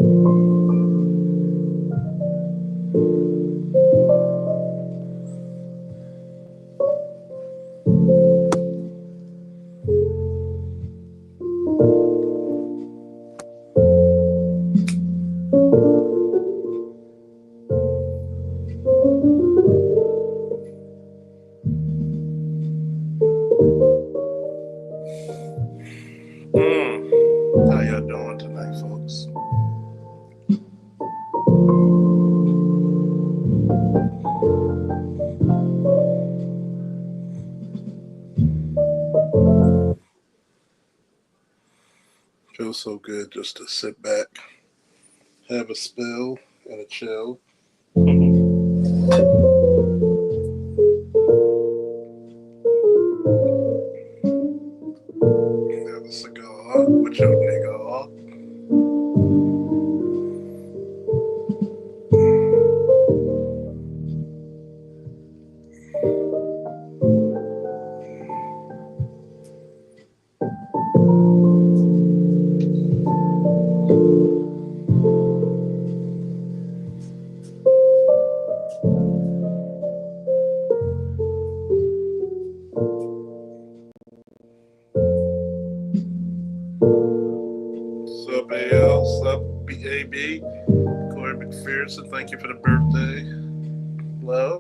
How y'all doing tonight, folks? Feels so good just to sit back, have a spill, and a chill. Have a cigar with your nigga. Sup, AL? Sup, BAB? Corey McPherson, thank you for the birthday. Love.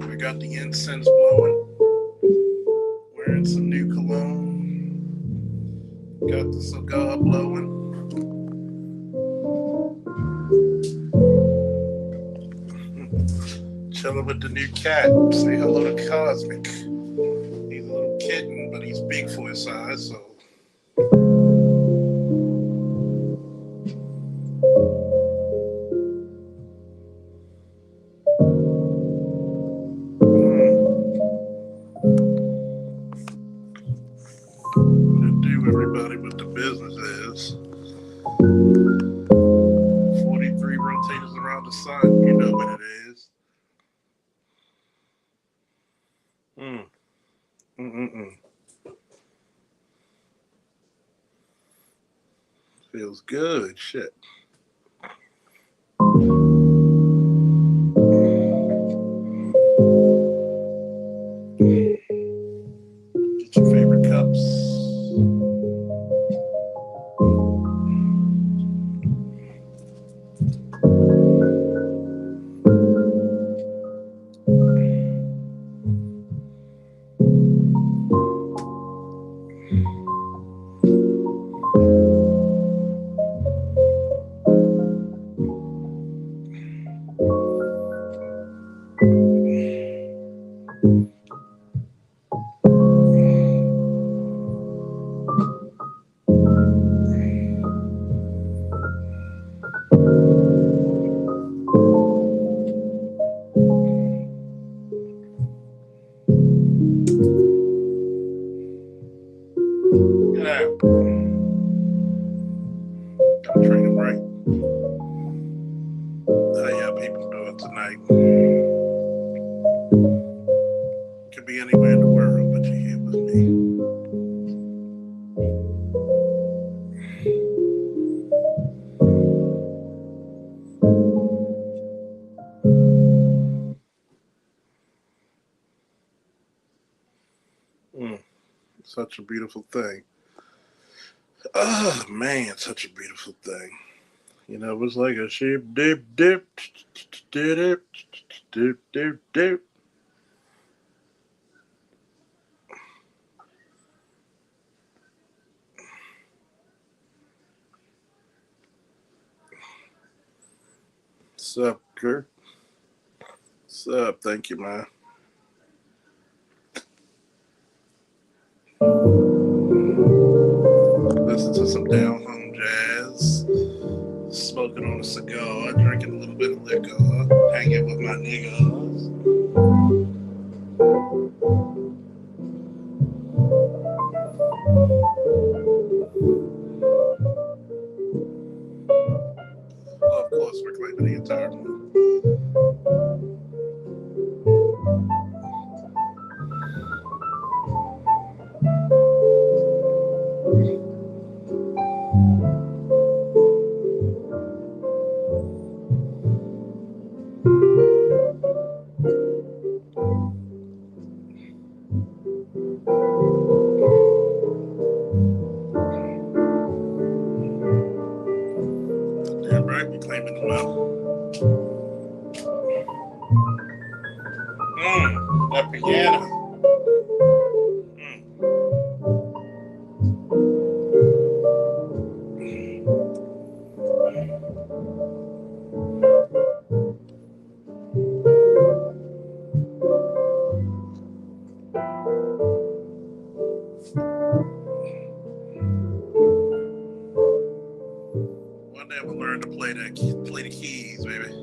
We got the incense blowing. Wearing some new cologne. Got the cigar blowing. Chilling with the new cat. Say hello to Cosmic. He's a little kitten, but he's big for his size, so. What to do, everybody, what the business is. 43 rotators around the sun, you know what it is. Feels good, shit. Get your favorite cups. Gotta treat them right. How y'all people doing tonight? Could be anywhere in the world, but you're here with me. Such a beautiful thing. Oh man, such a beautiful thing. You know, it was like a sheep dip dip dip dip dip dip. Sup, Kurt? Sup, thank you, man. Listen to some down home jazz, smoking on a cigar, drinking a little bit of liquor, hanging with my niggas. Oh, of course, we're claiming the entire month. That piano. One day I'm gonna learn to play the keys, baby.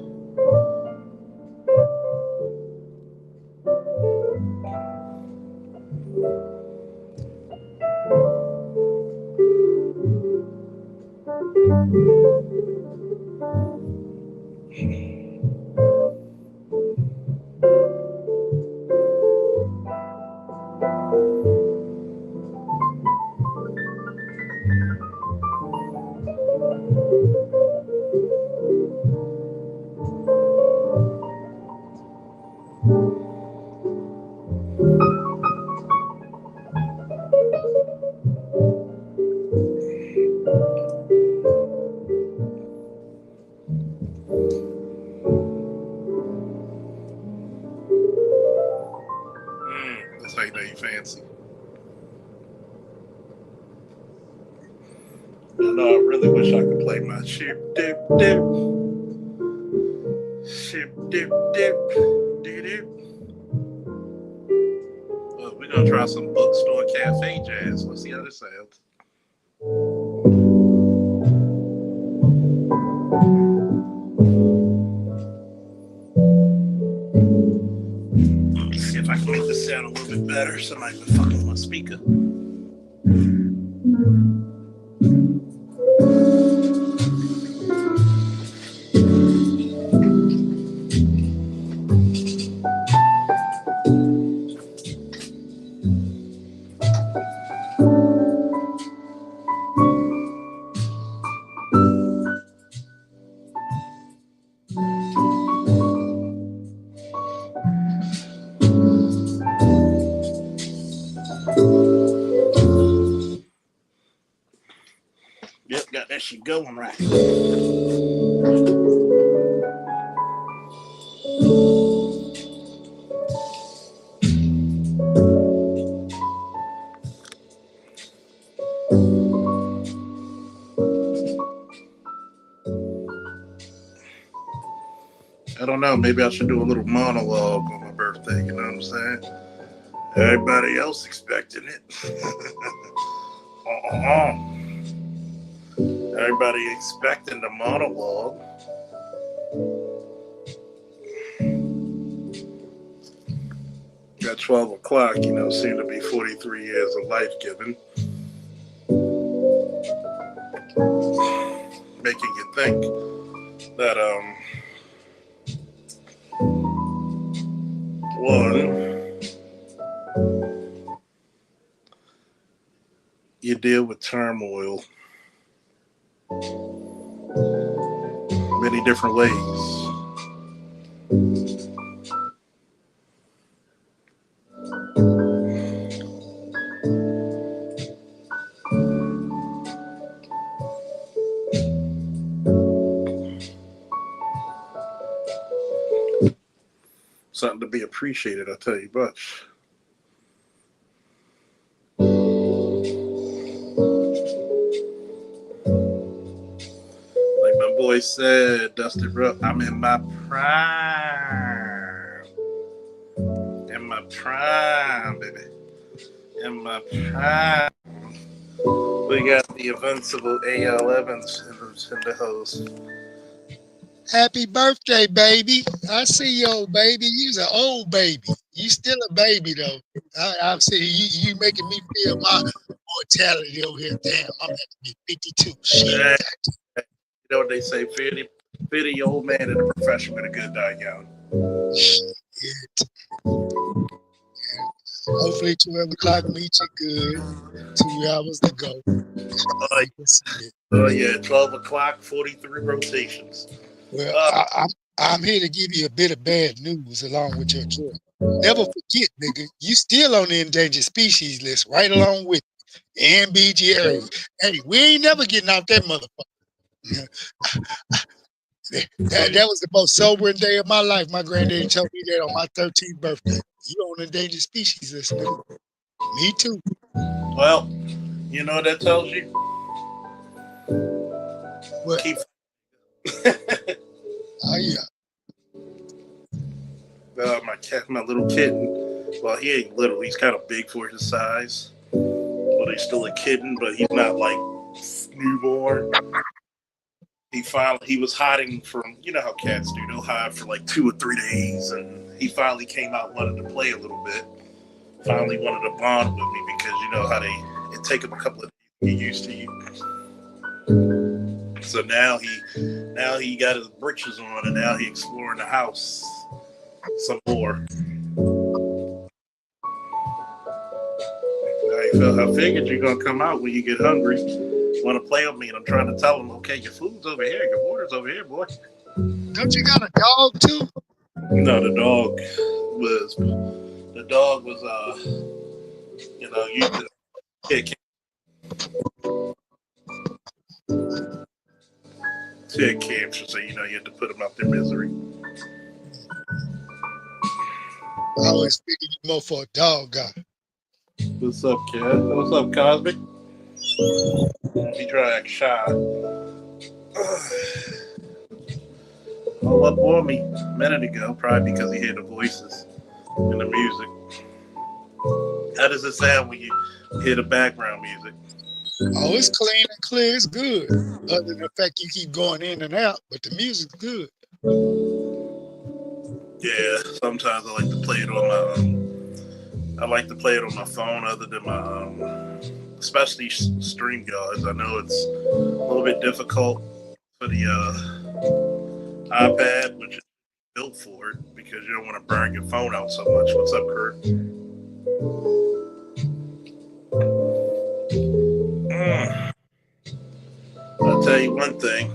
That's how you know you fancy. I know I really wish I could play my ship dip dip. Ship dip dip dip. Well, we're gonna try some bookstore cafe jazz. Let's see how this sounds. Let's see if I can make this sound a little bit better. Somebody's been fucking with my speaker. Yep, got that shit going right. I don't know, maybe I should do a little monologue on my birthday, you know what I'm saying? Everybody else expecting it. Everybody expecting the monologue. At 12 o'clock, you know, seemed to be 43 years of life given. Making you think that, one, you deal with turmoil many different ways. Something to be appreciated, I tell you much. Like my boy said, Dusty Rupp, I'm in my prime. In my prime, baby. In my prime. We got the invincible A.L. Evans in the host. Happy birthday, baby. I see you, old baby. You's an old baby. You still a baby, though. I see you making me feel my mortality over here. Damn, I'm going to be 52. Shit. You know what they say, 50 old man in the profession with a good die young. Shit. Hopefully 12 o'clock meet you good. 2 hours to go. Oh, yeah, 12 o'clock, 43 rotations. Well, I'm here to give you a bit of bad news along with your joy. Never forget, nigga, you still on the endangered species list right along with NBGA. Hey, we ain't never getting off that motherfucker. That was the most sobering day of my life. My granddaddy told me that on my 13th birthday. You on endangered species list, nigga. Me too. Well, you know what that tells you? What? Keep. Oh yeah. My cat, my little kitten. Well, he ain't little. He's kind of big for his size. But he's still a kitten. But he's not like newborn. He was hiding from, you know how cats do. They'll hide for like 2 or 3 days, and he finally came out, wanted to play a little bit. Finally wanted to bond with me because you know how it take him a couple of days to get used to you. So now he got his britches on, and now he exploring the house some more. I figured you're gonna come out when you get hungry. Want to play with me, and I'm trying to tell him, okay, your food's over here, your water's over here, boy. Don't you got a dog too? No, the dog was you know, you had cancer, so you know you had to put them out their misery. I always figured you more for a dog guy. What's up, kid? What's up, Cosmic? He try to act shy. All up on me a minute ago, probably because he heard the voices and the music. How does it sound when you hear the background music? Oh, it's clean and clear. It's good. Other than the fact you keep going in and out, but the music's good. Yeah, sometimes I like to play it on my phone, other than my especially StreamYards. I know it's a little bit difficult for the iPad, which is built for it, because you don't want to burn your phone out so much. What's up, Kurt? I'll tell you one thing.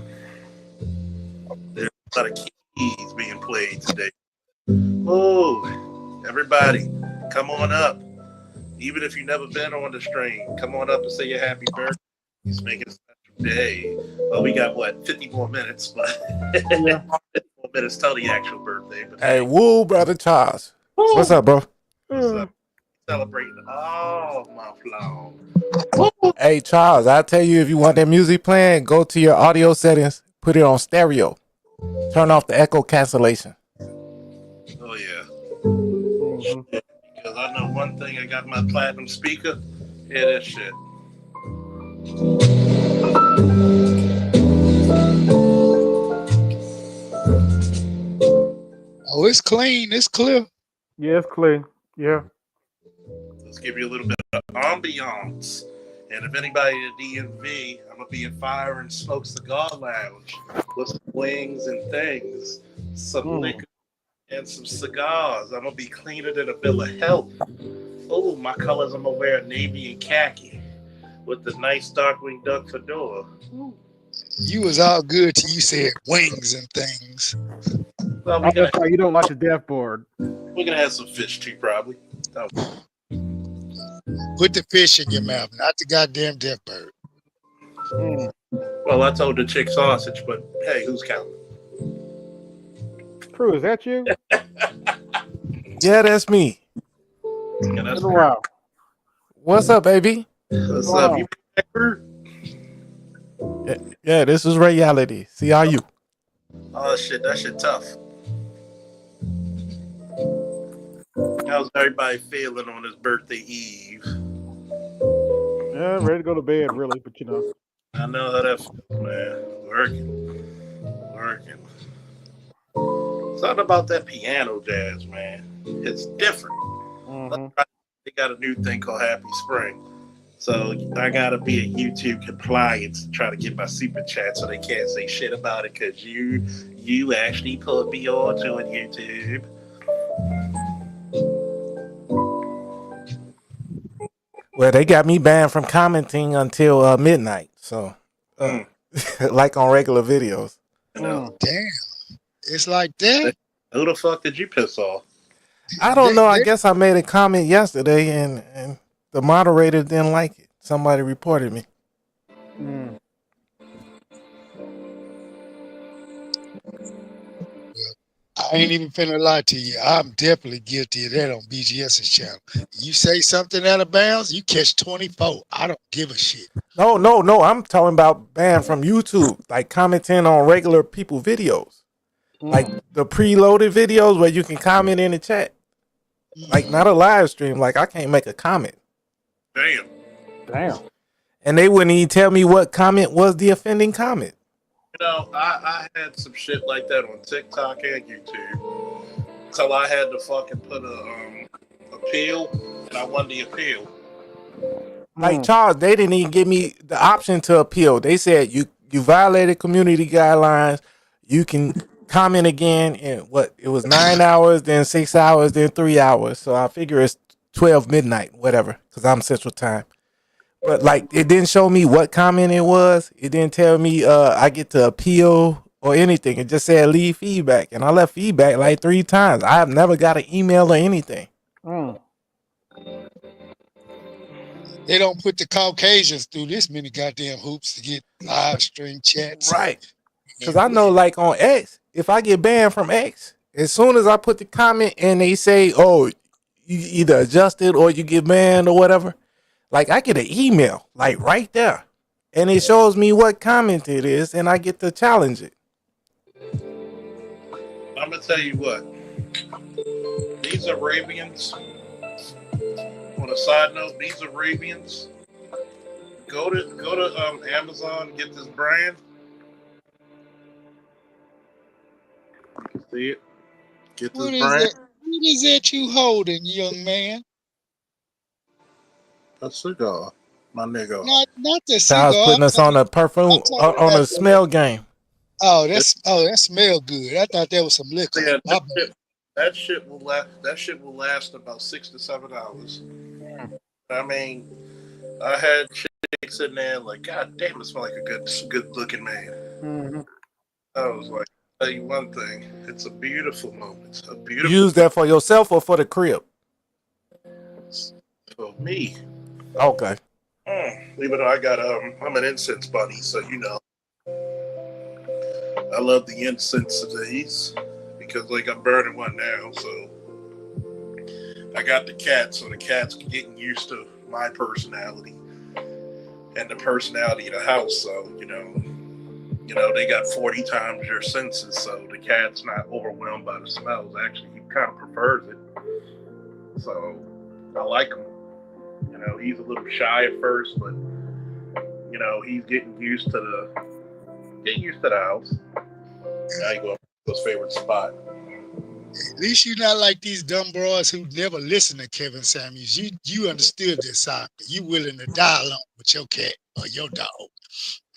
There's a lot of keys being played today. Oh, everybody, come on up. Even if you've never been on the stream, come on up and say your happy birthday. He's making a special day. Well, we got, 50 more minutes, but 50 more minutes till the actual birthday. But hey, woo, brother Charles. Woo. What's up, bro? What's up? Celebrating all my flowers. Hey, Charles, I'll tell you, if you want that music playing, go to your audio settings, put it on stereo. Turn off the echo cancellation. Oh, yeah. Because I know one thing, I got my platinum speaker. Hear that shit. Oh, it's clean. It's clear. Yeah, it's clean. Yeah. Let's give you a little bit of ambiance. And if anybody at DMV, I'm going to be at Fire and Smoke Cigar Lounge with some wings and things, some liquor, and some cigars. I'm going to be cleaner than a bill of health. Oh, my colors, I'm going to wear navy and khaki with the nice Darkwing Duck fedora. You was all good till you said wings and things. Well, That's why you don't like the death board. we're going to have some fish too, probably. Oh. Put the fish in your mouth, not the goddamn death bird. Well, I told the chick sausage, but hey, who's counting? Prue, is that you? Yeah, that's me. Yeah, that's wow. What's up, baby? What's Wow. up? You back? Yeah, this is reality. See how you? Oh shit, that shit tough. How's everybody feeling on his birthday eve? Yeah, ready to go to bed, really, but you know. I know how that feels, man. Working. Something about that piano jazz, man. It's different. They got a new thing called Happy Spring. So I gotta be a YouTube compliant to try to get my super chat so they can't say shit about it, because you actually put me on to it, YouTube. Well, they got me banned from commenting until midnight. So, like on regular videos. Damn. It's like that? Who the fuck did you piss off? I don't know. I guess I made a comment yesterday and the moderator didn't like it. Somebody reported me. I ain't even finna lie to you. I'm definitely guilty of that on BGS's channel. You say something out of bounds, you catch 24. I don't give a shit. No. I'm talking about banned from YouTube, like commenting on regular people videos, like the preloaded videos where you can comment in the chat, like not a live stream. Like I can't make a comment, Damn. Damn. and they wouldn't even tell me what comment was the offending comment. You know, I had some shit like that on TikTok and YouTube. Till I had to fucking put a appeal, and I won the appeal. Like Charles, they didn't even give me the option to appeal. They said you violated community guidelines. You can comment again in what it was 9 hours, then 6 hours, then 3 hours. So I figure it's 12 midnight, whatever, because I'm Central Time. But like it didn't show me what comment it was. It didn't tell me I get to appeal or anything. It just said leave feedback, and I left feedback like 3 times. I have never got an email or anything. They don't put the Caucasians through this many goddamn hoops to get live stream chats. Right. Because I know, like on X, if I get banned from X, as soon as I put the comment and they say, oh, you either adjust it or you get banned or whatever, like I get an email, like right there. And it shows me what comment it is, and I get to challenge it. I'm gonna tell you what. These Arabians. On a side note, these Arabians. Go to Amazon and get this brand. See it? Get this brand. What is that you holding, young man? A cigar, my nigga. Not the Charles cigar. putting us on a perfume, on a smell game. Oh, that smell good. I thought that was some liquor. Yeah, that shit will last. That shit will last about 6 to 7 hours. I mean, I had chicks in there like, God damn, it smell like a good looking man. I was like, I'll tell you one thing, it's a beautiful moment. It's a beautiful. You use that for yourself or for the crib? For me. Okay. Even though I got I'm an incense bunny, so you know, I love the incense of these because like I'm burning one now, so I got the cat, so the cat's getting used to my personality and the personality of the house. So you know, they got 40 times your senses, so the cat's not overwhelmed by the smells. Actually, he kind of prefers it. So I like him. You know, he's a little shy at first, but you know, he's getting used to the house. Now you go to his favorite spot. At least you're not like these dumb bros who never listen to Kevin Samuels. You understood this side. You willing to die alone with your cat or your dog.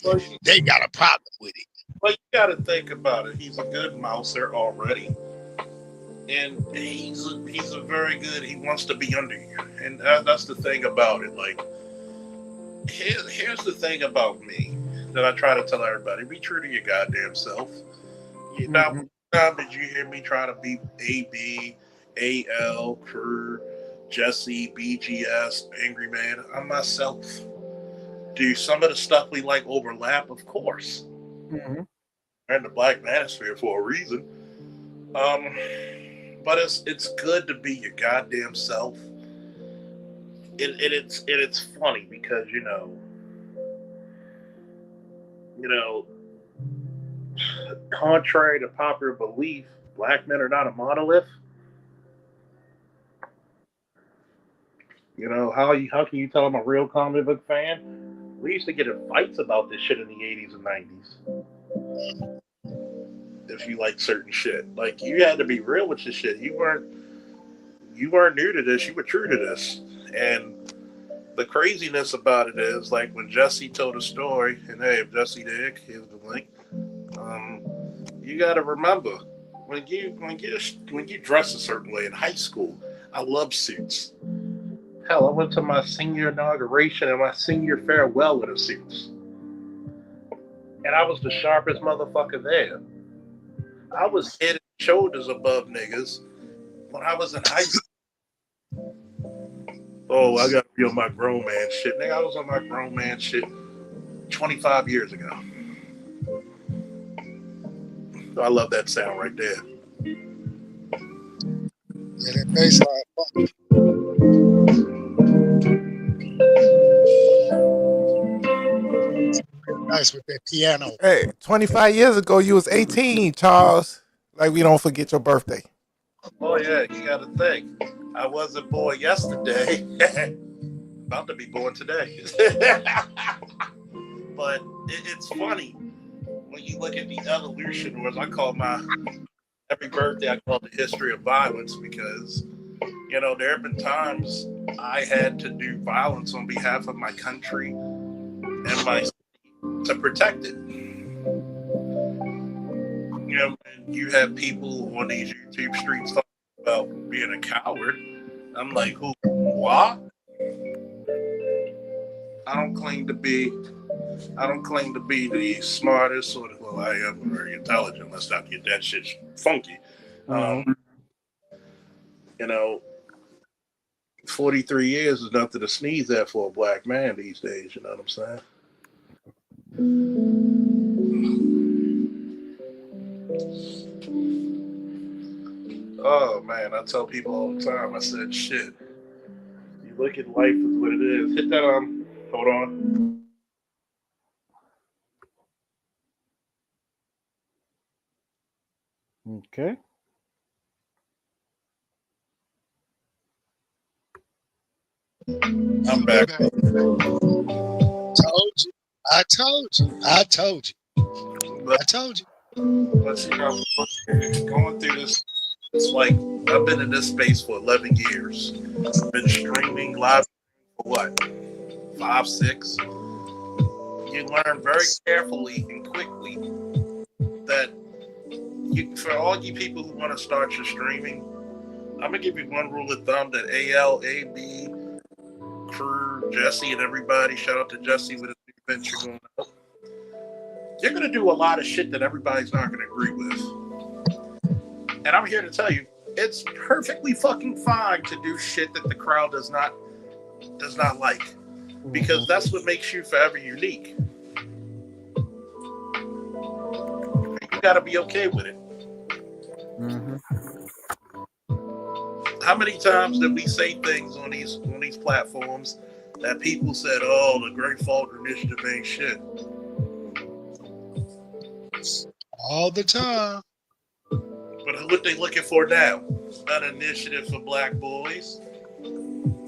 Well, they got a problem with it. But you got to think about it. He's a good mouser already, and he's a very good. He wants to be under you, and that's the thing about it. Like, here's the thing about me that I try to tell everybody: be true to your goddamn self. You know. Did you hear me try to be AB, AL, Crew, Jesse, BGS, Angry Man? I'm myself. Do some of the stuff we like overlap? Of course. And the Black Manosphere for a reason. But it's good to be your goddamn self. It's funny because you know. Contrary to popular belief, black men are not a monolith. You know, how can you tell I'm a real comic book fan? We used to get in fights about this shit in the 80s and 90s. If you like certain shit. Like, you had to be real with this shit. You weren't new to this, you were true to this. And the craziness about it is, like, when Jesse told a story, and hey, if Jesse did, here's the link. You got to remember when you dress a certain way in high school. I love suits. Hell, I went to my senior inauguration and my senior farewell with a suits, and I was the sharpest motherfucker there. I was head and shoulders above niggas when I was in high school. Oh, I got to be on my grown man shit, nigga. I was on my grown man shit 25 years ago. I love that sound right there. Yeah, that bass line funky. Nice with that piano. Hey, 25 years ago, you was 18, Charles. Like, we don't forget your birthday. Oh yeah, you got to think. I wasn't born yesterday. About to be born today. But it's funny when you look at the evolution, or as I call my every birthday, I call it the history of violence, because there have been times I had to do violence on behalf of my country and my city to protect it. And you have people on these YouTube streets talking about being a coward. I'm like, who? What? I don't claim to be the smartest or well, I am very intelligent. Let's not get that shit funky. 43 years is nothing to sneeze at for a black man these days. You know what I'm saying? Oh man, I tell people all the time. I said, shit. You look at life as what it is. Hit that hold on. Okay. I'm back. I told you. But going through this, it's like I've been in this space for 11 years. Been streaming live for what? 5, 6. You learn very carefully and quickly that for all you people who want to start your streaming, I'm gonna give you one rule of thumb that AL, AB, crew, Jesse, and everybody. Shout out to Jesse with his new venture going up. You're gonna do a lot of shit that everybody's not gonna agree with, and I'm here to tell you, it's perfectly fucking fine to do shit that the crowd does not like, because that's what makes you forever unique. You gotta be okay with it. How many times did we say things on these platforms that people said, "Oh, the Great Faulkner Initiative ain't shit"? All the time. But what they looking for now? An initiative for black boys.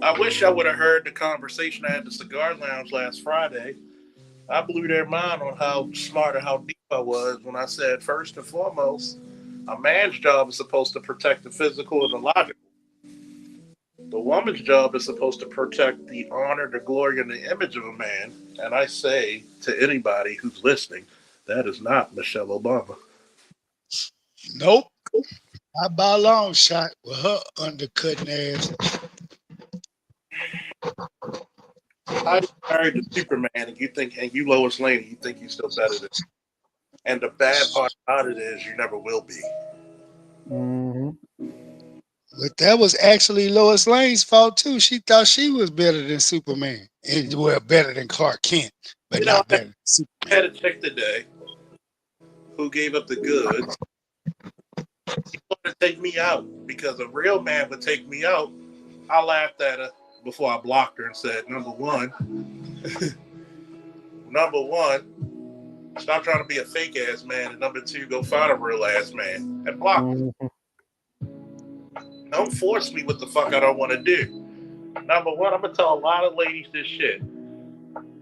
I wish I would have heard the conversation I had at the Cigar Lounge last Friday. I blew their mind on how smart and how deep I was when I said, first and foremost, a man's job is supposed to protect the physical and the logical. The woman's job is supposed to protect the honor, the glory, and the image of a man. And I say to anybody who's listening, that is not Michelle Obama. Nope. I by a long shot with her undercutting ass. I married the Superman, and you Lois Lane, and you think you're still better than him. And the bad part about it is you never will be. But that was actually Lois Lane's fault too. She thought she was better than Superman, and better than Clark Kent, but not better than Superman. I had a chick today who gave up the goods. She wanted to take me out because a real man would take me out. I laughed at her before I blocked her and said, number one, stop trying to be a fake ass man, and number two, go find a real ass man and block her. Don't force me what the fuck I don't want to do. Number one, I'm gonna tell a lot of ladies this shit.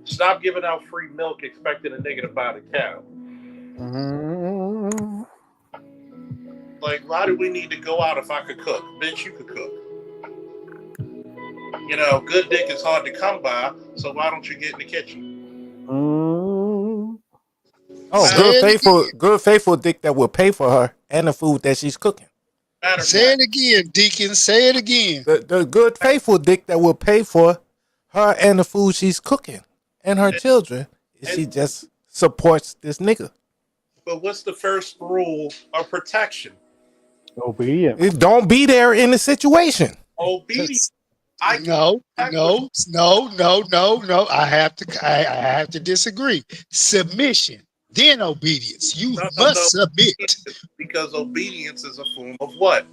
Stop giving out free milk expecting a nigga to buy the cow. Like, why do we need to go out if I could cook? Bitch, you could cook. Good dick is hard to come by, so why don't you get in the kitchen? Oh, good faithful dick that will pay for her and the food that she's cooking. Say it again, Deacon. Say it again. The good faithful dick that will pay for her and the food she's cooking and her children. She just supports this nigga. But what's the first rule of protection? Obedience. Don't be there in the situation. Obedience. No. I have to disagree. Submission, then obedience. You must submit. Because obedience is a form of what?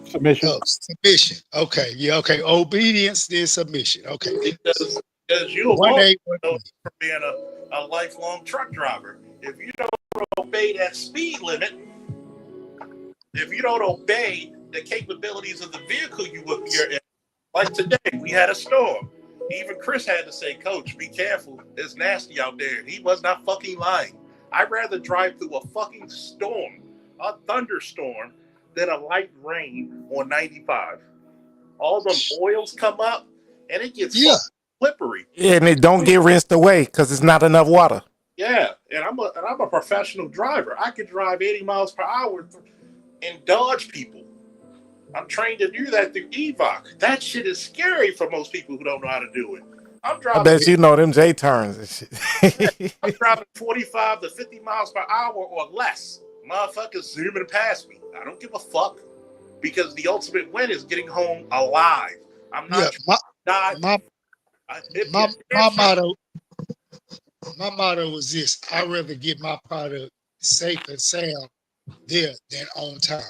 Submission. Oh, submission. Okay, yeah, okay. Obedience, then submission. Okay. Because you One alone A, one know B. from being a lifelong truck driver. If you don't obey that speed limit, if you don't obey the capabilities of the vehicle you're in, like today, we had a storm. Even Chris had to say, Coach, be careful. It's nasty out there. He was not fucking lying. I'd rather drive through a fucking storm, a thunderstorm, than a light rain on 95. All them oils come up and it gets Yeah. slippery. And it don't get rinsed away because it's not enough water. Yeah, and I'm a professional driver. I could drive 80 miles per hour and dodge people. I'm trained to do that through EVOC. That shit is scary for most people who don't know how to do it. I'm I driving. bet you know them J turns and shit. I'm driving 45 to 50 miles per hour or less. Motherfuckers zooming past me. I don't give a fuck because the ultimate win is getting home alive. I'm not Yeah, dying. my motto was this: I'd rather get my product safe and sound there than on time.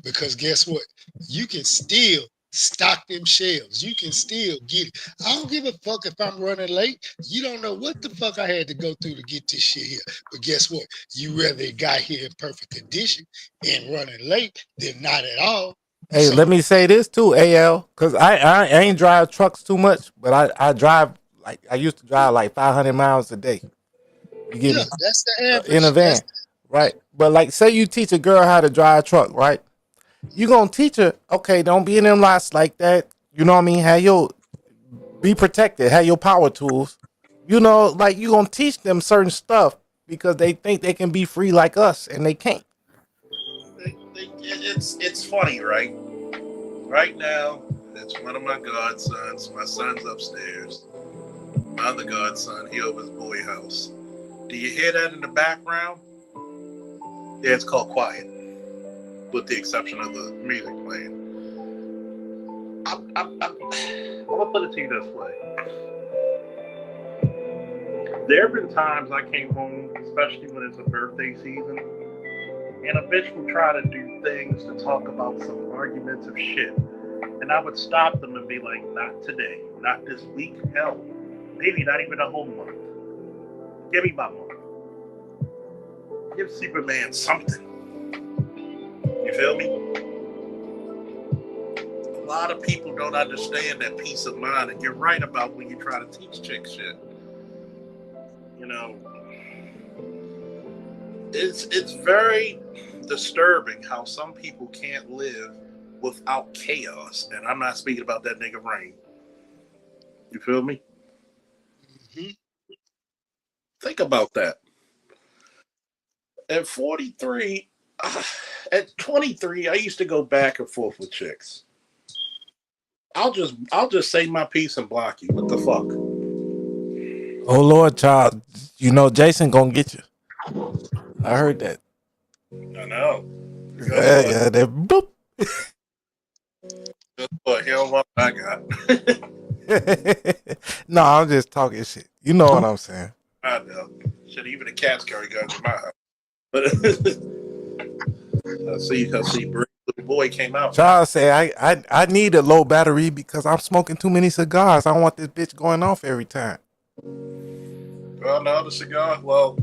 Because guess what? You can still stock them shelves. You can still get it. I don't give a fuck if I'm running late. You don't know what the fuck I had to go through to get this shit here. But guess what? You rather it got here in perfect condition and running late than not at all. Hey, So- let me say this too, AL, because I ain't drive trucks too much, but I drive like I used to drive like 500 miles a day. You get Yeah, me? that's the average. In a van, right? But like, say you teach a girl how to drive a truck, right? You gonna teach her, okay, don't be in them lots like that. You know what I mean? Have your be protected, have your power tools. You know, like you gonna teach them certain stuff because they think they can be free like us and they can't. It's funny, right? Right now, it's one of my godsons. My son's upstairs. My other godson, he over his boy house. Do you hear that in the background? Yeah, it's called quiet, with the exception of the music playing. I'm gonna put it to you this way. There have been times I came home, especially when it's a birthday season, and a bitch will try to do things to talk about some argumentative shit. And I would stop them and be like, not today, not this week, hell, maybe not even a whole month. Give me my month. Give Superman something. You feel me? A lot of people don't understand that peace of mind, and you're right about when you try to teach chicks shit. You know, it's very disturbing how some people can't live without chaos, and I'm not speaking about that nigga Rain. You feel me? Mhm. Think about that. At 43, at 23, I used to go back and forth with chicks. I'll just say my piece and block you. What the fuck? Oh Lord, child, you know Jason gonna get you. I heard that. I know. Yeah, that boop. But he don't want what I got. No, I'm just talking shit. You know what I'm saying. I know. Shit, even the cats carry guns in my house. But I see, little boy came out. Charles say I need a low battery because I'm smoking too many cigars. I don't want this bitch going off every time. Well, no, the cigar. Well,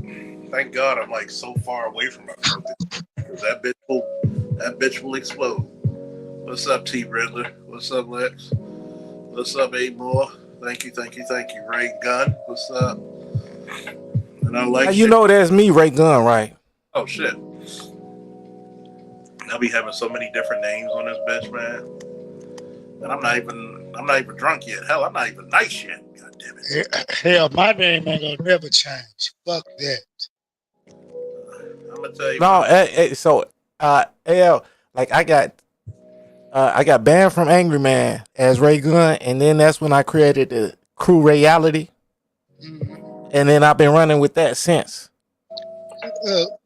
thank God I'm like so far away from my birthday. Because that bitch will explode. What's up, T Riddler? What's up, Lex? What's up, 8 More? Thank you. Ray Gunn, what's up? And I like Now, you know that's me, Ray Gunn, right? Oh shit. I'll be having so many different names on this bitch, man. And I'm not even drunk yet. Hell, I'm not even nice yet. God damn it. Hell, my name ain't gonna never change. Fuck that. I'm gonna tell you. No, so AL, like I got banned from Angry Man as Ray Gunn, and then that's when I created the Crew Reality, and then I've been running with that since.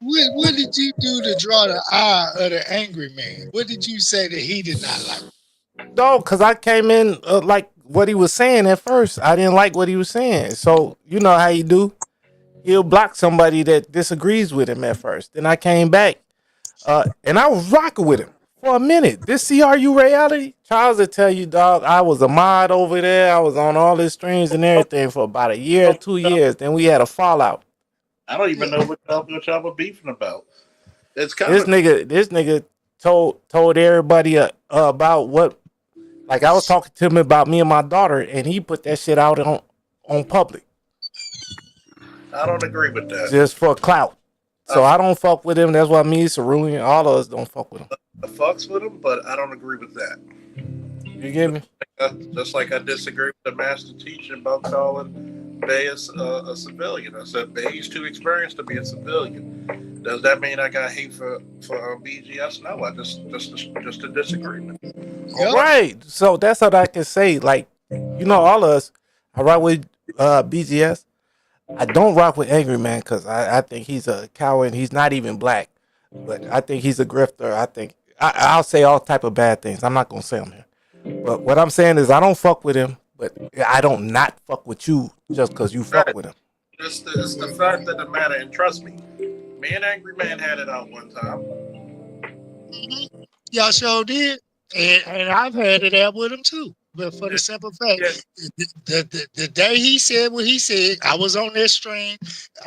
What did you do to draw the eye of the angry man? What did you say that he did not like? No, because I came in like what he was saying at first. I didn't like what he was saying. So you know how you do. He'll block somebody that disagrees with him at first. Then I came back and I was rocking with him for a minute. This CRU reality, Charles will tell you, dog. I was a mod over there. I was on all his streams and everything for about a year, 2 years. Then we had a fallout. I don't even know what y'all were beefing about. It's This coming. nigga told everybody about what. Like I was talking to him about me and my daughter, and he put that shit out on public I don't agree with that. just for clout. So I don't fuck with him. That's why me, Cerulean, all of us don't fuck with him. I fucks with him, but I don't agree with that. You get me? Just like I disagree with the master teacher about calling Bay a civilian. I said Bay's too experienced to be a civilian. Does that mean I got hate for BGS? No, I just a disagreement. Yep. Right. So that's what I can say. Like, all of us, I rock with BGS. I don't rock with Angry Man because I think he's a coward. He's not even black, but I think he's a grifter. I think I'll say all type of bad things. I'm not gonna say them here. But what I'm saying is I don't fuck with him, but I don't not fuck with you just because you fuck with him. It's the fact of the matter, and trust me, me and Angry Man had it out one time. Mhm. Y'all sure did. And I've had it out with him too. But for the simple fact, the day he said what he said, I was on that stream.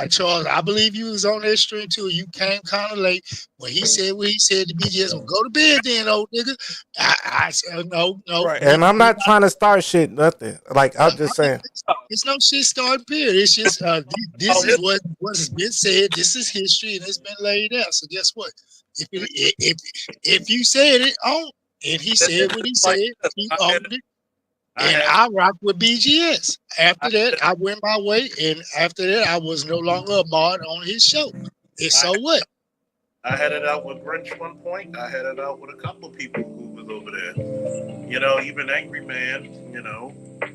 Charles, I believe you was on that stream too. You came kind of late. When he said what he said to BGS, well, go to bed then, old nigga. I said, no. Right. And I'm not trying to start shit, nothing. Like, I'm just saying. It's no shit starting period. It's just this is what's been said. This is history, and it's been laid out. So guess what? If you said it on, and he said what he said, he owned it. And I rocked with BGS. After that, I went my way, and after that, I was no longer a mod on his show. And so what? I had it out with Grinch one point. I had it out with a couple of people who was over there. Even Angry Man,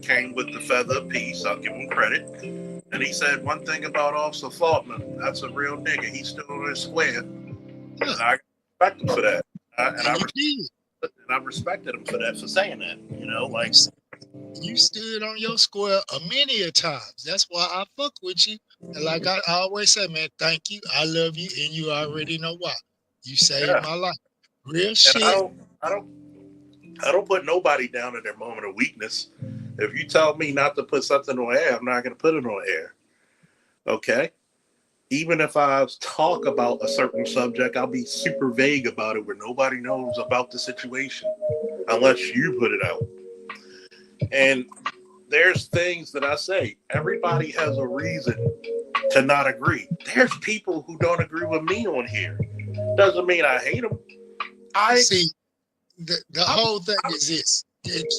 came with the feather piece. I'll give him credit. And he said one thing about Officer Faulkner. That's a real nigga. He's still in his square. And I respect him for that. And I respected him for that, for saying that. Like, you stood on your square many a times. That's why I fuck with you. And like I always say, man, thank you. I love you, and you already know why. You saved my life. Real shit. I don't put nobody down in their moment of weakness. If you tell me not to put something on air, I'm not going to put it on air. Okay? Even if I talk about a certain subject, I'll be super vague about it where nobody knows about the situation unless you put it out. And there's things that I say. Everybody has a reason to not agree. There's people who don't agree with me on here. Doesn't mean I hate them. I see. The whole thing is this.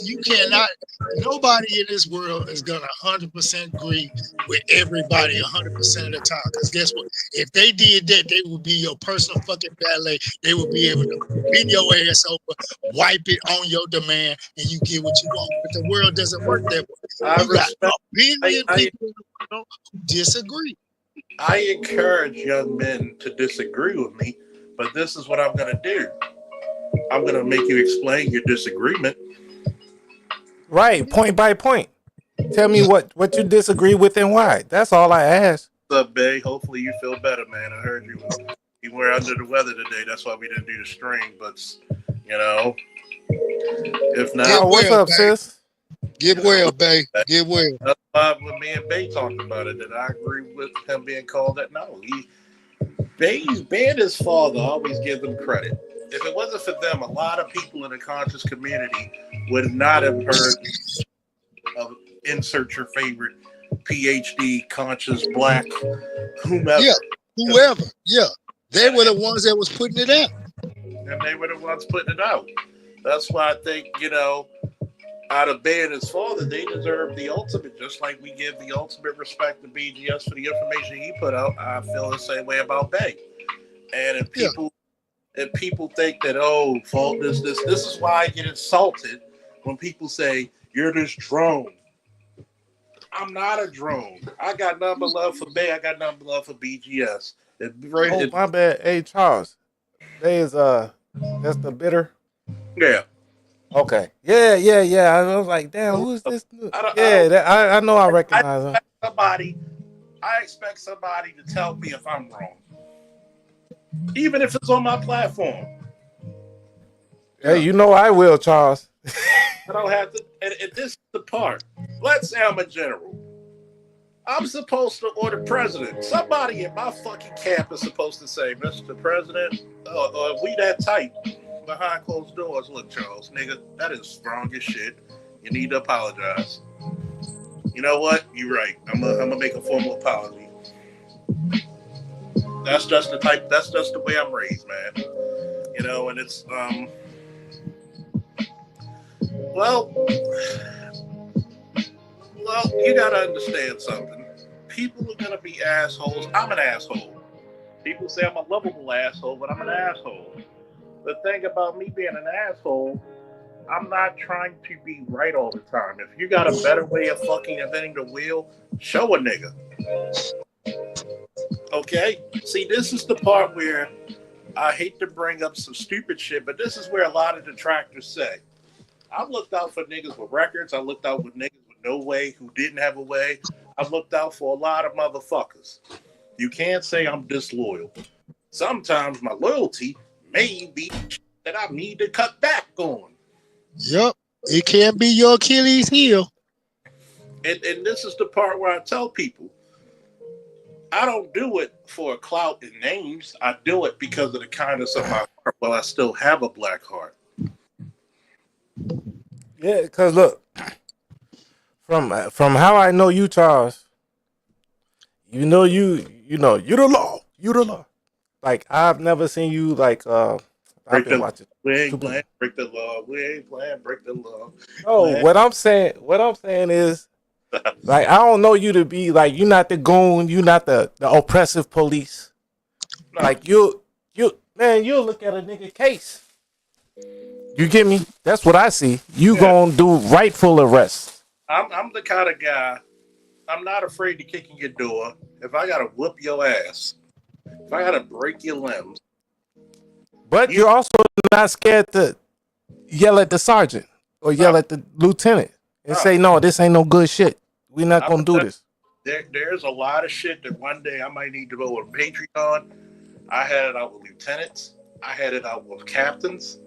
You cannot, nobody in this world is going to 100% agree with everybody 100% of the time. Because guess what? If they did that, they would be your personal fucking valet. They would be able to bend your ass over, wipe it on your demand, and you get what you want. But the world doesn't work that way. You got a billion people who disagree. I encourage young men to disagree with me, but this is what I'm going to do. I'm going to make you explain your disagreement. Right, point by point. Tell me what you disagree with and why. That's all I ask. What's up, Bay? Hopefully you feel better, man. I heard you were under the weather today. That's why we didn't do the stream. But, if not. What's up, sis? Get well, Bay. Get well. That's why when me and Bay talked about it, that I agree with him being called that. No, Bay and his father always give them credit. If it wasn't for them, a lot of people in the conscious community would not have heard of insert your favorite PhD, conscious, black, whomever. Yeah, whoever. Yeah. They were the ones that was putting it out. And they were the ones putting it out. That's why I think, out of Bay and his father, they deserve the ultimate, just like we give the ultimate respect to BGS for the information he put out. I feel the same way about Bay. And if people think that, fault this is why I get insulted when people say, you're this drone. I'm not a drone. I got nothing but love for Bay. I got nothing but love for BGS. My bad. Hey, Charles. They is, that's the bitter? Yeah. Okay. Yeah. I was like, damn, who's this? I know I recognize him. I expect somebody to tell me if I'm wrong. Even if it's on my platform. Hey, you know I will, Charles. I don't have to. And this is the part. Let's say I'm a general. I'm supposed to, or the president, somebody in my fucking camp is supposed to say, Mr. President, we that tight behind closed doors. Look, Charles, nigga, that is strong as shit. You need to apologize. You know what? You're right. I'm gonna make a formal apology. That's just the type. That's just the way I'm raised, man. You know, and it's well, you gotta understand something. People are gonna be assholes. I'm an asshole. People say I'm a lovable asshole, but I'm an asshole. The thing about me being an asshole, I'm not trying to be right all the time. If you got a better way of fucking inventing the wheel, show a nigga. Okay? See, this is the part where I hate to bring up some stupid shit, but this is where a lot of detractors say, I've looked out for niggas with records. I looked out for niggas with no way who didn't have a way. I've looked out for a lot of motherfuckers. You can't say I'm disloyal. Sometimes my loyalty may be that I need to cut back on. Yep. It can be your Achilles heel. And this is the part where I tell people, I don't do it for clout and names. I do it because of the kindness of my heart. Well, I still have a black heart. Yeah, because look, from how I know you, Charles, you know you the law. You the law. Like I've never seen you like I've been watching. We ain't playing break the law. We ain't playing break the law. Oh, what I'm saying is like I don't know you to be like you're not the goon, you're not the oppressive police. No. Like you look at a nigga case. You get me? That's what I see. You gonna do rightful arrest. I'm the kind of guy. I'm not afraid to kick in your door. If I gotta whoop your ass, if I gotta break your limbs. But you're also not scared to yell at the sergeant or yell at the lieutenant and say, "No, this ain't no good shit. We're not gonna do this." There's a lot of shit that one day I might need to go with Patreon. I had it out with lieutenants. I had it out with captains.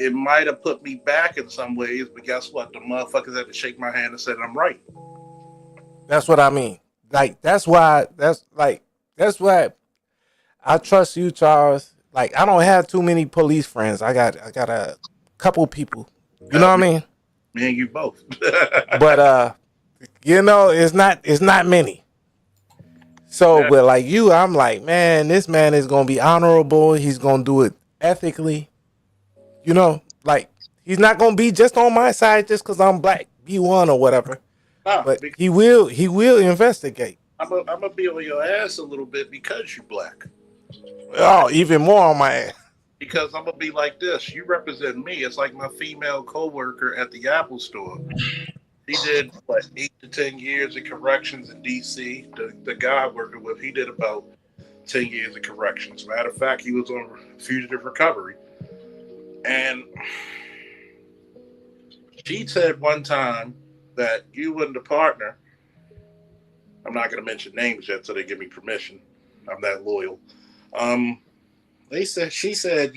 It might have put me back in some ways, but guess what? The motherfuckers had to shake my hand and said I'm right. That's what I mean. Like that's why I trust you, Charles. Like I don't have too many police friends. I got a couple people. You know what I mean? Me and you both. But it's not many. So, but like you, I'm like, man, this man is gonna be honorable. He's gonna do it ethically. You know, like he's not gonna be just on my side just because I'm black, B1 or whatever. But he will investigate. I'm gonna be on your ass a little bit because you black. Oh, even more on my ass. Because I'm gonna be like this. You represent me. It's like my female coworker at the Apple store. He did 8 to 10 years of corrections in DC. The guy I'm working with, he did about 10 years of corrections. Matter of fact, he was on fugitive recovery. And she said one time that you and the partner, I'm not going to mention names yet so they give me permission. I'm that loyal. She said,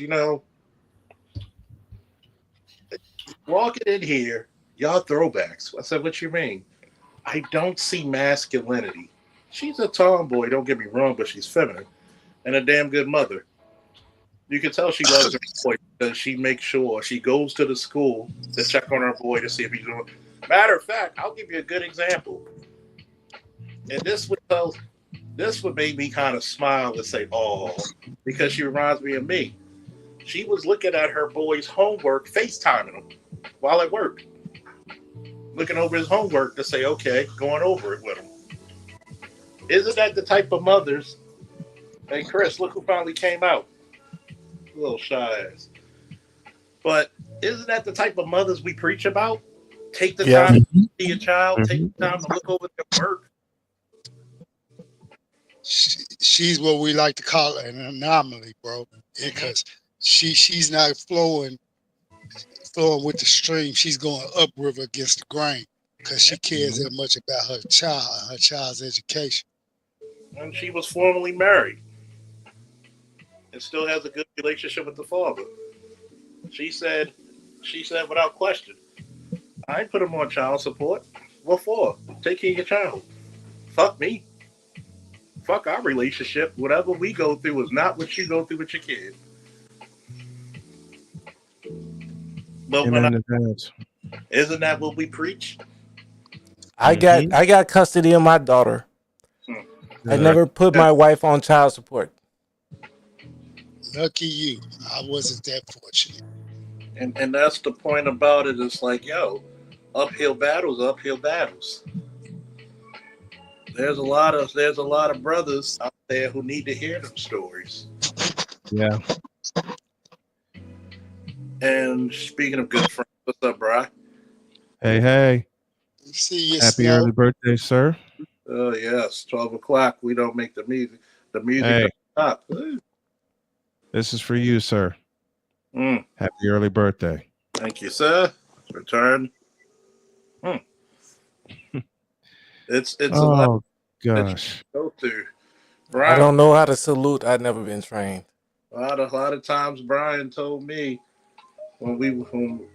walking in here, y'all throwbacks. I said, what you mean? I don't see masculinity. She's a tomboy, don't get me wrong, but she's feminine and a damn good mother. You can tell she loves her boy because she makes sure she goes to the school to check on her boy to see if he's doing. Matter of fact, I'll give you a good example. And this would make me kind of smile and say, "Oh," because she reminds me of me. She was looking at her boy's homework, FaceTiming him while at work, looking over his homework to say, "Okay," going over it with him. Isn't that the type of mothers? Hey, Chris, look who finally came out. A little shy ass. But isn't that the type of mothers we preach about? Take the time to see your child. Take the time to look over their work. She's what we like to call an anomaly, bro. Because she's not flowing with the stream. She's going upriver against the grain because she cares that much about her child's education. And she was formerly married and still has a good relationship with the father. She said without question, I ain't put him on child support. What for? Take care of your child. Fuck me. Fuck our relationship. Whatever we go through is not what you go through with your kid. But Amen to that. isn't that what we preach? I got custody of my daughter. I never put my wife on child support. Lucky you. I wasn't that fortunate. And that's the point about it. It's like, yo, uphill battles. There's a lot of brothers out there who need to hear them stories. Yeah. And speaking of good friends, what's up, Bri? Hey. You see your Happy snow. early birthday, sir. Oh yes, 12 o'clock. We don't make the music. The music Hey. stop. This is for you, sir. Happy early birthday. Thank you, sir. Return. It's a lot gosh. to go through. I Brian, don't know how to salute. I've never been trained. a lot of times Brian told me when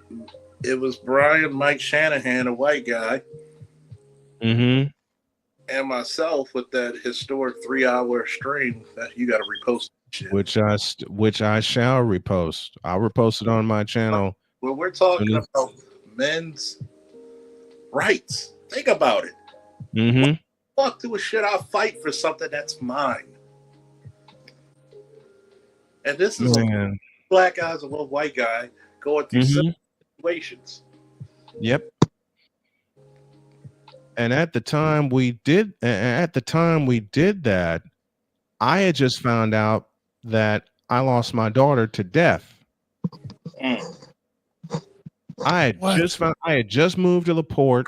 it was Brian, Mike Shanahan, a white guy, Mm-hmm. and myself with that historic 3-hour stream that you got to repost. Shit. Which I shall repost. I'll repost it on my channel. When we're talking about men's rights, think about it. Mm-hmm. Fuck to a shit, I'll fight for something that's mine. And this is a black guy as a little white guy going through similar situations. Yep. And at the time we did that, I had just found out that I lost my daughter to death. I had just moved to LaPorte.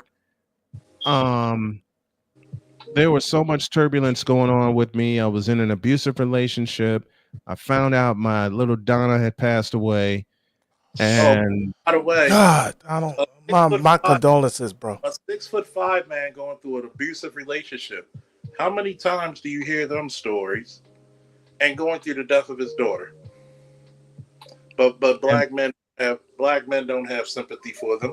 There was so much turbulence going on with me. I was in an abusive relationship. I found out my little Donna had passed away. And by the way, God, I don't. My condolences, bro. A 6'5" man going through an abusive relationship. How many times do you hear them stories? And going through the death of his daughter. But black men don't have sympathy for them.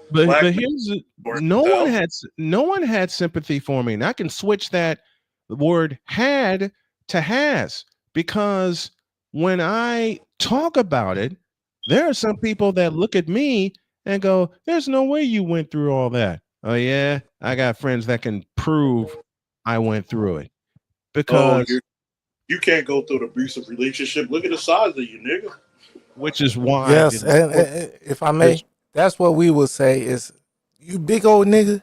But here's no one had sympathy for me. And I can switch that word had to has, because when I talk about it, there are some people that look at me and go, there's no way you went through all that. Oh yeah, I got friends that can prove I went through it. Because you can't go through an abusive relationship. Look at the size of you, nigga. Which is why. Yes, and if I may, that's what we would say is, you big old nigga.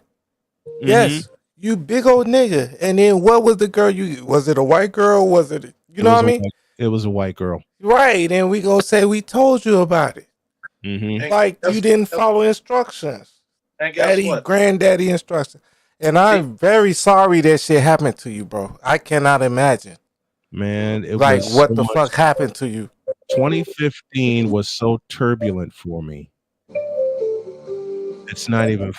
Mm-hmm. Yes, you big old nigga. And then what was the girl was it a white girl? Was it, you know what I mean? It was a white girl. Right, and we gonna say we told you about it. Mm-hmm. Like you didn't follow instructions. And guess granddaddy instructions. And I'm very sorry that shit happened to you, bro. I cannot imagine. Man, it like was what the fuck happened to you. 2015 was so turbulent for me. It's not even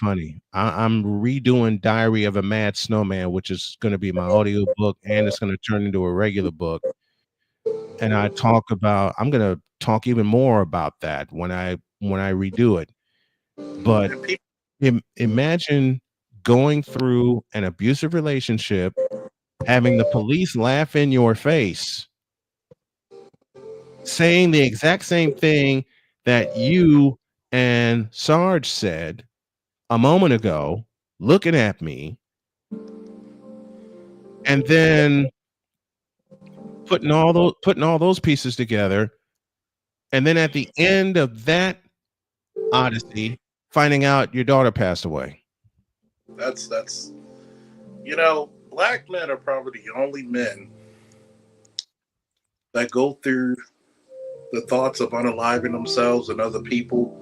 funny. I'm redoing Diary of a Mad Snowman, which is going to be my audio book, and it's going to turn into a regular book. And I'm going to talk even more about that when I redo it. But imagine going through an abusive relationship, having the police laugh in your face, saying the exact same thing that you and Sarge said a moment ago, looking at me, and then putting all those pieces together, and then at the end of that odyssey, finding out your daughter passed away. That's black men are probably the only men that go through the thoughts of unaliving themselves and other people.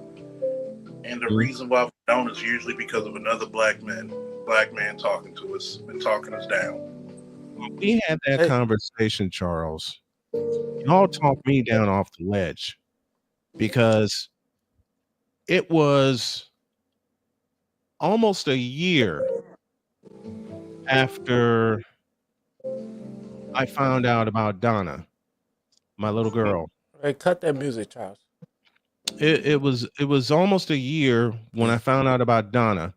And the reason why we don't is usually because of another black man talking to us and talking us down. We had that conversation, Charles. Y'all talked me down off the ledge because it was almost a year after I found out about Donna, my little girl. Hey, cut that music, Charles. it was almost a year when I found out about Donna.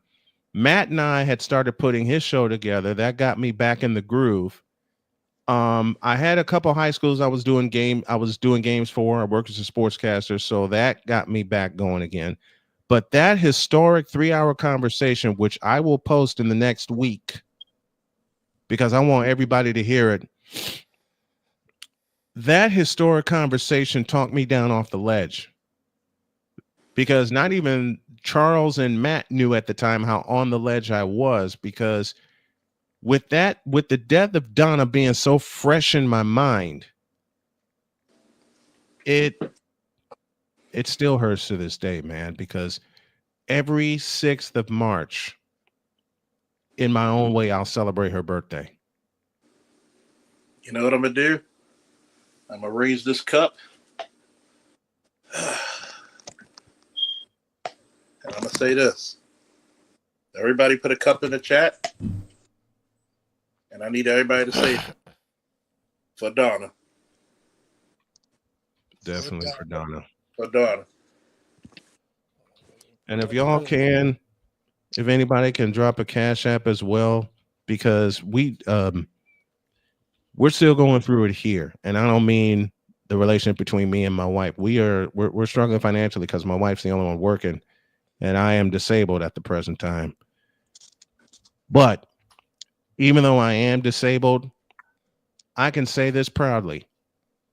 Matt and I had started putting his show together. That got me back in the groove. I had a couple high schools I was doing games for. I worked as a sportscaster, so that got me back going again. But that historic 3-hour conversation, which I will post in the next week because I want everybody to hear it. That historic conversation talked me down off the ledge because not even Charles and Matt knew at the time how on the ledge I was, because with the death of Donna being so fresh in my mind, it still hurts to this day, man, because every 6th of March, in my own way, I'll celebrate her birthday. You know what I'm gonna do? I'm gonna raise this cup. And I'm gonna say this. Everybody put a cup in the chat. And I need everybody to say for Donna. Definitely for Donna. For Donna. And if y'all can, if anybody can drop a Cash App as well, because we're still going through it here. And I don't mean the relationship between me and my wife. We're struggling financially because my wife's the only one working and I am disabled at the present time. But even though I am disabled, I can say this proudly.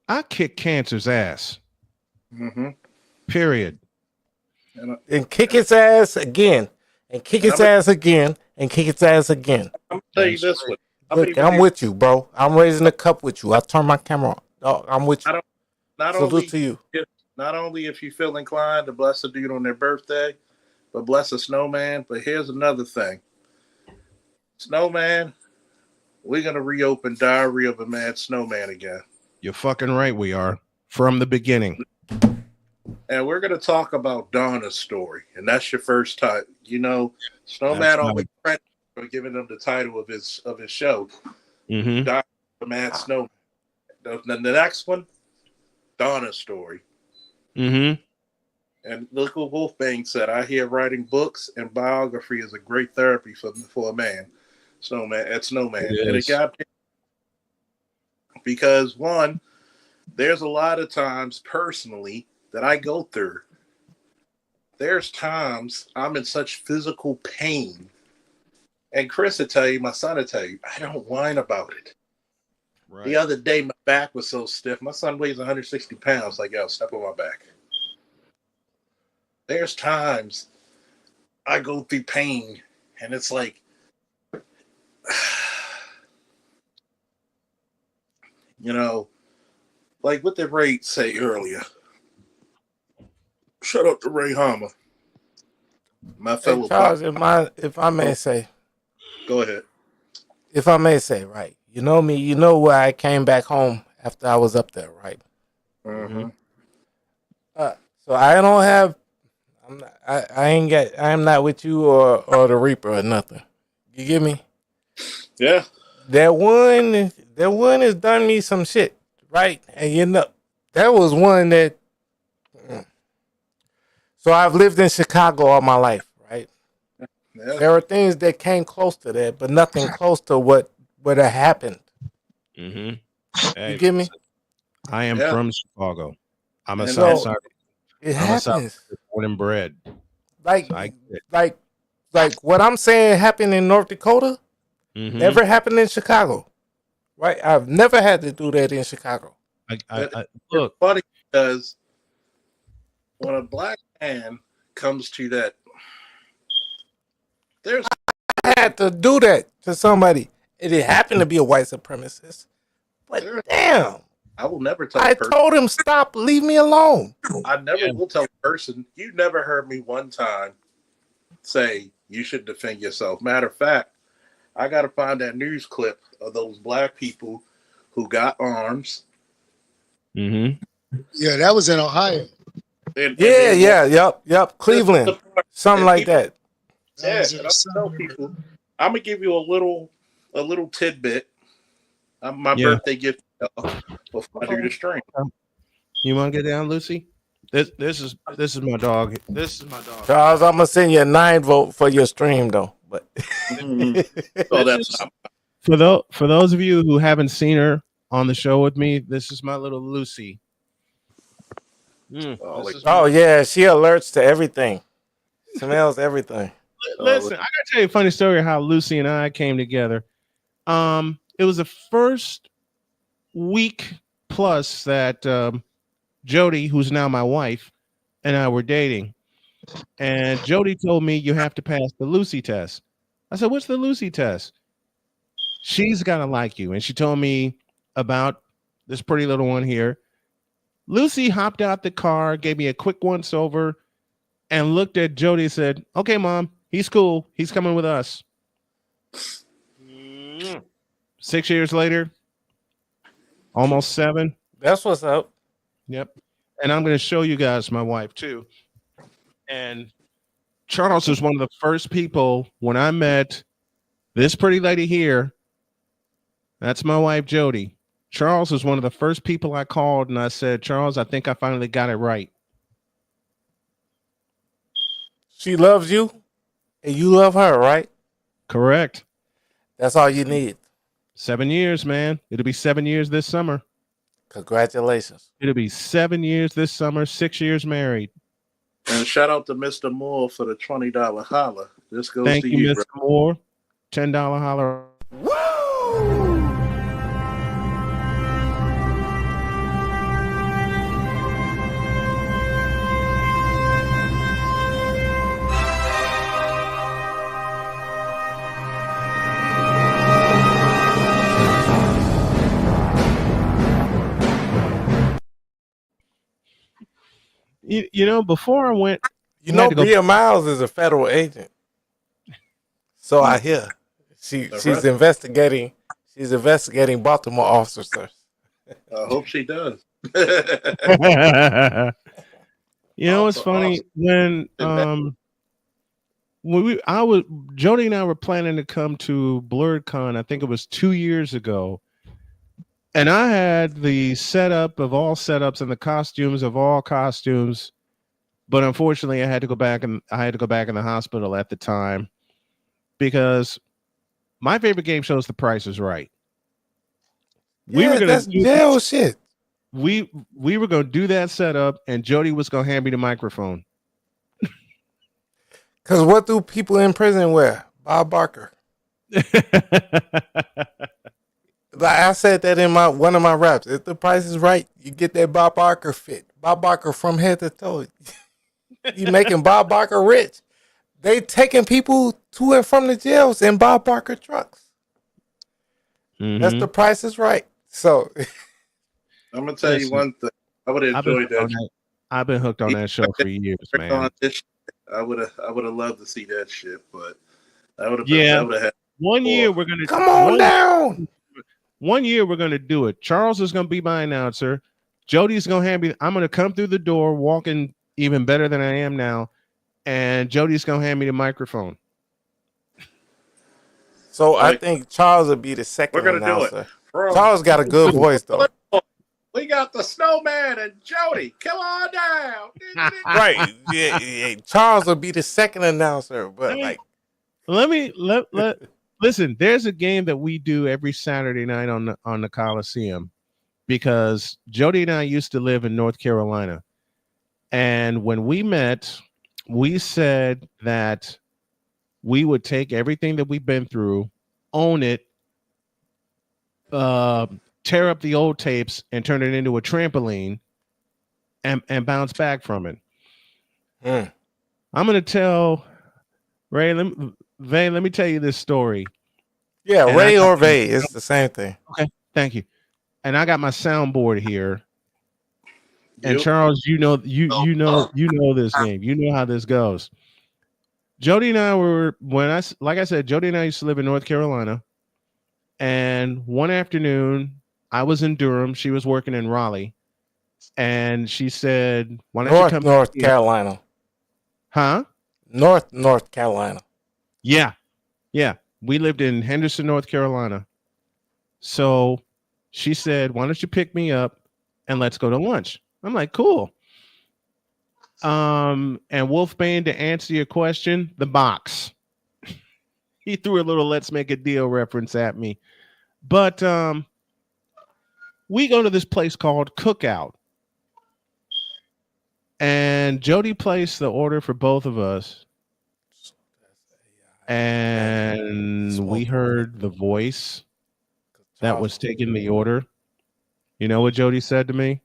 I kick cancer's ass. Mm-hmm. Period. And kick its ass again. And kick its ass again. And kick its ass again. I'm gonna tell you this one. Look, I'm with you, bro. I'm raising the cup with you. I'll turn my camera on. Oh, I'm with you. Salute to you. Not only if you feel inclined to bless a dude on their birthday, but bless a snowman. But here's another thing. Snowman, we're going to reopen Diary of a Mad Snowman again. You're fucking right, we are. From the beginning. And we're going to talk about Donna's story. And that's your first time. You know, Snowman always credit for giving him the title of his show. Mm-hmm. Diary of a Mad Snowman. The next one, Donna's story. Mm-hmm. And look what Wolfbang said. I hear writing books and biography is a great therapy for a man. Snowman. And it got me because one, there's a lot of times personally that I go through. There's times I'm in such physical pain. And Chris will tell you, my son will tell you, I don't whine about it. Right. The other day, my back was so stiff. My son weighs 160 pounds. Like, yo, step on my back. There's times I go through pain, and it's like, you know, like what did Ray say earlier? Shut up to Ray Harmer. My fellow hey, Charles, if I may say. Go ahead. If I may say, right. You know me, you know where I came back home after I was up there, right? Mm-hmm. So I don't have, I'm not with you or the Reaper or nothing. You get me? Yeah. That one has done me some shit, right? And you know, that was one that. So I've lived in Chicago all my life, right? Yeah. There are things that came close to that, but nothing close to what had happened. Mm-hmm. Hey, you get me? I am from Chicago. I'm a South Side. It happens. Born and bred. Like what I'm saying happened in North Dakota. Mm-hmm. Never happened in Chicago, right? I've never had to do that in Chicago. Look, funny because when a black man comes to that, I had to do that to somebody. It happened to be a white supremacist, but damn, I will never tell. I told him stop, leave me alone. I never will tell a person. You never heard me one time say you should defend yourself. Matter of fact, I got to find that news clip of those black people who got arms. Mm-hmm. Yeah, that was in Ohio. Yep. Cleveland, something like that. Yeah, people, I'm gonna give you a little tidbit. My birthday gift before I do the stream. You want to get down, Lucy? This is my dog. This is my dog. Charles, I'm gonna send you a 9 vote for your stream though. But Oh, that's not. For those of you who haven't seen her on the show with me, this is my little Lucy. Oh, This is oh yeah, she alerts to everything. Smells everything. Listen, I gotta tell you a funny story of how Lucy and I came together. It was the first week plus that Jody, who's now my wife, and I were dating. And Jody told me you have to pass the Lucy test. I said, "What's the Lucy test?" She's gotta like you. And she told me about this pretty little one here. Lucy hopped out the car, gave me a quick once over, and looked at Jody and said, "Okay, Mom, he's cool. He's coming with us." 6 years later, almost 7. That's what's up. Yep. And I'm going to show you guys my wife too. And Charles was one of the first people when I met this pretty lady here. That's my wife, Jody. Charles was one of the first people I called and I said, "Charles, I think I finally got it right." She loves you, and you love her, right? Correct. That's all you need. 7 years, man. It'll be 7 years this summer. Congratulations. It'll be 7 years this summer, 6 years married. And shout out to Mr. Moore for the $20 holler. This goes Thank to you, you, Mr. Moore. $10 holler. You know, before I went, You know, had to go- Bria Miles is a federal agent. So I hear she's right. investigating. She's investigating Baltimore officers. I hope she does. you know, it's Also funny when Jody and I were planning to come to BlurredCon. I think it was 2 years ago, and I had the setup of all setups and the costumes of all costumes, but unfortunately, I had to go back in the hospital at the time because my favorite game show is The Price is Right. That's jail shit. We were gonna do that setup, and Jody was gonna hand me the microphone. Because what do people in prison wear? Bob Barker. Like I said that in one of my raps. If the price is right, you get that Bob Barker fit. Bob Barker from head to toe. You making Bob Barker rich. They taking people to and from the jails in Bob Barker trucks. That's The Price is Right. So I'm gonna tell you one thing. I would have enjoyed that. I've been hooked on that show for years, man. I would have loved to see that shit, but I would have. Yeah. I would have had. 1 year we're gonna come on down. 1 year we're gonna do it. Charles is gonna be my announcer. Jody's gonna hand me. I'm gonna come through the door walking even better than I am now, and Jody's gonna hand me the microphone. So I think Charles would be the second We're gonna announcer. do it. Bro, Charles got a good voice though. we got the Snowman and Jody. Come on down. Right. Yeah. Charles would be the second announcer, but like Listen, there's a game that we do every Saturday night on the Coliseum because Jody and I used to live in North Carolina. And when we met, we said that we would take everything that we've been through, own it, tear up the old tapes and turn it into a trampoline and bounce back from it. I'm going to tell Ray, let me tell you this story. Yeah, and Ray or Vay, it's the same thing. Okay, thank you. And I got my soundboard here. And Charles, you know this game. You know how this goes. Jody and I were like I said, Jody and I used to live in North Carolina. And one afternoon, I was in Durham. She was working in Raleigh. And she said, "Why don't you come North Carolina?" Huh? North Carolina. Yeah. We lived in Henderson, North Carolina. So she said, "Why don't you pick me up and let's go to lunch?" I'm like, "Cool." And Wolfbane, to answer your question, the box. He threw a little "Let's Make a Deal" reference at me, but we go to this place called Cookout, and Jody placed the order for both of us, and we heard the voice that was taking the order. You know what Jody said to me?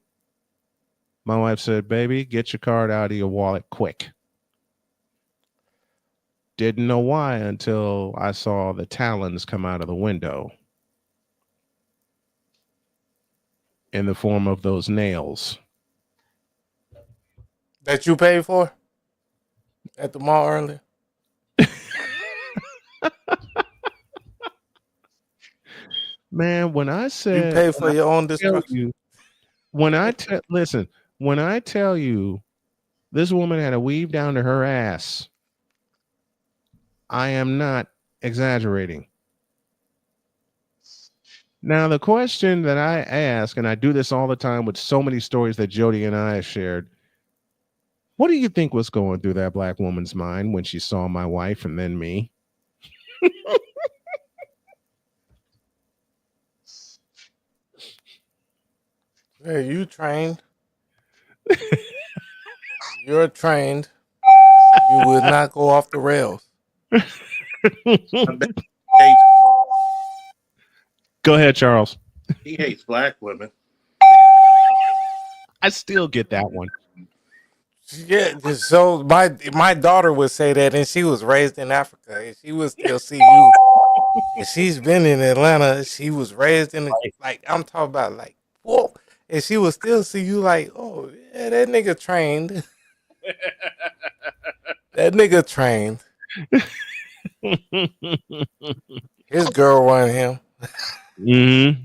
My wife said, "Baby, get your card out of your wallet quick." Didn't know why until I saw the talons come out of the window in the form of those nails. That you paid for at the mall earlier? Man, when I You said paid for your own tell destruction. you, when I listen, when I tell you this woman had a weave down to her ass, I am not exaggerating. Now, the question that I ask, and I do this all the time with so many stories that Jody and I have shared, what do you think was going through that black woman's mind when she saw my wife and then me? Hey, you trained. You're trained. You would not go off the rails. I bet he hates, Go ahead, Charles. he hates black women. I still get that one. Yeah, so my daughter would say that, and she was raised in Africa, and she would still see you. And she's been in Atlanta. She was raised in like I'm talking about like whoa, and she would still see you like, oh yeah, that nigga trained. That nigga trained. His girl run him. Mm-hmm.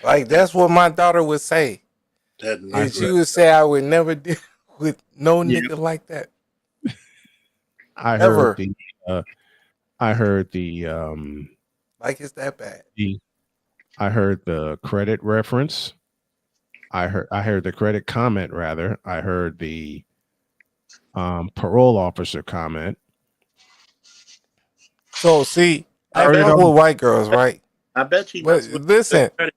Like that's what my daughter would say. That And nigga. she would say I would never deal with no Yeah. nigga like that. I Ever. heard the Like it's that bad. I heard the credit reference. I heard the credit comment rather. I heard the parole officer comment. So see, I heard it fuck all. with white girls, right? I bet you he But messes with listen, good credit.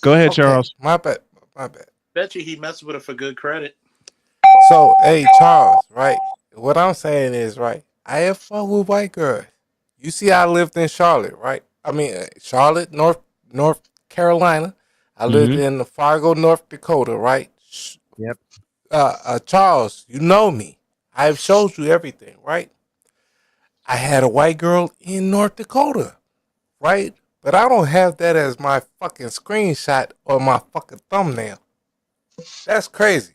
Go ahead, okay, Charles. my bad, my bad. Bet you he messes with her for good credit. So hey, Charles, right? What I'm saying is, right? I have fuck with white girls. You see, I lived in Charlotte, right? I mean, Charlotte, North Carolina. I lived Mhm. in Fargo, North Dakota, right? Yep. Charles, you know me. I've showed you everything, right? I had a white girl in North Dakota, right? But I don't have that as my fucking screenshot or my fucking thumbnail. That's crazy.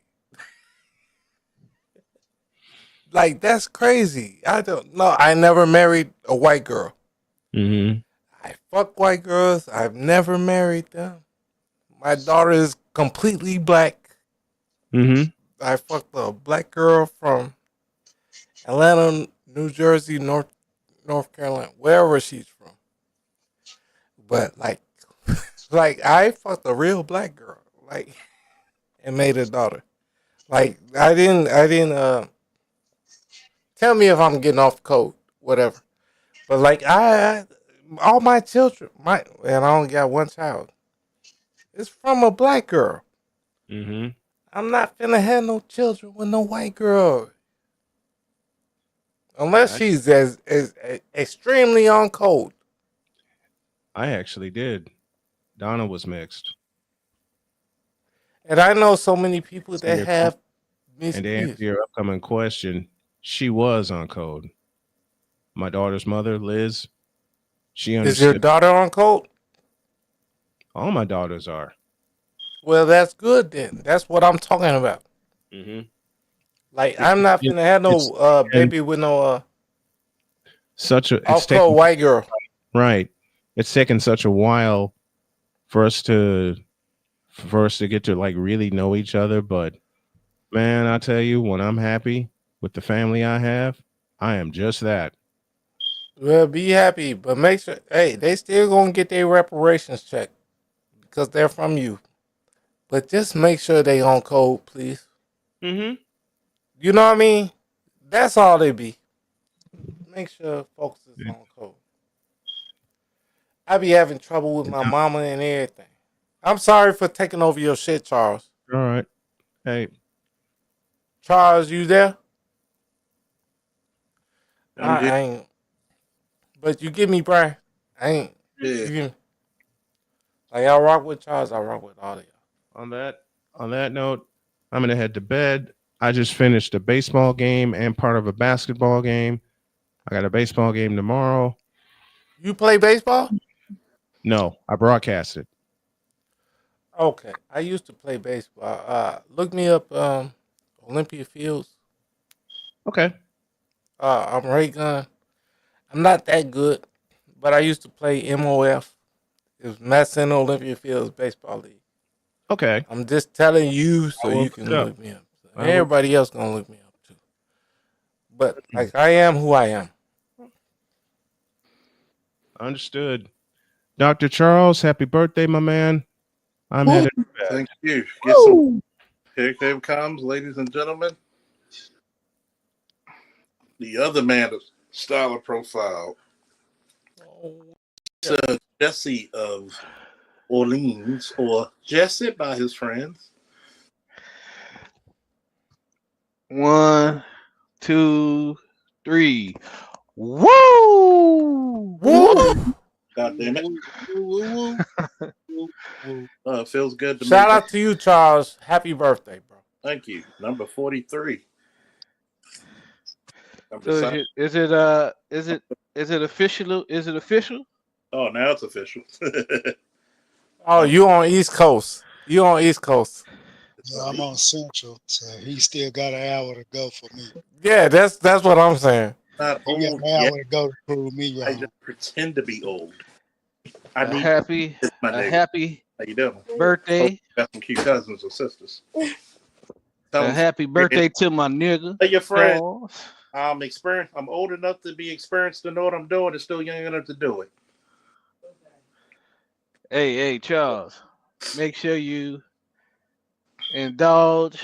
Like, that's crazy. I don't know. I never married a white girl. Mm-hmm. I fuck white girls. I've never married them. My daughter is completely black. Mm-hmm. I fucked a black girl from Atlanta, New Jersey, North Carolina, wherever she's from. But like I fucked a real black girl, like, and made a daughter. Like I didn't tell me if I'm getting off code, whatever. But like I all my children, and I only got one child. It's from a black girl. Mm-hmm. I'm not finna have no children with no white girl. Unless she's as extremely on code. I actually did. Donna was mixed. And I know so many people that Yeah. have And to answer misviews. your upcoming question, she was on code. My daughter's mother, Liz, she Is your understood. daughter on code? All my daughters are. Well, that's good then. That's what I'm talking about. Mm-hmm. Like I'm not finna have no baby with no Such a it's off taken code white girl. right. It's taken such a while for us to get to like really know each other. But man, I tell you, when I'm happy with the family I have, I am just that. Well, be happy, but make sure. Hey, they still gonna get their reparations check because they're from you. But just make sure they on code, please. Mm-hmm. You know what I mean? That's all they be. Make sure focus is on code. I be having trouble with my mama and everything. I'm sorry for taking over your shit, Charles. All right. Hey, Charles, you there? I'm here. I ain't. But you give me, Brian. I ain't. Yeah. You give me. Like I rock with Charles, I rock with all of y'all. on that note, I'm gonna head to bed. I just finished a baseball game and part of a basketball game. I got a baseball game tomorrow. You play baseball? No, I broadcast it. Okay. I used to play baseball. Look me up Olympia Fields. Okay. I'm Ray Gun. I'm not that good, but I used to play MOF. It was Madison Olympia Fields Baseball League. Okay. I'm just telling you so I will you look can it up. look me up. I will. Everybody else gonna look me up too. But like I am who I am. Understood. Dr. Charles, happy birthday, my man. I'm Woo. headed to bed. Thank you. Get some. Here comes, ladies and gentlemen. The other man of style of profile, Jesse of Orleans, or Jesse by his friends. 1, 2, 3. Woo! Woo! God damn it. Woo, woo, woo. Feels good to Shout me. out to you, Charles. Happy birthday, bro. Thank you. Number 43. Number So seven. is it official? Is it official? Oh, now it's official. Oh, you on East Coast. You on East Coast. Yeah, I'm on Central, so he still got an hour to go for me. Yeah, that's what I'm saying. Not He got old an yet. hour to go to prove me I wrong. just pretend to be old. A happy my nigga. happy How you doing? birthday. Got some cute cousins or sisters. A happy birthday to my nigga. Hey, your friend. Charles. I'm experienced. I'm old enough to be experienced to know what I'm doing, and still young enough to do it. Hey, Charles. Make sure you indulge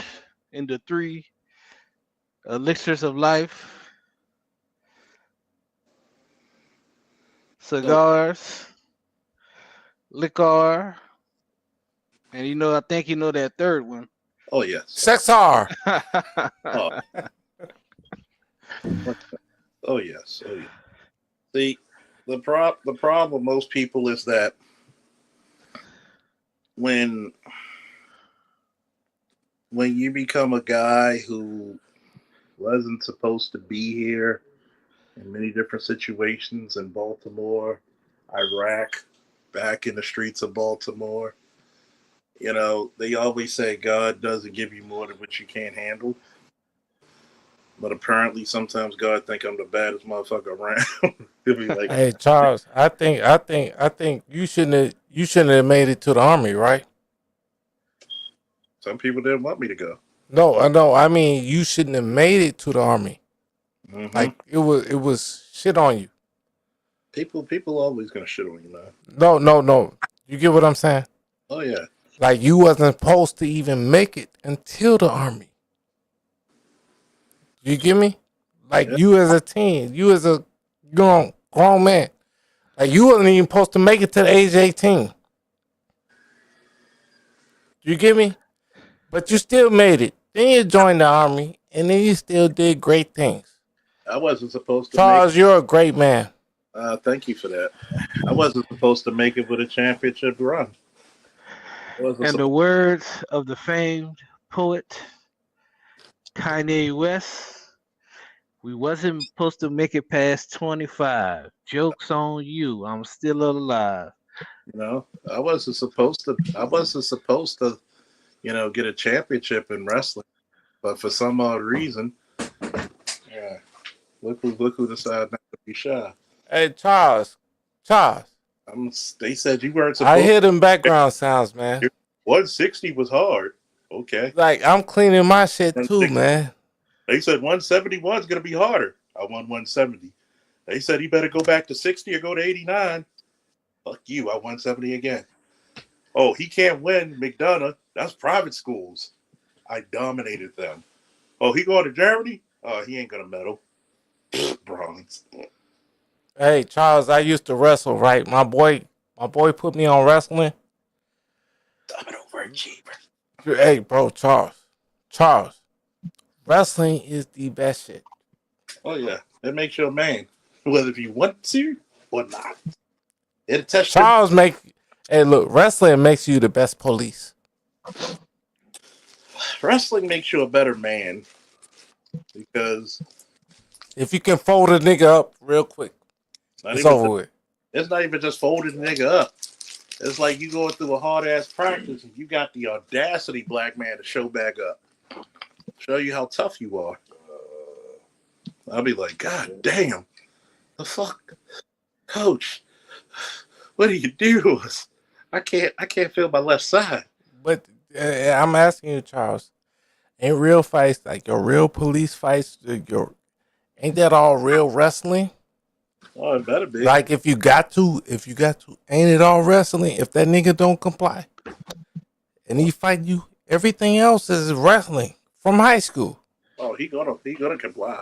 in the 3 elixirs of life: cigars, liquor, and I think you know that third one. Oh yes. Sexar. Oh. Oh yes. Oh yes. See, the problem with most people is that when you become a guy who wasn't supposed to be here in many different situations in Baltimore, Iraq, back in the streets of Baltimore, they always say God doesn't give you more than what you can't handle. But apparently sometimes God think I'm the baddest motherfucker around. He'll be like, Hey, Charles, I think you shouldn't have made it to the army, right? some people didn't want me to go. No, I know. I mean, you shouldn't have made it to the army. Mm-hmm. Like it was shit on you. People always gonna shit on you, man. No. You get what I'm saying? Oh yeah. Like you wasn't supposed to even make it until the army. You get me? Like you as a teen, you as a grown man, like you wasn't even supposed to make it to the age 18. You get me? But you still made it. Then you joined the army, and then you still did great things. I wasn't supposed to. Charles, you're a great man. Thank you for that. I wasn't supposed to make it with a championship run. In the words of the famed poet Kanye West, we wasn't supposed to make it past 25. Joke's on you. I'm still alive. I wasn't supposed to. Get a championship in wrestling, but for some odd reason, yeah. Look who decided not to be shy. Hey, Charles. They said you weren't supposed. I hear them background sounds, man. 160 was hard. Okay. Like I'm cleaning my shit too, man. They said 171 is going to be harder. I won 170. They said he better go back to 60 or go to 89. Fuck you. I won 70 again. Oh, he can't win McDonough. That's private schools. I dominated them. Oh, he going to Germany? Oh, he ain't gonna medal. Bronze. Hey, Charles, I used to wrestle, right? My boy put me on wrestling. I'm an overachiever. Hey, bro, Charles, wrestling is the best shit. Oh yeah, it makes you a man, whether if you want to or not. It tests your Charles hey, look, wrestling makes you the best police. wrestling makes you a better man because If you can fold a nigga up real quick, it's over with. it's not even just folding the nigga up. It's like you going through a hard ass practice and you got the audacity, black man, to show back up, show you how tough you are. I'll be like, God damn, the fuck, coach, what do you do to us? I can't feel my left side. But I'm asking you, Charles, in real fights, like your real police fights, ain't that all real wrestling? Oh, it better be. Like if you got to, ain't it all wrestling? If that nigga don't comply and he fight you, everything else is wrestling from high school. Oh, he gonna comply.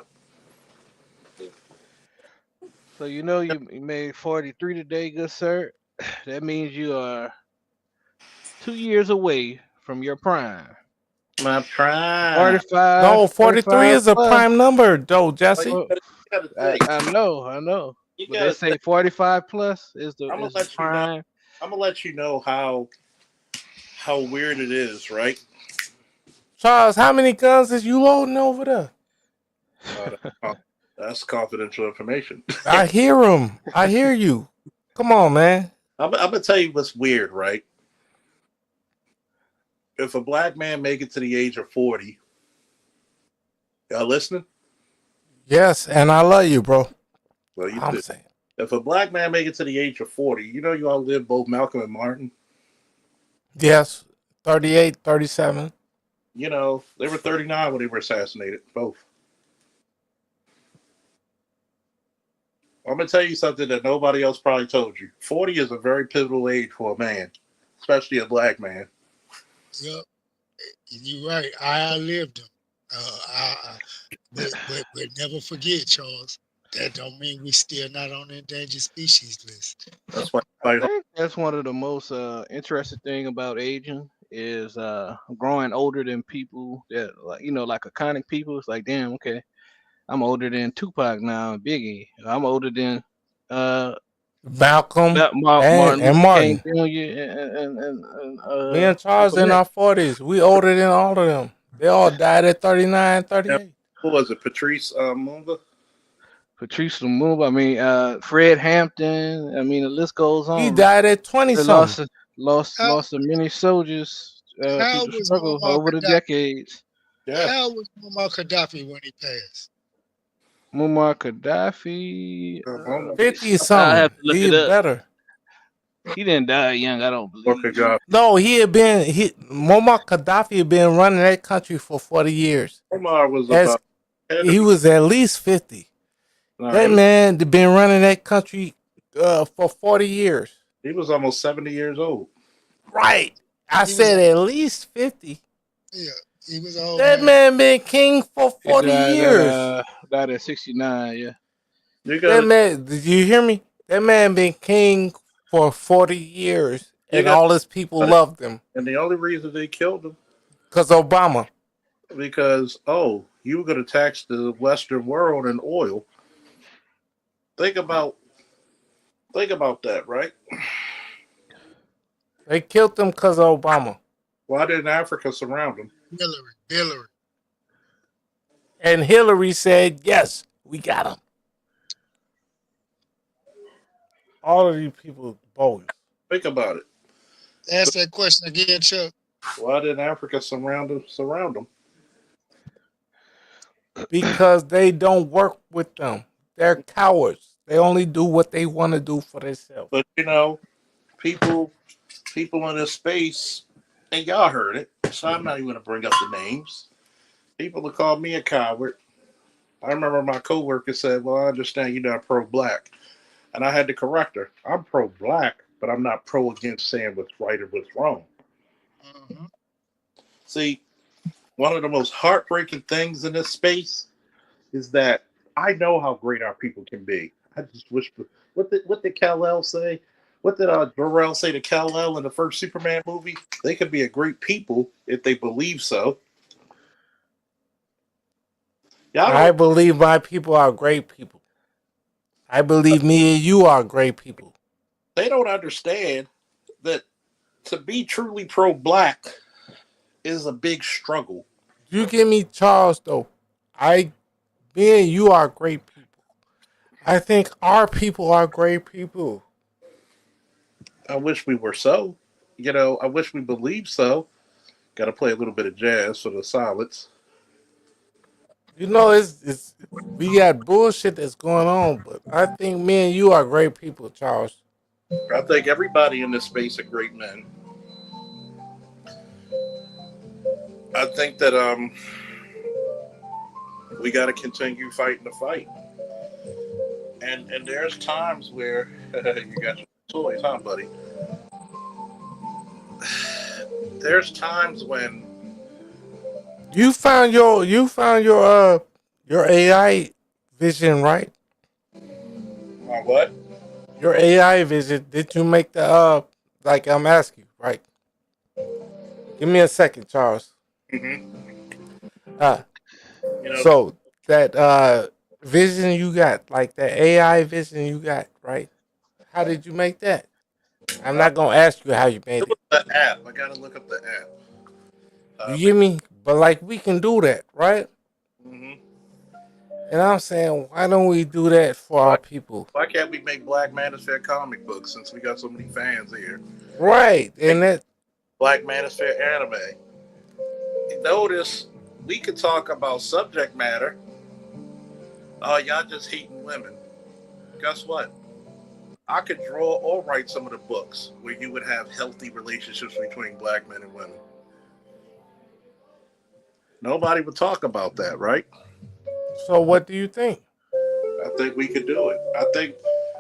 So you know you made 43 today, good sir. That means you are 2 years away from your prime. My prime. 45. No, 43 45 is a plus. prime number, though, Jesse. Well, gotta think. I know. You But gotta they say 45 plus is the I'm gonna is the let you know. prime. I'm gonna let you know how weird it is, right? Charles, how many guns is you loading over there? That's confidential information. I hear him. I hear you. Come on, man. I'm gonna tell you what's weird, right? If a black man make it to the age of 40, y'all listening? Yes, and I love you, bro. Well, you I'm do. saying. If a black man make it to the age of 40, you know you outlive both Malcolm and Martin. Yes, 38, 37. You know, they were 39 when they were assassinated, both. I'm gonna tell you something that nobody else probably told you. 40 is a very pivotal age for a man, especially a black man. Yep, you're right. I outlived them. But never forget, Charles. That don't mean we still not on the endangered species list. That's why. I think that's one of the most interesting thing about aging is growing older than people that like like iconic people. It's like damn, okay, I'm older than Tupac now and Biggie. I'm older than Malcolm Martin and Luther King Martin. Jr. Me and Charles in Malcolm X. our 40s. We older than all of them. They all died at 39, 38. Who was it? Patrice Mumba? Patrice Lumumba. I mean, Fred Hampton. I mean, the list goes on. He died at 20 They something. lost so many soldiers through How the was struggle Muammar over the Gaddafi? decades. Yeah. How was Muammar Gaddafi when he passed? Muammar Gaddafi. 50 I have something. to look He it up. better. He didn't die young, I don't believe. Okay, God. No, Muammar Gaddafi had been running that country for 40 years. Omar was As about. he was at least 50. No, That man had been running that country for 40 years. he was almost 70 years old. Right. I said at least 50. Yeah, he was old. That man been king for 40 years. Died at 69, yeah. That man, did you hear me? That man been king for 40 years, and all his people loved him. And the only reason they killed him, because Obama. Because you were going to tax the Western world in oil. Think about that, right? They killed him because of Obama. Why didn't Africa surround him? Hillary. And Hillary said, yes, we got him. All of these people bogus. Think about it. Ask that question again, Chuck. Why didn't Africa surround them? Because they don't work with them. They're cowards. They only do what they want to do for themselves. But people in this space, and y'all heard it, so I'm not even going to bring up the names. People have called me a coward. I remember my coworker said, well, I understand you're not pro-black. And I had to correct her. I'm pro-black, but I'm not pro against saying what's right or what's wrong. Mm-hmm. See, one of the most heartbreaking things in this space is that I know how great our people can be. I just wish. What did Kal-El say? What did Jor-El say to Kal-El in the first Superman movie? They could be a great people if they believe so. I believe my people are great people. I believe me and you are great people. They don't understand that to be truly pro-black is a big struggle. You give me Charles though. Me and you are great people. I think our people are great people. I wish we were so. I wish we believed so. Got to play a little bit of jazz for the silence. It's we got bullshit that's going on, but I think me and you are great people, Charles. I think everybody in this space are great men. I think that we got to continue fighting the fight. And there's times where you got your toys, huh, buddy? There's times when you found your AI vision, right? My what? Your AI vision. Did you make the like I'm asking you, right? Give me a second, Charles. Mm-hmm. So that vision you got, like that AI vision you got, right? How did you make that? I'm not gonna ask you how you made it. The app. I gotta look up the app. You get me? But like we can do that, right? Mm-hmm. And I'm saying, why don't we do that for our people? Why can't we make Black Manosphere comic books since we got so many fans here? Right, and that Black Manosphere anime. Notice we could talk about subject matter. Oh, y'all just hating women. Guess what? I could draw or write some of the books where you would have healthy relationships between black men and women. Nobody would talk about that, right? So what do you think? I think we could do it. I think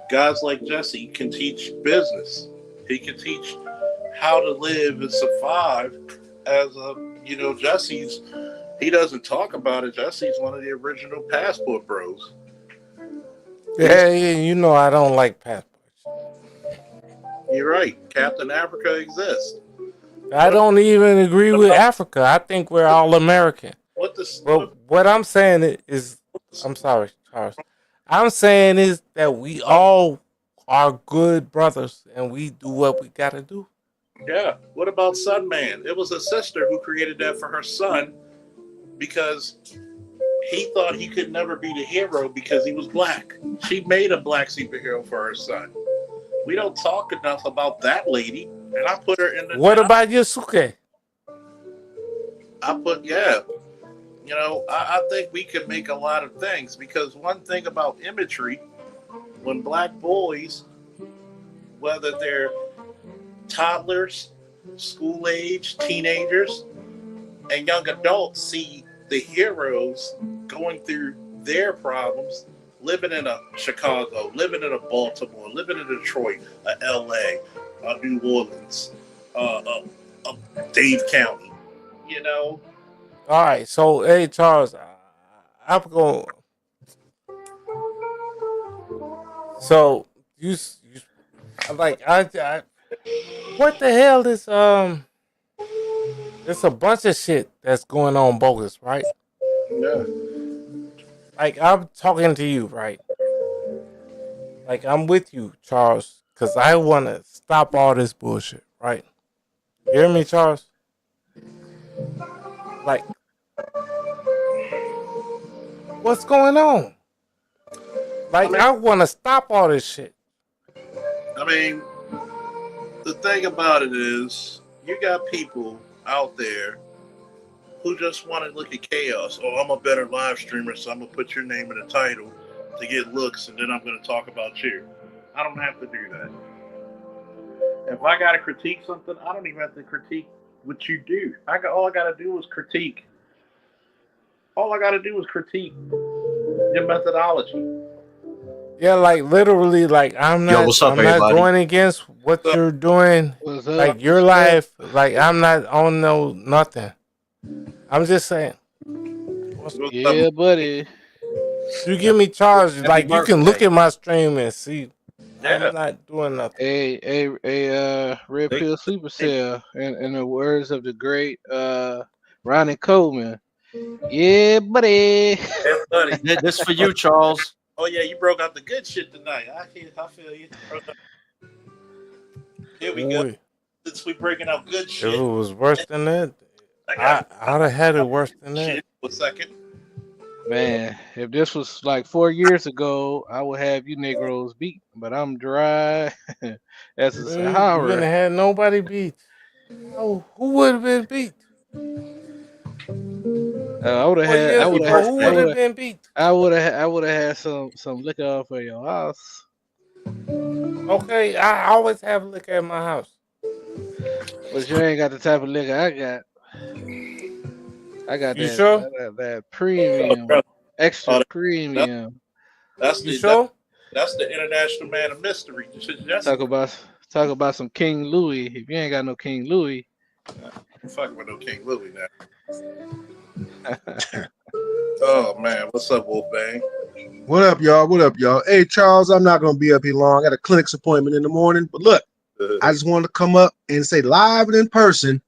guys like Jesse can teach business. He can teach how to live and survive as he doesn't talk about it. Jesse's one of the original passport bros. Yeah, I don't like passports. You're right. Captain Africa exists. I don't even agree with Africa. I think we're all American. What I'm saying is, I'm sorry, Charles. I'm saying is that we all are good brothers and we do what we gotta do. Yeah. What about Sunman? It was a sister who created that for her son because he thought he could never be the hero because he was black. She made a black superhero for her son. We don't talk enough about that lady, and I put her in the. What about Yusuke? I think we could make a lot of things because one thing about imagery, when black boys, whether they're toddlers, school age, teenagers, and young adults see the heroes going through their problems, living in a Chicago, living in a Baltimore, living in Detroit, a LA, a New Orleans, a Dade County, All right, so hey Charles, I'm going. So you like I what the hell is There's a bunch of shit that's going on bogus, right? Yeah. Like I'm talking to you, right? Like I'm with you, Charles, because I want to stop all this bullshit, right? You hear me, Charles? Like, what's going on? Like, I want to stop all this shit. I mean, the thing about it is, you got people out there who just want to look at chaos. Oh, I'm a better live streamer, so I'm going to put your name in the title to get looks, and then I'm going to talk about you. I don't have to do that. If I got to critique something, I don't even have to critique what you do. All I got to do is critique. All I got to do is critique your methodology. Yeah, like literally, like I'm not going against what you're doing. Like your life, like I'm not on no nothing. I'm just saying. Yeah, buddy. You give me charge, like you can look birthday. at my stream and see. Yeah. I'm not doing nothing. Red They- Pill Supercell, in the words of the great Ronnie Coleman. Yeah, buddy. Yeah, buddy. This for you, Charles. Oh yeah, you broke out the good shit tonight. I feel you. Here we go. Boy, Since we breaking out good if shit, it was worse than that, I I'd have had it worse than that. shit for a second. Man, if this was like 4 years ago, I would have you Negroes beat, but I'm dry as a You wouldn't Sahara. have had nobody beat. Oh, who would have been beat? I would have 4 had, years I would ago, have, who would have been beat? I would have had some liquor off of your house. Okay, I always have liquor at my house. But you ain't got the type of liquor I got. I got You that, sure? that premium, extra premium. That's You the sure? that's the international man of mystery. That's Talk about some King Louis. If you ain't got no King Louis, fucking with no King Louis now. Oh man, what's up, Wolfbang? What up, y'all? What up, y'all? Hey, Charles, I'm not gonna be up here long. I got a clinics appointment in the morning, but look, I just wanted to come up and say live and in person,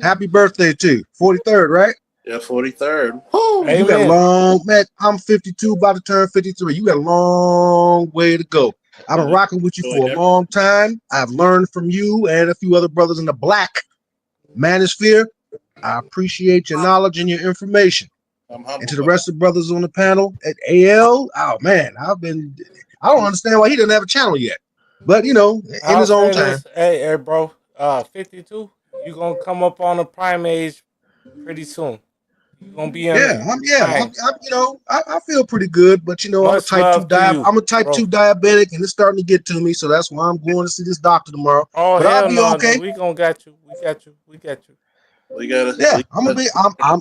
happy birthday to you. 43rd, right? Yeah, 43rd. Hey, You got a man. long, man. I'm 52, about to turn 53. You got a long way to go. I've been rocking with you for a long time. I've learned from you and a few other brothers in the black manosphere. I appreciate your knowledge and your information. I'm humble. And to the rest of the brothers on the panel at AL, oh man, I don't understand why he doesn't have a channel yet. But you know, in I'll his own say time. this, hey, bro, 52, you gonna come up on the prime age pretty soon. You gonna be in I'm Fine. you know, I feel pretty good, but you know, Much love to you, I'm a type bro. 2 diabetic, and it's starting to get to me, so that's why I'm going to see this doctor tomorrow. Oh But hell I'll be no, okay. we gonna got you. We got you. We got you. We gotta. Yeah, I'm gonna be okay. I'm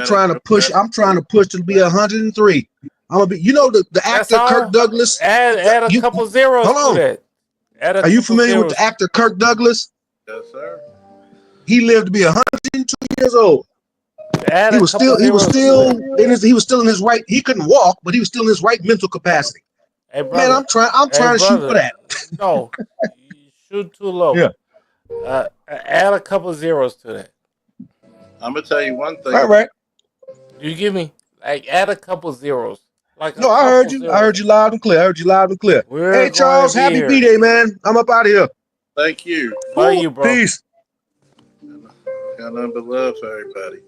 trying to push to be 103. I'm gonna be, you know, the That's actor all. Kirk Douglas. Add a You- couple zeros hold on. to that. Add a Are you couple familiar with zeros. the actor Kirk Douglas? Yes, sir. He lived to be 102 years old. Add He a was couple still zeros to that. he was still in his right. He couldn't walk, but he was still in his right mental capacity. Hey, brother. Man, I'm trying to shoot for that. No, you shoot too low. Yeah. Add a couple zeros to that. I'm gonna tell you one thing. All right. You give me like add a couple zeros. Like No, I heard you. I heard you loud and clear. Hey, Charles, happy B-Day, man. I'm up out of here. Thank you. Love you, bro. Peace. Got nothing but love for everybody.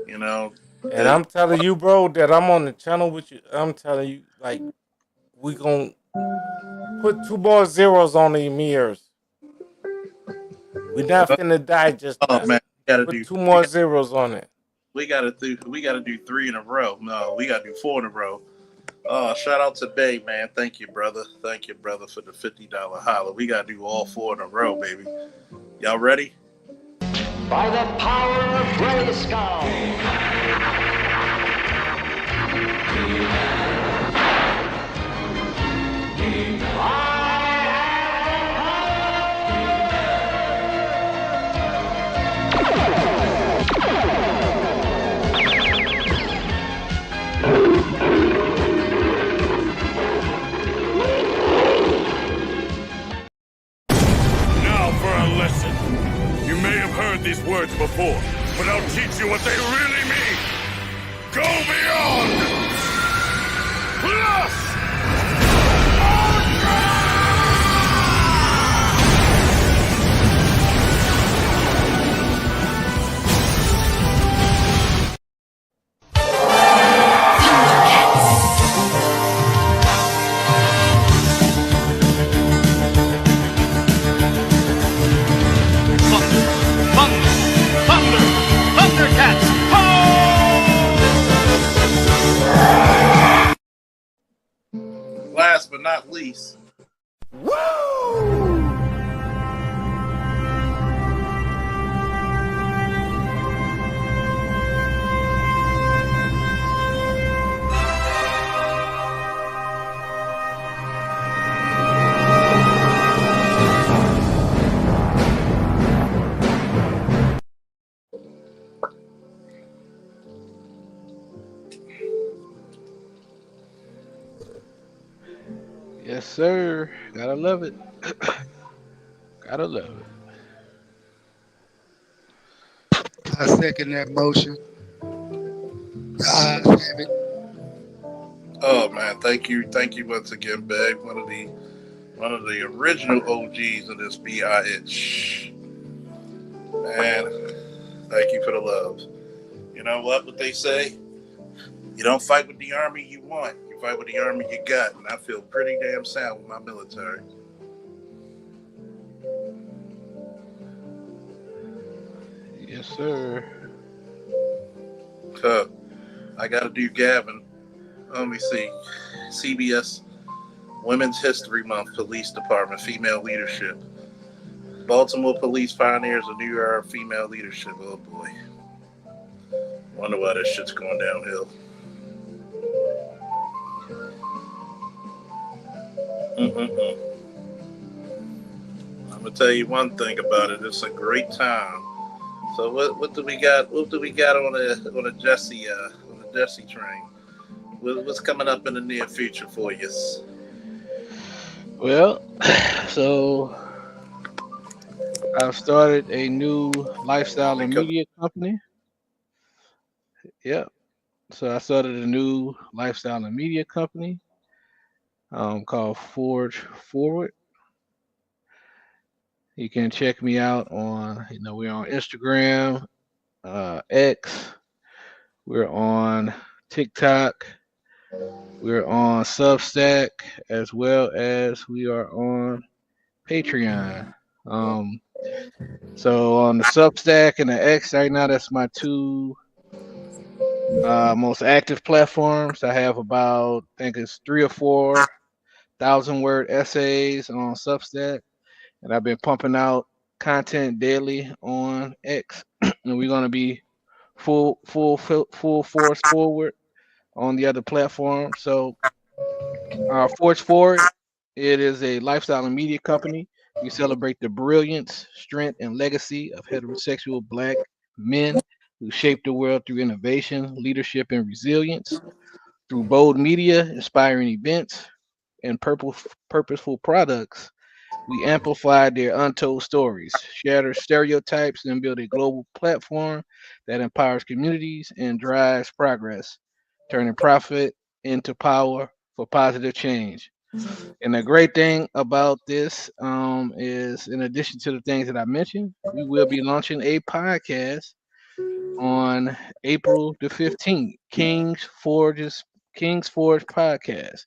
You know. And I'm telling you, bro, that I'm on the channel with you. I'm telling you, like, we gonna put 2 more zeros on the mirrors. We're not finna die just Oh now. man, we gotta Put do 2 more zeros on it. We gotta do 3 in a row. No, we gotta do 4 in a row. Shout out to Bay, man. Thank you, brother. Thank you, brother, for the $50 holler. We gotta do all 4 in a row, baby. Y'all ready? By the power of Grayskull. Now for a lesson. You may have heard these words before, but I'll teach you what they really mean. Go beyond! Plus! Last but not least. sir. Gotta love it. Gotta love it. I second that motion. I have it. Oh man, thank you once again, Beg. One of the original OGs of this BIH. Man, thank you for the love. You know what they say? You don't fight with the army you want, you fight with the army you got. And I feel pretty damn sound with my military. Yes, sir. I gotta do Gavin. Let me see. CBS Women's History Month, Police Department, Female Leadership. Baltimore Police Pioneers of New York, Female Leadership. Oh boy. Wonder why this shit's going downhill. I'm gonna tell you one thing about it. It's a great time. So what do we got? What do we got on the Jesse train? What's coming up in the near future for you? Well, so I've started a new lifestyle and media company. Yeah. So I started a new lifestyle and media company called Forge Forward. You can check me out on, we're on Instagram, X, we're on TikTok, we're on Substack, as well as we are on Patreon. So on the Substack and the X right now, that's my two most active platforms. I have about, I think it's 3,000 or 4,000 word essays on Substack, and I've been pumping out content daily on X, and we're gonna be full force forward on the other platform. So, Forge Forward, it is a lifestyle and media company. We celebrate the brilliance, strength, and legacy of heterosexual Black men who shape the world through innovation, leadership, and resilience. Through bold media, inspiring events, and purposeful products, we amplify their untold stories, shatter stereotypes, and build a global platform that empowers communities and drives progress, turning profit into power for positive change. And the great thing about this is, in addition to the things that I mentioned, we will be launching a podcast on April the 15th, King's Forge podcast.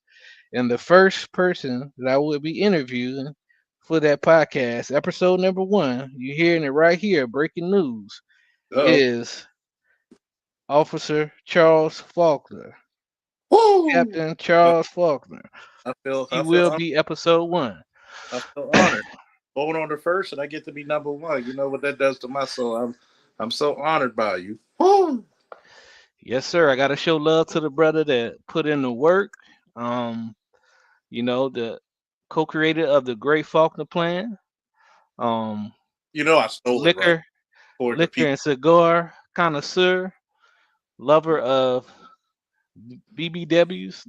And the first person that I will be interviewing for that podcast, episode number 1, you're hearing it right here, breaking news, is Officer Charles Faulkner. Woo! Captain Charles Faulkner. He will be episode 1. I feel honored. Going on the first, and I get to be number 1. You know what that does to my soul. I'm so honored by you. Woo! Yes, sir. I gotta show love to the brother that put in the work. The co-creator of the Great Faulkner Plan. I stole liquor, it, right? Liquor and cigar connoisseur, lover of BBWs.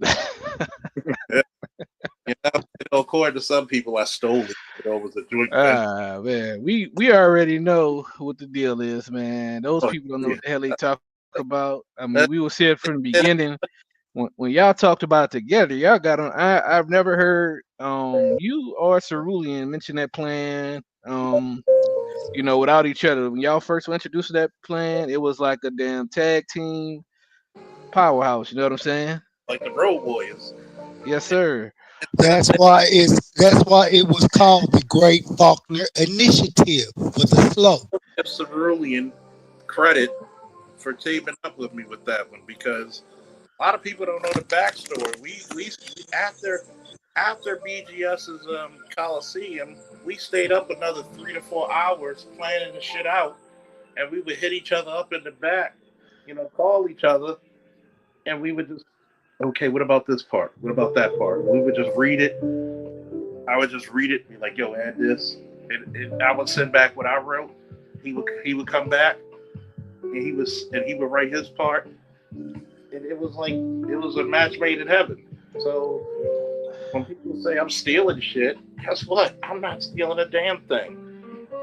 According to some people, I stole it. It was a joint venture. Man, we already know what the deal is, man. Those people don't know what the hell they talk about. I mean, we was here from the beginning. When y'all talked about it together, y'all got on. I've never heard you or Cerulean mention that plan. Without each other. When y'all first were introduced to that plan, it was like a damn tag team powerhouse. You know what I'm saying? Like the Road Warriors. Yes, sir. That's why it was called the Great Faulkner Initiative for the slow. Give Cerulean credit for teaming up with me with that one, because a lot of people don't know the backstory. We after BGS's Coliseum, we stayed up another 3 to 4 hours planning the shit out, and we would hit each other up in the back, call each other, and we would just, okay, what about this part? What about that part? We would just read it. I would just read it, be like, yo, add this. And I would send back what I wrote. He would come back, and he would write his part. And it was like, it was a match made in heaven. So when people say I'm stealing shit, guess what? I'm not stealing a damn thing.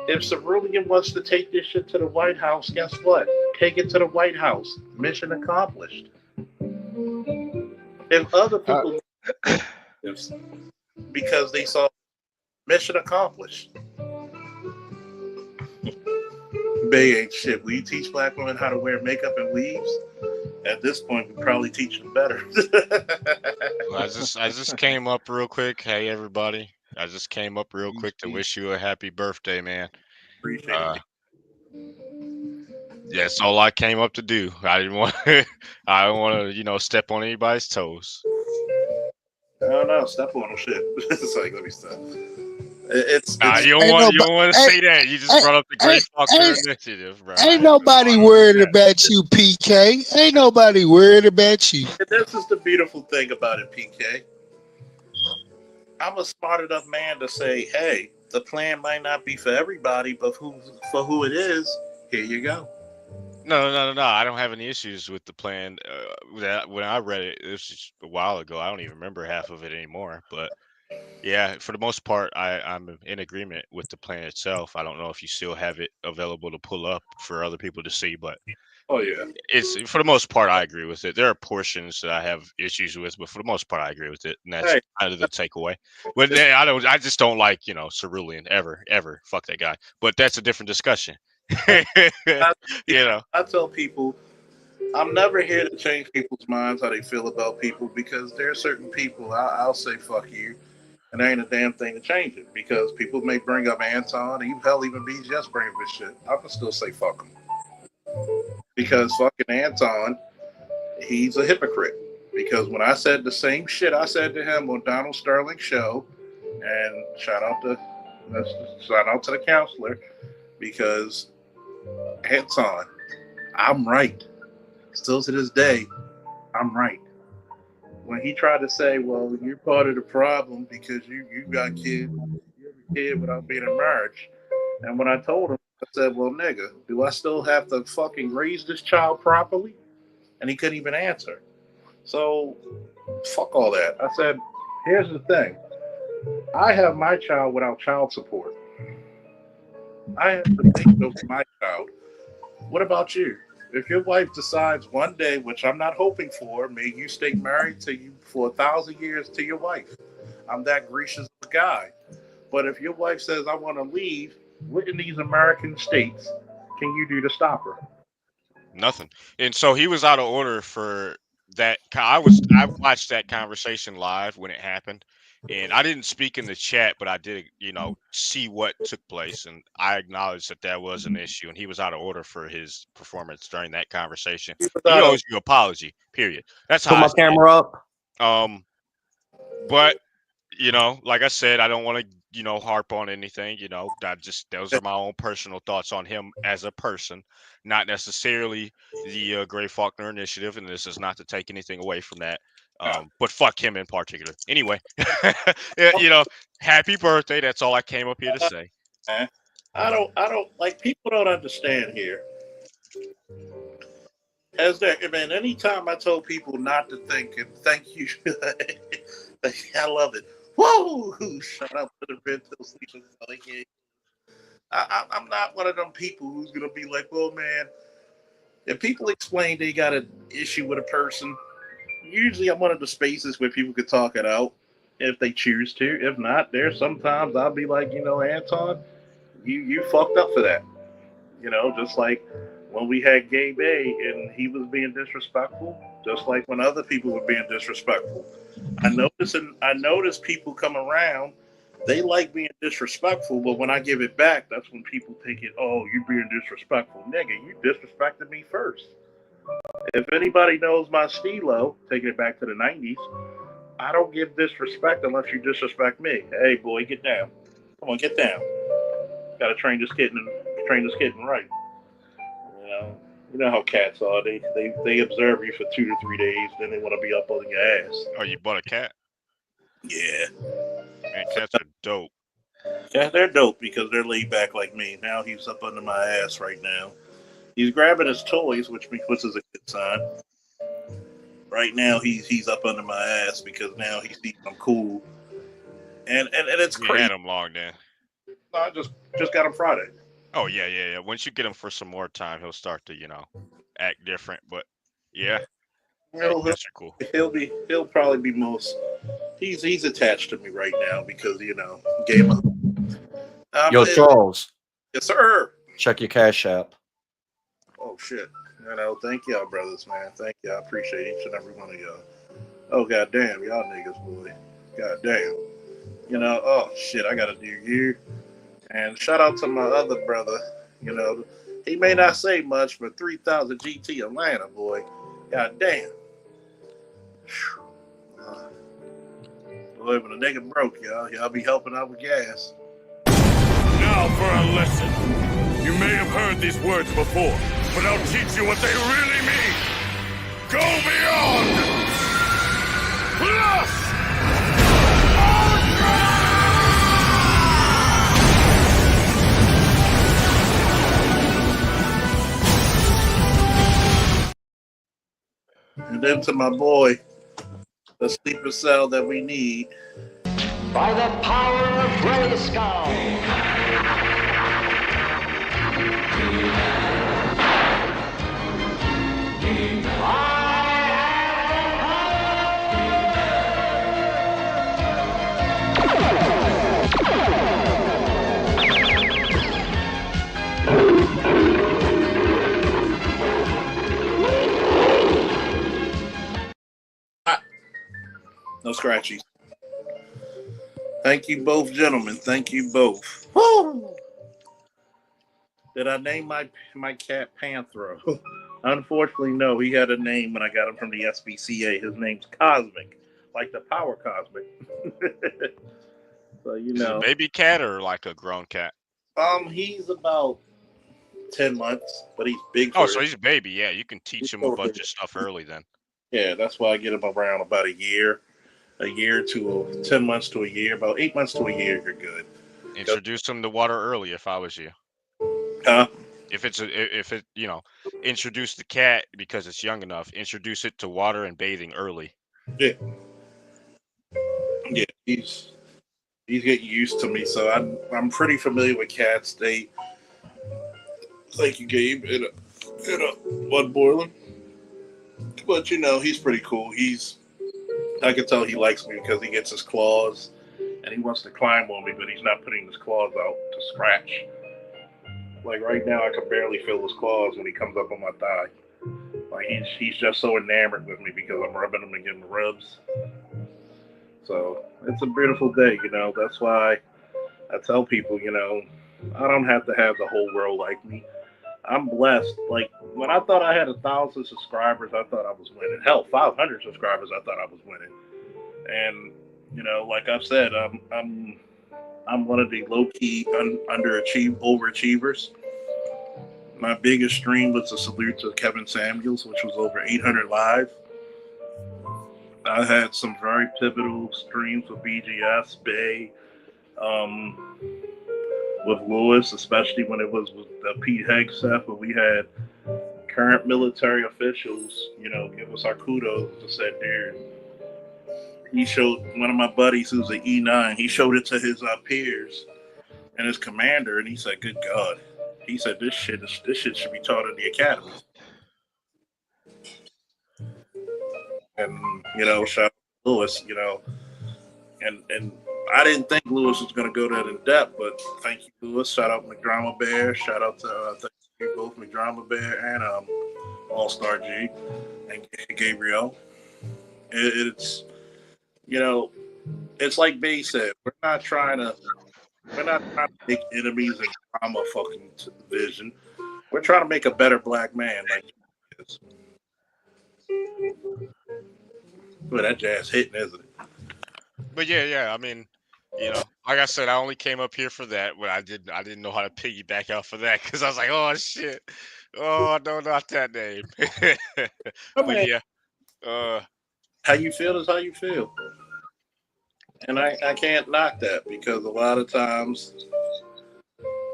If Cerulean wants to take this shit to the White House, guess what? Take it to the White House. Mission accomplished. If other people because they saw mission accomplished. Bay ain't shit. We teach black women how to wear makeup and weaves. At this point, we probably teach them better. I just came up real quick. Hey everybody, I just came up real quick to wish you a happy birthday, man. Appreciate it. Yeah, that's all I came up to do. I didn't want to, step on anybody's toes. No, step on them shit. It's like, let me stop. You don't want to say that. You just brought up the Great Faulkner Initiative, bro. Ain't nobody worried about you, PK. Ain't nobody worried about you. And this is the beautiful thing about it, PK. I'm a smart enough man to say, hey, the plan might not be for everybody, but for who it is, here you go. No. I don't have any issues with the plan. When I read it, it was just a while ago. I don't even remember half of it anymore. But yeah, for the most part, I'm in agreement with the plan itself. I don't know if you still have it available to pull up for other people to see, but oh yeah, it's for the most part I agree with it. There are portions that I have issues with, but for the most part I agree with it, and that's kind of the takeaway. But I just don't like Cerulean ever. Fuck that guy. But that's a different discussion. I tell people I'm never here to change people's minds how they feel about people, because there are certain people I'll say fuck you, and there ain't a damn thing to change it, because people may bring up Anton, even BGS bring up this shit. I can still say fuck him, because fucking Anton, he's a hypocrite. Because when I said the same shit I said to him on Donald Sterling's show, and shout out to the counselor, because Anton, I'm right. Still to this day, I'm right. When he tried to say, well, you're part of the problem because you got kids, you're a kid without being in marriage. And when I told him, I said, well, nigga, do I still have to fucking raise this child properly? And he couldn't even answer. So, fuck all that. I said, here's the thing. I have my child without child support. I have to think of my child. What about you? If your wife decides one day, which I'm not hoping for, may you stay married to you for 1,000 years to your wife. I'm that gracious guy. But if your wife says, I want to leave, what in these American states can you do to stop her? Nothing. And so he was out of order for that. I watched that conversation live when it happened. And I didn't speak in the chat, but I did, see what took place. And I acknowledged that was an issue. And he was out of order for his performance during that conversation. He owes you an apology, period. That's how put my camera up. But, like I said, I don't want to, harp on anything. Those are my own personal thoughts on him as a person, not necessarily the Great Faulkner Initiative. And this is not to take anything away from that. But fuck him in particular. Anyway, happy birthday. That's all I came up here to say. I don't like, people don't understand here. Anytime I told people not to think, and thank you, I love it. Whoa! Shut up to the bed till sleeping. I'm not one of them people who's gonna be like, well, man, if people explain they got an issue with a person, usually I'm one of the spaces where people could talk it out if they choose to. If not, there's sometimes I'll be like, Anton, you fucked up for that. Just like when we had Gay Bay and he was being disrespectful, just like when other people were being disrespectful. I notice people come around, they like being disrespectful, but when I give it back, that's when people take it, oh, you being disrespectful. Nigga, you disrespected me first. If anybody knows my stilo, taking it back to the 90s, I don't give disrespect unless you disrespect me. Hey, boy, get down. Come on, get down. Got to train this kitten right. You know how cats are. They observe you for 2 to 3 days, then they want to be up on your ass. Oh, you bought a cat? Yeah. Man, cats are dope. Yeah, they're dope because they're laid back like me. Now he's up under my ass right now. He's grabbing his toys, which is a good sign. Right now, he's up under my ass because now he sees I'm cool. and it's You crazy. had him long then. No, I just got him Friday. Oh yeah. Once you get him for some more time, he'll start to act different. But yeah, cats are cool. He'll probably be most. He's attached to me right now because game of. Yo, Charles. Yes, sir. Check your Cash App. Oh shit! Thank y'all, brothers, man. Thank y'all. I appreciate each and every one of y'all. Oh goddamn, y'all niggas, boy. Goddamn. Oh shit, I gotta do you. And shout out to my other brother. He may not say much, but 3000 GT Atlanta, boy. Goddamn. Boy, when a nigga broke, y'all be helping out with gas. Now for a lesson. You may have heard these words before, but I'll teach you what they really mean. Go beyond! Plus! And then to my boy, the sleeper cell that we need. By the power of Grayskull. No scratchies. Thank you both, gentlemen. Thank you both. Woo! Did I name my cat Panthro? Unfortunately, no. He had a name when I got him from the SPCA. His name's Cosmic, like the power Cosmic. So Is it a baby cat or like a grown cat? He's about 10 months, but he's big. Oh, so he's a baby. Yeah, you can teach him a bunch of stuff early then. Yeah, that's why I get him around about a year to 10 months to a year, about 8 months to a year. You're good. Introduce him to water early if I was you. Huh? If introduce the cat because it's young enough. Introduce it to water and bathing early. Yeah. Yeah, he's getting used to me, so I'm pretty familiar with cats. Thank you, Gabe. In a one boiler. But he's pretty cool. I can tell he likes me because he gets his claws and he wants to climb on me, but he's not putting his claws out to scratch. Like right now, I can barely feel his claws when he comes up on my thigh. Like he's just so enamored with me because I'm rubbing him and giving him rubs. So it's a beautiful day, That's why I tell people, I don't have to have the whole world like me. I'm blessed. Like when I thought I had 1,000 subscribers, I thought I was winning. Hell, 500 subscribers, I thought I was winning. And like I've said, I'm one of the low-key overachievers. My biggest stream was a salute to Kevin Samuels, which was over 800 live. I had some very pivotal streams with BGS, Bay, with Lewis, especially when it was with the Pete Hegseth, but we had current military officials, give us our kudos to say, dude. He showed one of my buddies who's an E9, he showed it to his peers and his commander, and he said, good God. He said, this shit should be taught in the academy. And, shout out to Lewis, and I didn't think Lewis was going to go that in depth, but thank you, Lewis. Shout out McDrama Bear. Shout out to thank you both, McDrama Bear and All-Star G and Gabriel. It's it's like Bay said. We're not trying to make enemies and drama fucking vision. We're trying to make a better black man like this. Well, that jazz hitting, isn't it? But yeah. I mean, like I said, I only came up here for that. But I didn't know how to piggyback out for that because I was like, oh shit, oh no, not that name. But yeah, how you feel is how you feel, and I can't knock that because a lot of times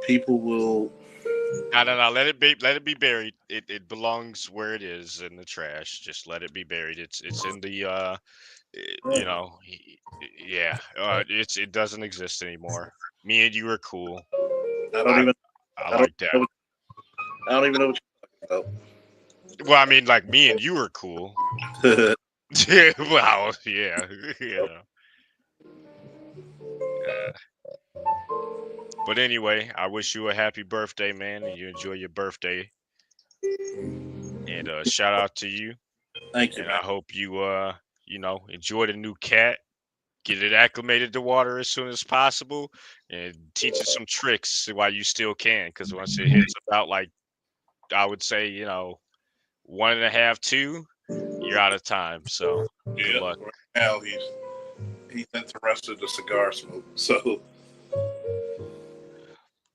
people will. No. Let it be buried. It belongs where it is in the trash. Just let it be buried. It's in the You know, yeah, it doesn't exist anymore. Me and you are cool. I don't even like that. I don't even know what you're talking about. Well, I mean, like me and you are cool. Yeah, well, yeah, yeah. But anyway, I wish you a happy birthday, man, and you enjoy your birthday. And shout out to you. Thank you, and man. I hope you enjoy the new cat. Get it acclimated to water as soon as possible, and teach it some tricks while you still can. Because once it hits about, like, I would say, 1.5, 2, you're out of time. So good luck. Right now he's interested in cigar smoke, so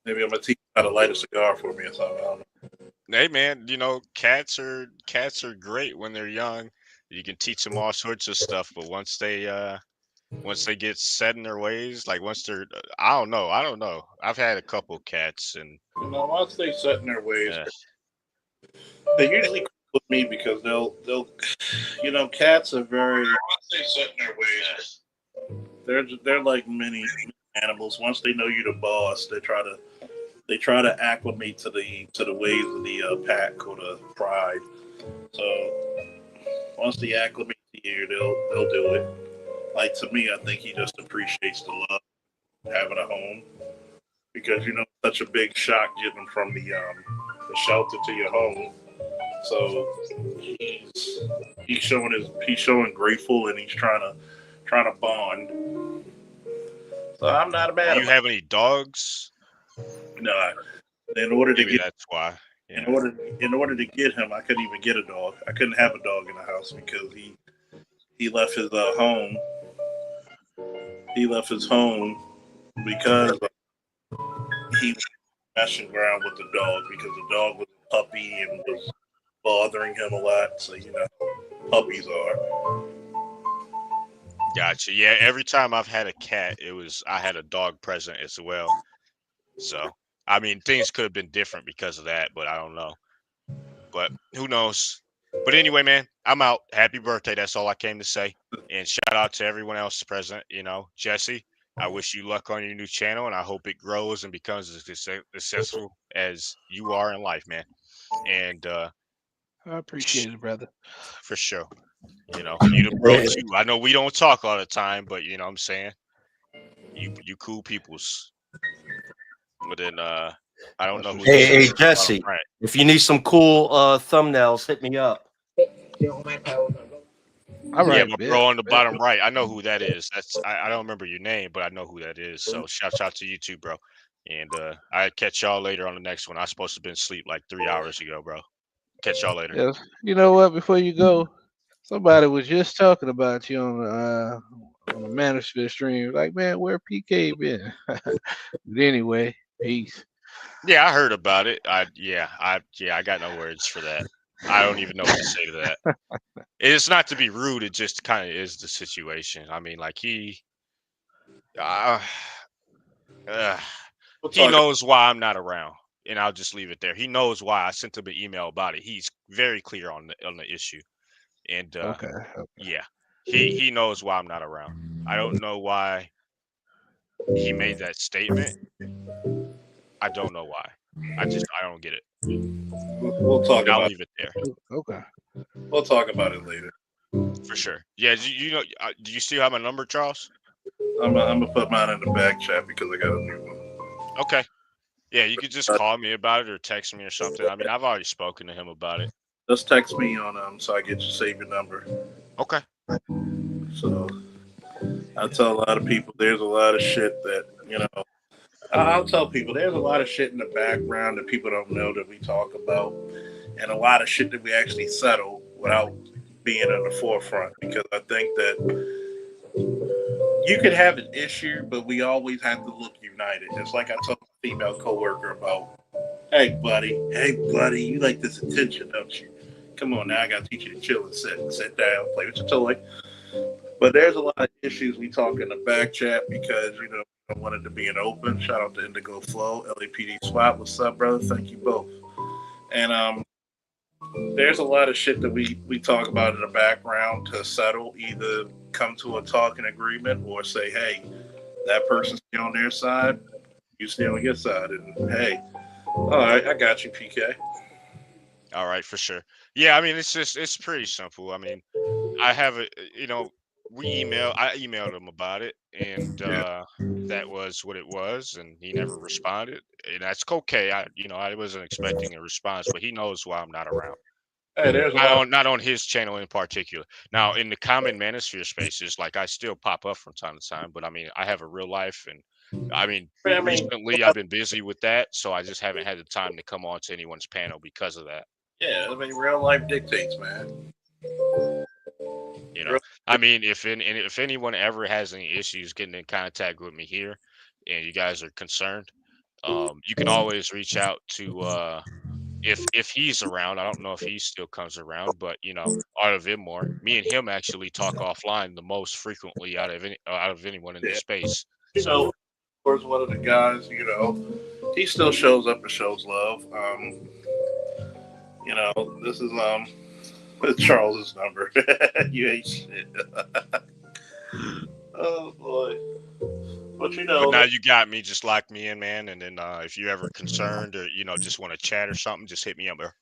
maybe I'm gonna teach him how to light a cigar for me or something. I don't know. Hey man, cats are great when they're young. You can teach them all sorts of stuff, but once they get set in their ways, like once they're, I don't know. I've had a couple cats, and once they set in their ways, they usually cool with me because they'll cats are very. Once they set in their ways, they're like many animals. Once they know you're the boss, they try to acclimate to the ways of the pack or the pride. So once they acclimate to you, they'll do it. Like, to me, I think he just appreciates the love of having a home, because such a big shock getting from the shelter to your home. So he's showing grateful, and he's trying to bond. So I'm not mad. Do you have any dogs? No. In order to get, that's why. Yeah. In order to get him, I couldn't even get a dog. I couldn't have a dog in the house because he left his home. He left his home because he was messing around with the dog, because the dog was a puppy and was bothering him a lot. So puppies are. Gotcha. Yeah, every time I've had a cat, I had a dog present as well. So I mean, things could have been different because of that, but I don't know. But who knows? But anyway, man, I'm out. Happy birthday. That's all I came to say. And shout out to everyone else present. Jesse, I wish you luck on your new channel, and I hope it grows and becomes as successful as you are in life, man. And I appreciate it, brother. For sure. You the bro too. I know we don't talk all the time, but you know what I'm saying? You cool peoples. But then I don't know who. Hey Jesse, if you need some cool thumbnails, hit me up. All right, my bro on the bottom right. I know who that is. I don't remember your name, but I know who that is. So shout out to you too, bro. And I catch y'all later on the next one. I was supposed to have been asleep like 3 hours ago, bro. Catch y'all later. Yeah, you know what? Before you go, somebody was just talking about you on the Manosphere stream. Like, man, where PK been? But anyway, peace. Yeah, I heard about it. I got no words for that. I don't even know what to say to that. It's not to be rude. It just kind of is the situation. I mean, like he knows why I'm not around, and I'll just leave it there. He knows why. I sent him an email about it. He's very clear on the issue, and yeah, he knows why I'm not around. I don't know why he made that statement. I don't know why. I don't get it. We'll talk about it. I'll leave it there. Okay. We'll talk about it later. For sure. Yeah. Do you still have my number, Charles? I'm gonna put mine in the back chat because I got a new one. Okay. Yeah, you could just call me about it or text me or something. I mean, I've already spoken to him about it. Just text me on so I get you save your number. Okay. So I tell a lot of people there's a lot of shit that I'll tell people there's a lot of shit in the background that people don't know that we talk about, and a lot of shit that we actually settle without being in the forefront, because I think that you could have an issue, but we always have to look united. It's like I told a female coworker about, hey buddy, you like this attention, don't you? Come on now, I gotta teach you to chill and sit down, play with your toy. But there's a lot of issues we talk in the back chat because I wanted to be an open. Shout out to Indigo Flow, LAPD SWAT. What's up, brother? Thank you both. And there's a lot of shit that we talk about in the background to settle either come to a talking agreement or say, hey, that person stay on their side, you stay on your side, and hey, all right, I got you, PK. All right, for sure. Yeah, I mean, it's pretty simple. I mean, I have a, I emailed him about it, and that was what it was, and he never responded, and that's okay. I wasn't expecting a response, but he knows why I'm not around. Hey, there's a lot. Not on his channel in particular. Now, in the common manosphere spaces, like I still pop up from time to time, but I mean, I have a real life, and I mean, recently I've been busy with that, so I just haven't had the time to come on to anyone's panel because of that. Yeah, I mean, real life dictates, man. You know, I mean, if anyone ever has any issues getting in contact with me here, and you guys are concerned, you can always reach out to if he's around. I don't know if he still comes around, but out of Immore, me and him actually talk offline the most frequently out of anyone in the space. So, of course, one of the guys, he still shows up and shows love. This is Charles's number. You ain't shit. Oh boy. But but now you got me. Just lock me in, man. And then if you're ever concerned or just want to chat or something, just hit me up there.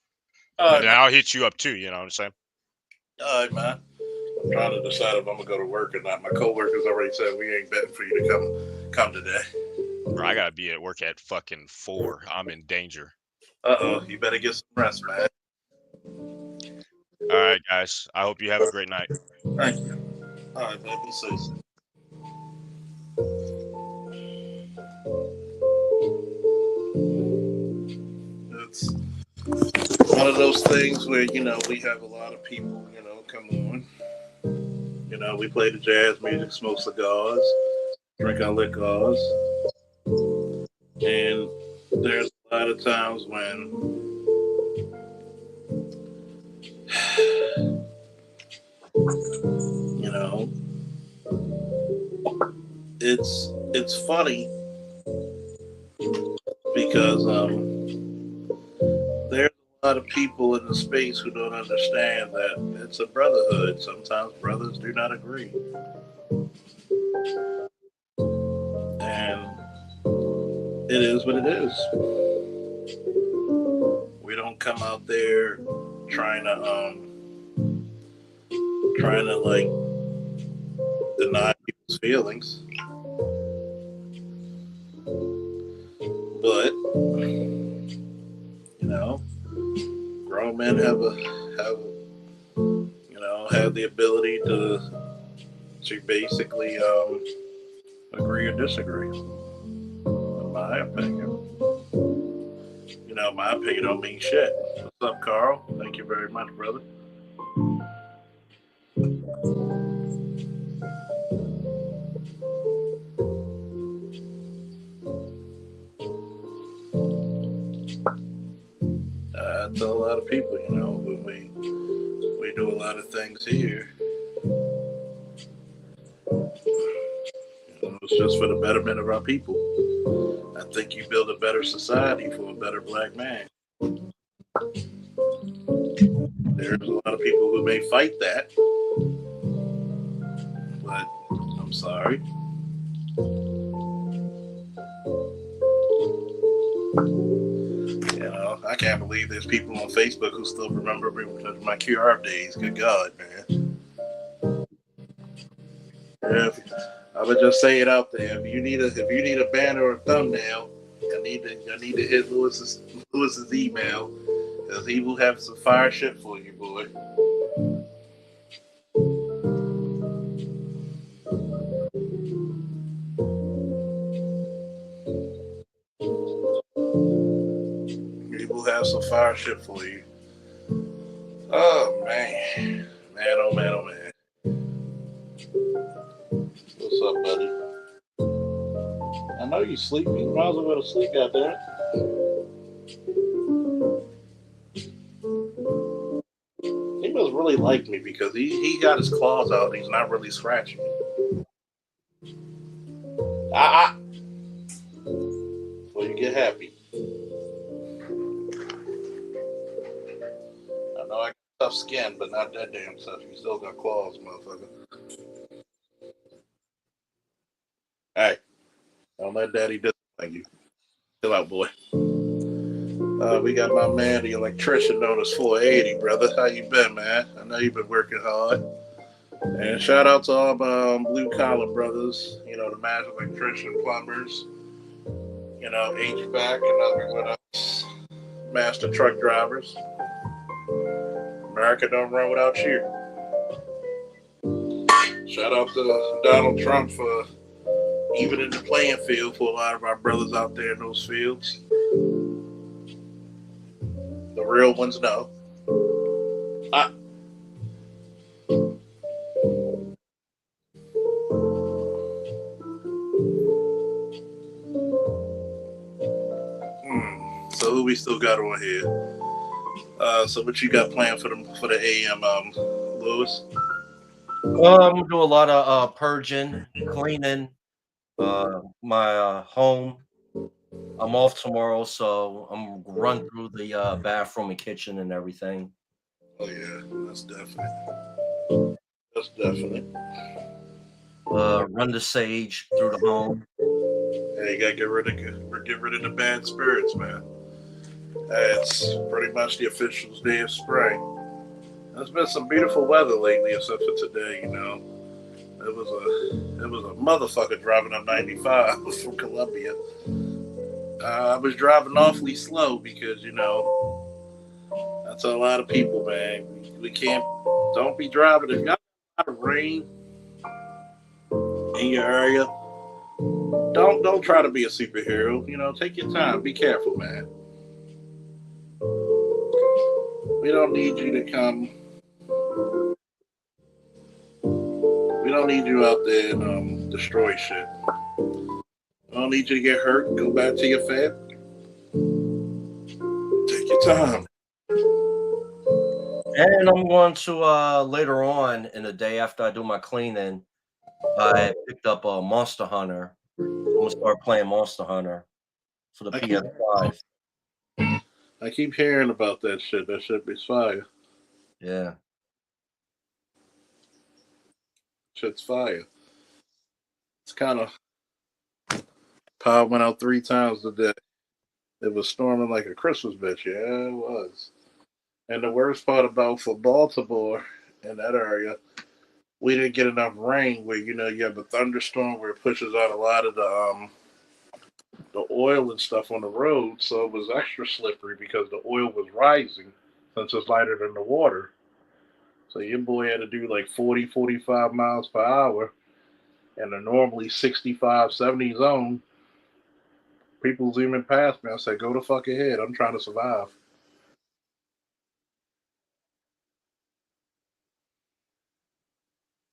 And then I'll hit you up too. You know what I'm saying? All right, man. I'm trying to decide if I'm gonna go to work or not. My coworkers already said we ain't betting for you to come today. Bro, I gotta be at work at fucking 4. I'm in danger. You better get some rest, man. All right, guys. I hope you have a great night. Thank you. All right, man. Be safe. It's one of those things where we have a lot of people come on. We play the jazz music, smoke cigars, drink our liquors, and there's a lot of times when it's funny because there's a lot of people in the space who don't understand that it's a brotherhood. Sometimes brothers do not agree, and it is what it is. We don't come out there trying to like deny people's feelings, but grown men have the ability to basically agree or disagree. In my opinion, my opinion don't mean shit. What's up, Carl? Thank you very much, brother. I tell a lot of people, when we do a lot of things here, it's just for the betterment of our people. I think you build a better society for a better black man. There's a lot of people who may fight that, but I'm sorry. I can't believe there's people on Facebook who still remember my QR days. Good God, man. I would just say it out there. If you need a banner or a thumbnail, I need to hit Lewis's email, because he will have some fire shit for you, boy. He will have some fire shit for you. Oh man, oh man, oh man. What's up, buddy? I know you sleeping. You might as well go to sleep out there. He must really like me because he got his claws out and he's not really scratching me. So you get happy. I know I got tough skin, but not that damn tough. You still got claws, motherfucker. Don't let daddy disappoint you. Chill out, boy. We got my man, the electrician known as 480, brother. How you been, man? I know you've been working hard. And shout out to all my blue collar brothers, you know, the master electrician, plumbers, you know, HVAC and other what else, master truck drivers. America don't run without you. Shout out to Donald Trump for evening the playing field for a lot of our brothers out there in those fields. The real ones know. So who we still got on here? So what you got planned for the AM, Lewis? I'm gonna do a lot of purging, cleaning my home. I'm off tomorrow, so I'm gonna run through the bathroom and kitchen and everything. Oh yeah, that's definite. That's definite. Run the sage through the home. Yeah, you gotta get rid of the bad spirits, man. It's pretty much the official day of spring. There's been some beautiful weather lately, except for today. You know, it was a motherfucker driving up 95 from Columbia. I was driving awfully slow because, you know, that's a lot of people, man. We can't. Don't be driving if you got a lot of rain in your area. Don't try to be a superhero. You know, take your time. Be careful, man. We don't need you to come. We don't need you out there and destroy shit. We don't need you to get hurt and go back to your family. Take your time. And I'm going to later on in the day after I do my cleaning, I picked up a Monster Hunter. I'm gonna start playing Monster Hunter for the PS5. I keep hearing about that shit. That shit is fire. Yeah. Shit's fire. It's kind of... Power went out 3 times today. It was storming like a Christmas bitch. Yeah, it was. And the worst part about for Baltimore in that area, we didn't get enough rain where, you know, you have a thunderstorm where it pushes out a lot of the oil and stuff on the road, so it was extra slippery because the oil was rising since it's lighter than the water. So your boy had to do like 40, 45 miles per hour in a normally 65, 70 zone. People zooming past me. I said, go the fuck ahead. I'm trying to survive.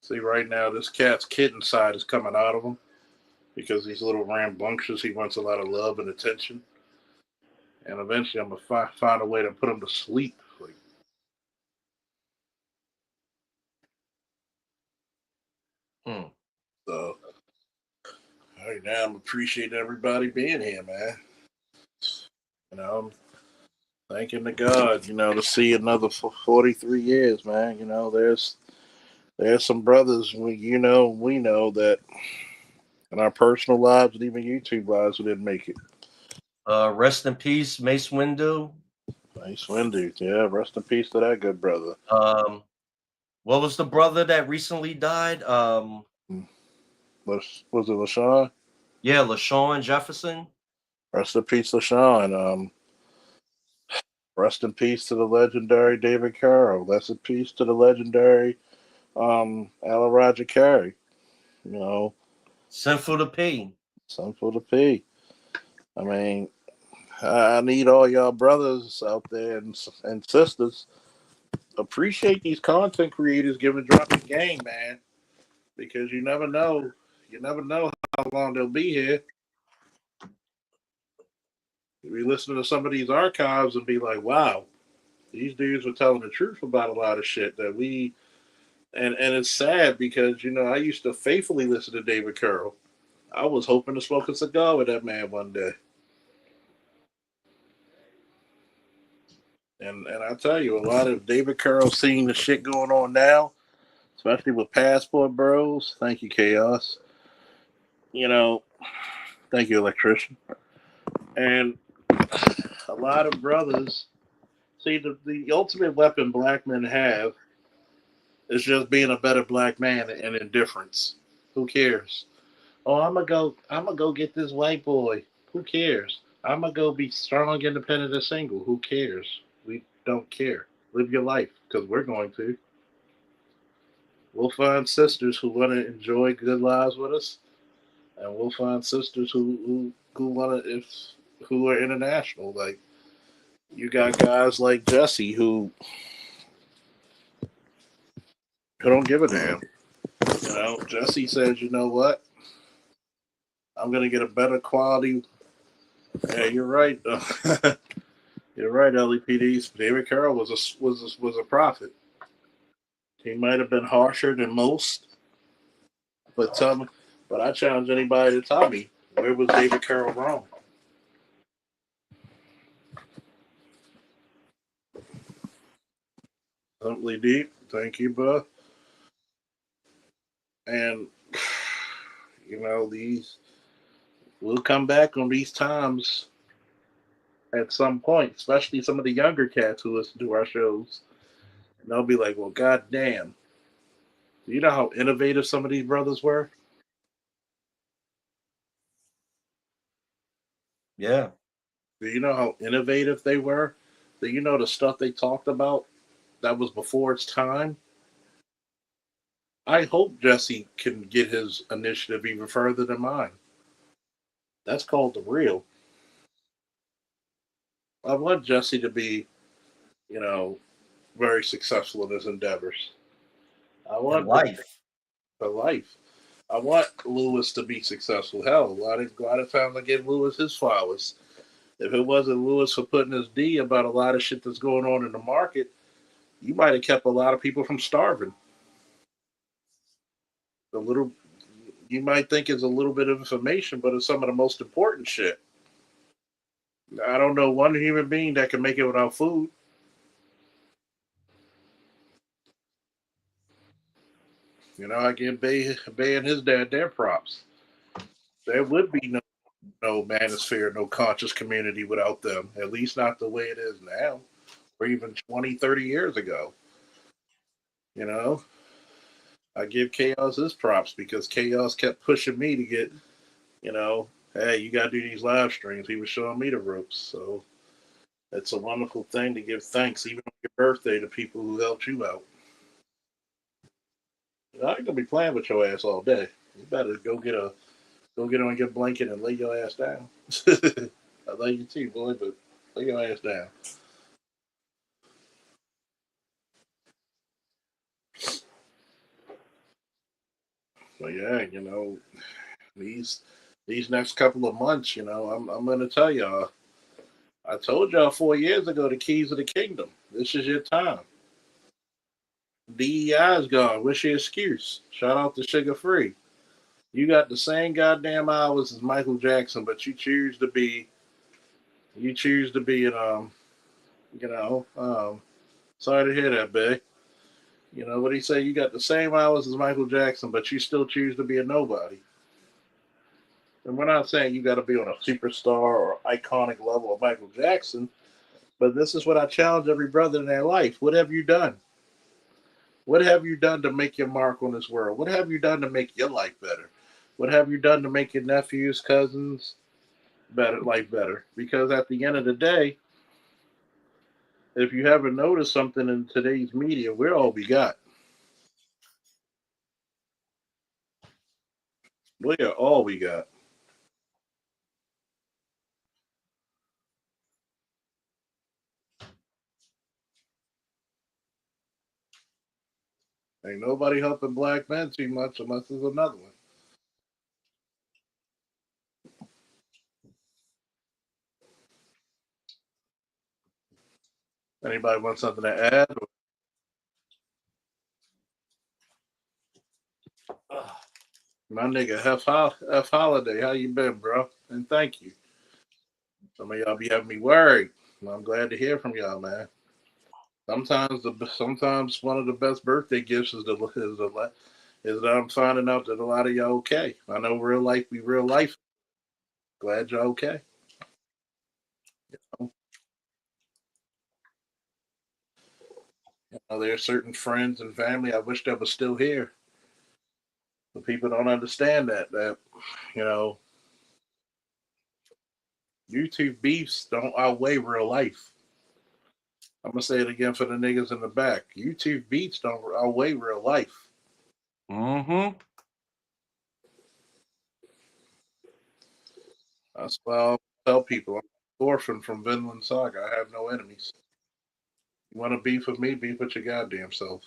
See, right now, this cat's kitten side is coming out of him because he's a little rambunctious. He wants a lot of love and attention. And eventually, I'm going to find a way to put him to sleep. So, all right, now I'm appreciating everybody being here, man. You know, I'm thanking the God, you know, to see another 43 years, man. You know, there's some brothers we know that in our personal lives and even YouTube lives who didn't make it. Rest in peace, Mace Windu. Mace Windu, yeah, rest in peace to that good brother. What was the brother that recently died? Was it LaShawn? Yeah, LaShawn Jefferson. Rest in peace, LaShawn. Rest in peace to the legendary David Carroll. Rest in peace to the legendary Alan Roger Carey. You know, Sinful to P. Sinful to P. I mean, I need all y'all brothers out there and sisters. Appreciate these content creators dropping game, man, because you never know. You never know how long they'll be here. We listen to some of these archives and be like, wow, these dudes were telling the truth about a lot of shit that we, and it's sad because, you know, I used to faithfully listen to David Carroll. I was hoping to smoke a cigar with that man one day. And I tell you, a lot of David Carroll seeing the shit going on now, especially with Passport Bros. Thank you, Chaos. You know, Thank you, electrician. And a lot of brothers see the ultimate weapon black men have is just being a better black man and indifference. Who cares? Oh, I'm gonna go get this white boy. Who cares? I'm gonna go be strong, independent, and single. Who cares? We don't care. Live your life because we're going to. We'll find sisters who want to enjoy good lives with us, and we'll find sisters who want to who are international. Like you got guys like Jesse who don't give a damn. You know, Jesse says, you know what? I'm gonna get a better quality. Yeah, you're right. You're right, LEPD. David Carroll was a prophet. He might have been harsher than most, but I challenge anybody to tell me where was David Carroll wrong. Simply deep. Thank you, bud. And you know we'll come back on these times at some point, especially some of the younger cats who listen to our shows. And they'll be like, well, goddamn. Do you know how innovative some of these brothers were? Yeah. Do you know how innovative they were? Do you know the stuff they talked about that was before its time? I hope Jesse can get his initiative even further than mine. That's called The Real. I want Jesse to be, you know, very successful in his endeavors. I want life. For life. I want Lewis to be successful. Hell, a lot of times I give Lewis his flowers. If it wasn't Lewis for putting his D about a lot of shit that's going on in the market, you might have kept a lot of people from starving. You might think it's a little bit of information, but it's some of the most important shit. I don't know one human being that can make it without food. You know, I give Bay and his dad their props. There would be no manosphere, no conscious community without them, at least not the way it is now, or even 20, 30 years ago. You know, I give Chaos his props because Chaos kept pushing me to get, you know, hey, you got to do these live streams. He was showing me the ropes. So it's a wonderful thing to give thanks, even on your birthday, to people who helped you out. I ain't gonna be playing with your ass all day. You better go get on your blanket and lay your ass down. I love you too, boy, but lay your ass down. But yeah, you know, these next couple of months, you know, I'm gonna tell y'all. I told y'all 4 years ago the keys of the kingdom. This is your time. DEI is gone. What's your excuse? Shout out to Sugar Free. You got the same goddamn hours as Michael Jackson, but you choose to be sorry to hear that, babe. You know what he say? You got the same hours as Michael Jackson, but you still choose to be a nobody. And we're not saying you got to be on a superstar or iconic level of Michael Jackson, but this is what I challenge every brother in their life. What have you done? What have you done to make your mark on this world? What have you done to make your life better? What have you done to make your nephews, cousins life better? Because at the end of the day, if you haven't noticed something in today's media, we're all we got. We are all we got. Ain't nobody helping black men too much unless there's another one. Anybody want something to add? My nigga, F Holiday, how you been, bro? And thank you. Some of y'all be having me worried. I'm glad to hear from y'all, man. Sometimes one of the best birthday gifts is that I'm finding out that a lot of y'all okay. I know real life. glad you're okay. There are certain friends and family I wish that was still here. But people don't understand that YouTube beefs don't outweigh real life. I'm gonna say it again for the niggas in the back. YouTube beefs don't outweigh real life. Mm-hmm. That's why I'll tell people I'm an orphan from Vinland Saga. I have no enemies. You want to beef with me? Beef with your goddamn self.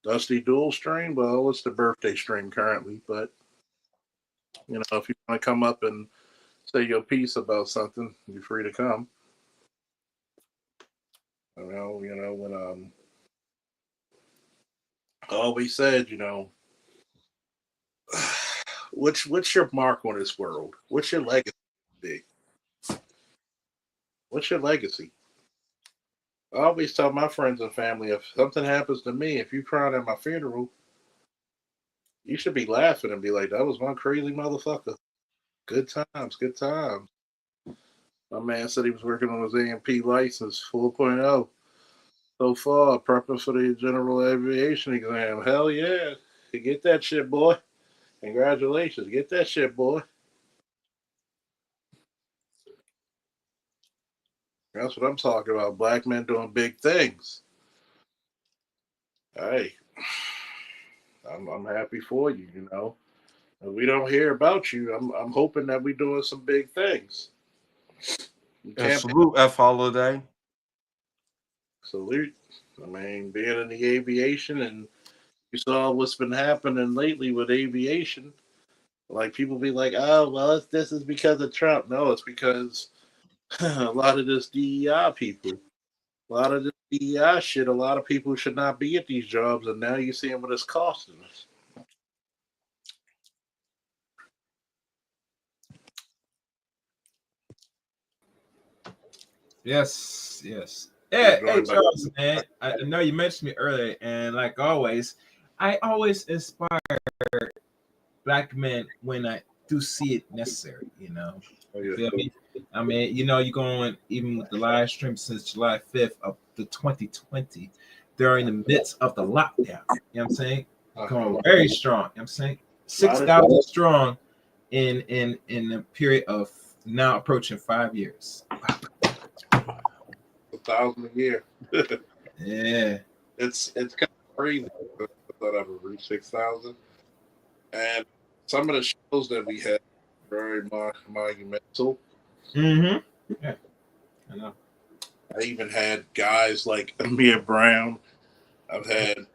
Dusty Dual stream? Well, it's the birthday stream currently, but if you want to come up and say your piece about something, you're free to come. When I always said, what's your mark on this world? What's your legacy? What's your legacy? I always tell my friends and family, if something happens to me, if you crying at my funeral, you should be laughing and be like, that was one crazy motherfucker. Good times, good times. My man said he was working on his AMP license 4.0. So far, prepping for the general aviation exam. Hell yeah. You get that shit, boy. Congratulations. Get that shit, boy. That's what I'm talking about. Black men doing big things. Hey, I'm happy for you, If we don't hear about you, I'm hoping that we're doing some big things. And salute F Holiday. Salute. I mean, being in the aviation, and you saw what's been happening lately with aviation. Like, people be like, oh, well, this is because of Trump. No, it's because a lot of this DEI people. A lot of this DEI shit, a lot of people should not be at these jobs, and now you're seeing what it's costing us. Yes. Hey, Charles, man. I know you mentioned me earlier, and like always, I always inspire black men when I do see it necessary, You feel me? I mean, you're going even with the live stream since July 5th of the 2020 during the midst of the lockdown. You know what I'm saying? Going very strong. You know what I'm saying? 6,000 strong in a period of now approaching 5 years. Wow. 1,000 a year. Yeah. It's kind of crazy. I thought I would reach 6,000. And some of the shows that we had very monumental. Mm-hmm. Yeah. I know. I even had guys like Amir Brown. I've had,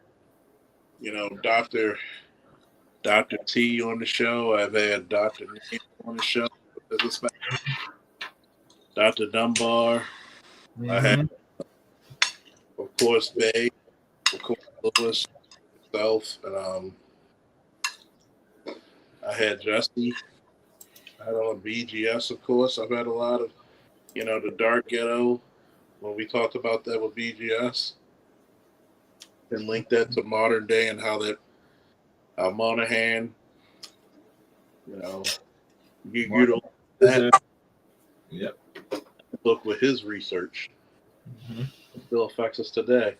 Dr. T on the show. I've had Dr. Nate on the show. Dr. Dunbar. Mm-hmm. I had, of course, Bay, of course, Lewis, myself, and I had Jesse. I had on BGS, of course. I've had a lot of, the Dark Ghetto, when we talked about that with BGS. And link that to modern day and how that Monahan, Yep. Look with his research. Mm-hmm. It still affects us today.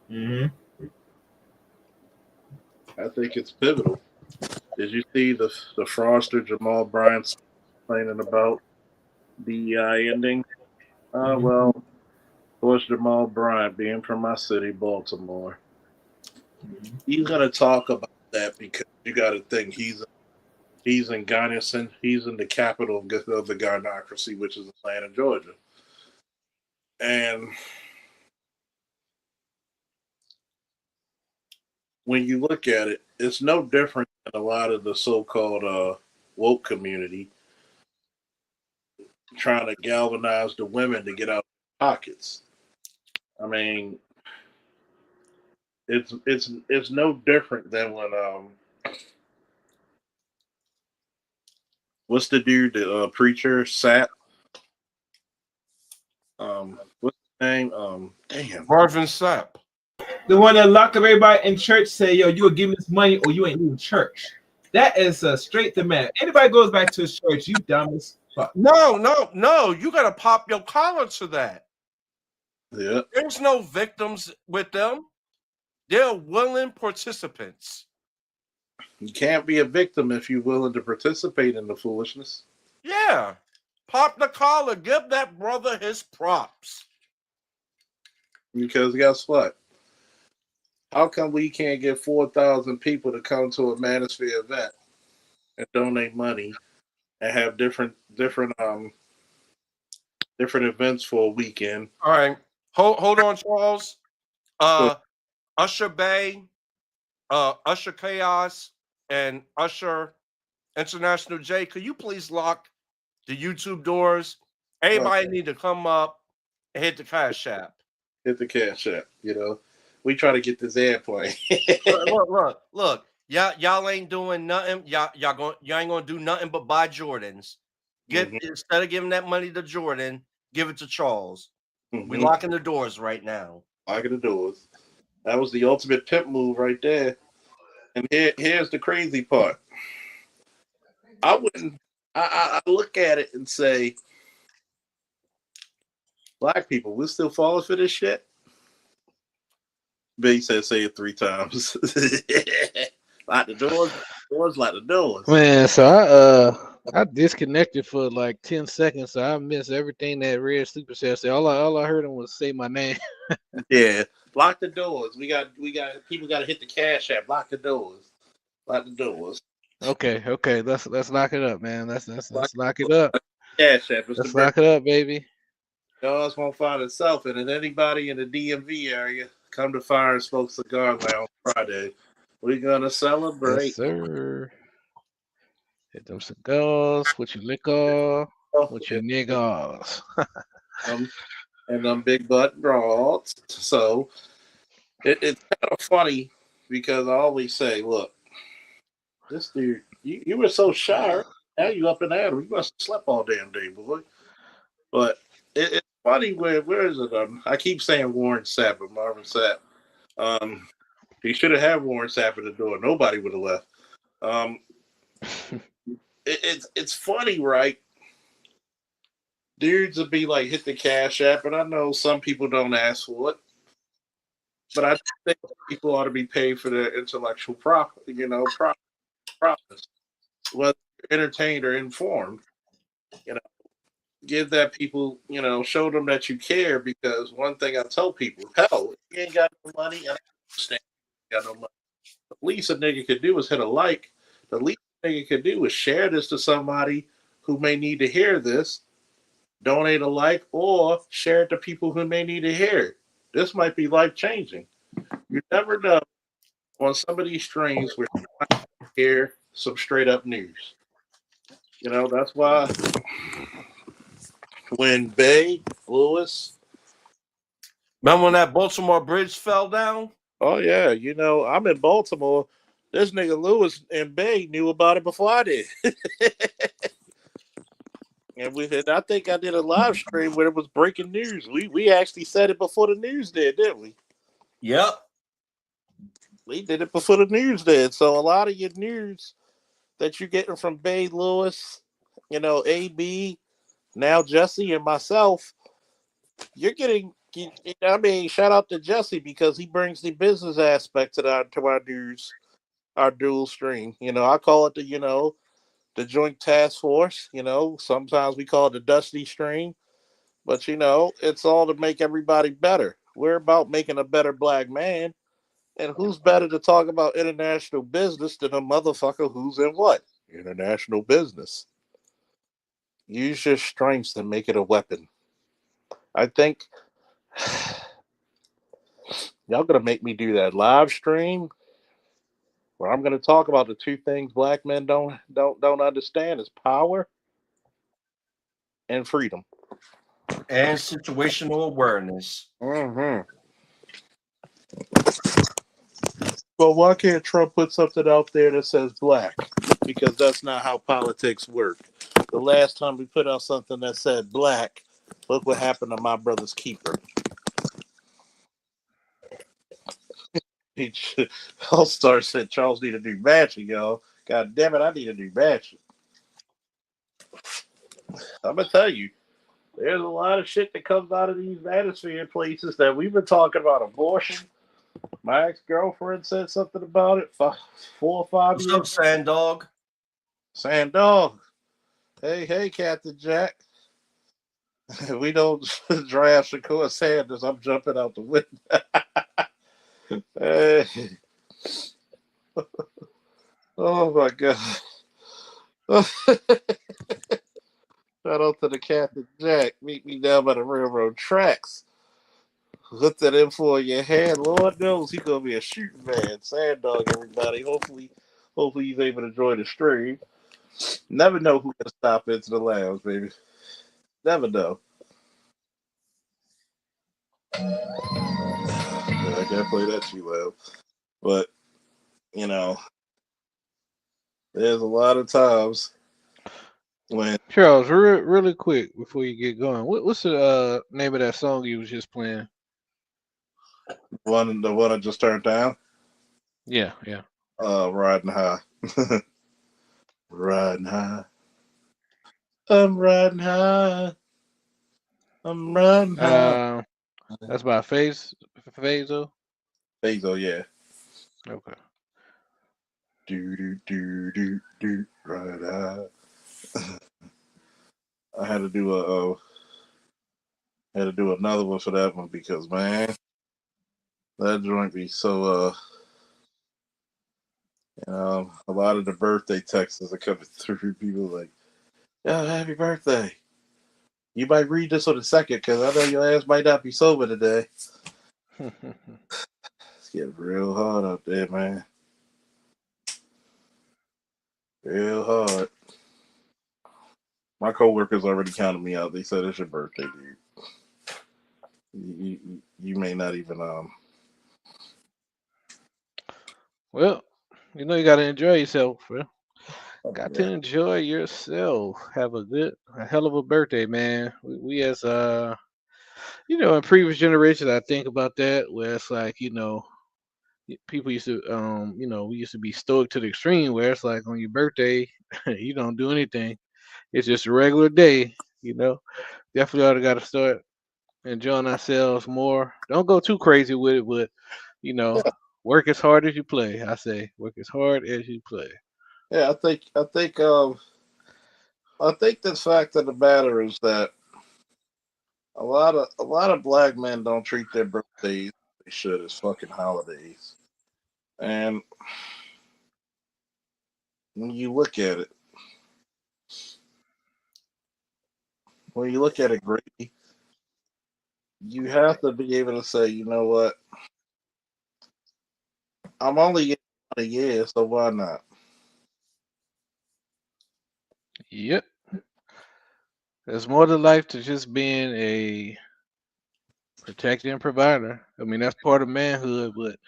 Mm-hmm. I think it's pivotal. Did you see the fraudster Jamal Bryant complaining about DEI ending? Well, of course, Jamal Bryant, being from my city, Baltimore, he's going to talk about that because you got to think he's in Gunnison. He's in the capital of the gynocracy, which is Atlanta, Georgia. And when you look at it, it's no different than a lot of the so-called woke community trying to galvanize the women to get out of their pockets. I mean, it's no different than when what's the dude, the preacher, Sat? What's his name? Damn. Marvin Sapp. The one that lock up everybody in church say, yo, you will give me this money or you ain't leaving church. That is a straight demand. Anybody goes back to his church, you dumb as fuck. No. You gotta pop your collar to that. Yeah. There's no victims with them. They're willing participants. You can't be a victim if you're willing to participate in the foolishness. Yeah. Pop the collar. Give that brother his props. Because guess what? How come we can't get 4,000 people to come to a Manosphere event and donate money and have different events for a weekend? All right. Hold on, Charles. Usher Bay, Usher Chaos, and Usher International J, could you please lock the YouTube doors? Everybody need to come up and hit the Cash App. Hit the Cash App, you know. We try to get this airplane. Look. Y'all ain't doing nothing. Y'all ain't gonna do nothing but buy Jordans. Instead of giving that money to Jordan, give it to Charles. We locking the doors right now. Locking the doors. That was the ultimate pimp move right there. And here's the crazy part. I look at it and say, black people, we're still falling for this shit. Big said, say it 3 times. Lock the doors, lock the doors. Man, so I disconnected for like 10 seconds, so I missed everything that Red Sleeper said. So all I heard him was say my name. Yeah, lock the doors. We got people got to hit the Cash App. Lock the doors. Lock the doors. Okay. Let's lock it up, man. Let's lock it up. Cash App. Let's lock it up, baby. Doors won't find itself, and then anybody in the DMV area, come to Fire and Smoke Cigar Lounge Friday. We're gonna celebrate. Yes, sir. Hit them cigars, with your liquor, with your niggas. And them big butt broads. So it's kind of funny because I always say, look, this dude, you were so shy. Now you up and at him. You must have slept all damn day, boy. But it's funny where is it? I keep saying Warren Sapp, but Marvin Sapp. He should have had Warren Sapp at the door. Nobody would have left. It's funny, right? Dudes would be like, hit the Cash App, and I know some people don't ask for it, but I think people ought to be paid for their intellectual property, profits, whether you're entertained or informed. Give that people, show them that you care, because one thing I tell people, hell, if you ain't got no money, and I understand you got no money, the least a nigga could do is hit a like. The least a nigga could do is share this to somebody who may need to hear this, donate a like, or share it to people who may need to hear it. This might be life-changing. You never know on some of these streams where you might hear some straight-up news. That's why when Bay, Lewis. Remember when that Baltimore bridge fell down? Oh, yeah. I'm in Baltimore. This nigga Lewis and Bay knew about it before I did. And I think I did a live stream where it was breaking news. We actually said it before the news did, didn't we? Yep. We did it before the news did. So a lot of your news that you're getting from Bay, Lewis, AB, now Jesse and myself, you're getting, shout out to Jesse because he brings the business aspect to our news, our dual stream. I call it the joint task force. Sometimes we call it the dusty stream, but it's all to make everybody better. We're about making a better black man, and who's better to talk about international business than a motherfucker who's in what? International business. Use your strengths to make it a weapon. I think y'all gonna make me do that live stream where I'm gonna talk about the 2 things black men don't understand is power and freedom. And situational awareness. Mm-hmm. Well, why can't Trump put something out there that says black? Because that's not how politics work. The last time we put out something that said black, look what happened to my brother's keeper. All Star said Charles need a new matching, y'all. God damn it, I need a new matching. I'm gonna tell you, there's a lot of shit that comes out of these manosphere places that we've been talking about abortion. My ex-girlfriend said something about it 4 or 5 What's years. up, Sand Dog? Sand Dog. Hey, Captain Jack. We don't draft Shakur Sanders. I'm jumping out the window. Hey. Oh my God. Shout out to the Captain Jack. Meet me down by the railroad tracks. Put that info in your hand. Lord knows he's gonna be a shooting man. Sand Dog, everybody. Hopefully he's able to join the stream. Never know who's gonna stop into the lounge, baby. Never know. Yeah, I can't play that too loud. But you know, there's a lot of times when Charles, really quick before you get going, what's the name of that song you was just playing? the one I just turned down. Yeah. Riding high. Riding high. I'm riding high. I'm riding high. That's by Phaso. Phaso, yeah. Okay. Do ride high. I had to do another one for that one because man, that joint be so a lot of the birthday texts are coming through. People like, "Yeah, happy birthday." You might read this on the second because I know your ass might not be sober today. It's getting real hard out there, man. Real hard. My coworkers already counted me out. They said it's your birthday, dude. You may not even Well, you gotta enjoy yourself, bro. Got to enjoy yourself. Have a hell of a birthday, man. We as in previous generations, I think about that where it's like, people used to we used to be stoic to the extreme where it's like on your birthday, you don't do anything. It's just a regular day, Definitely ought to gotta start enjoying ourselves more. Don't go too crazy with it, but work as hard as you play. I say work as hard as you play. Yeah, I think the fact of the matter is that a lot of black men don't treat their birthdays they should as fucking holidays. And when you look at it, Grady, you have to be able to say, you know what? I'm only getting a year, so why not? Yep. There's more to life to just being a protector and provider. I mean, that's part of manhood, but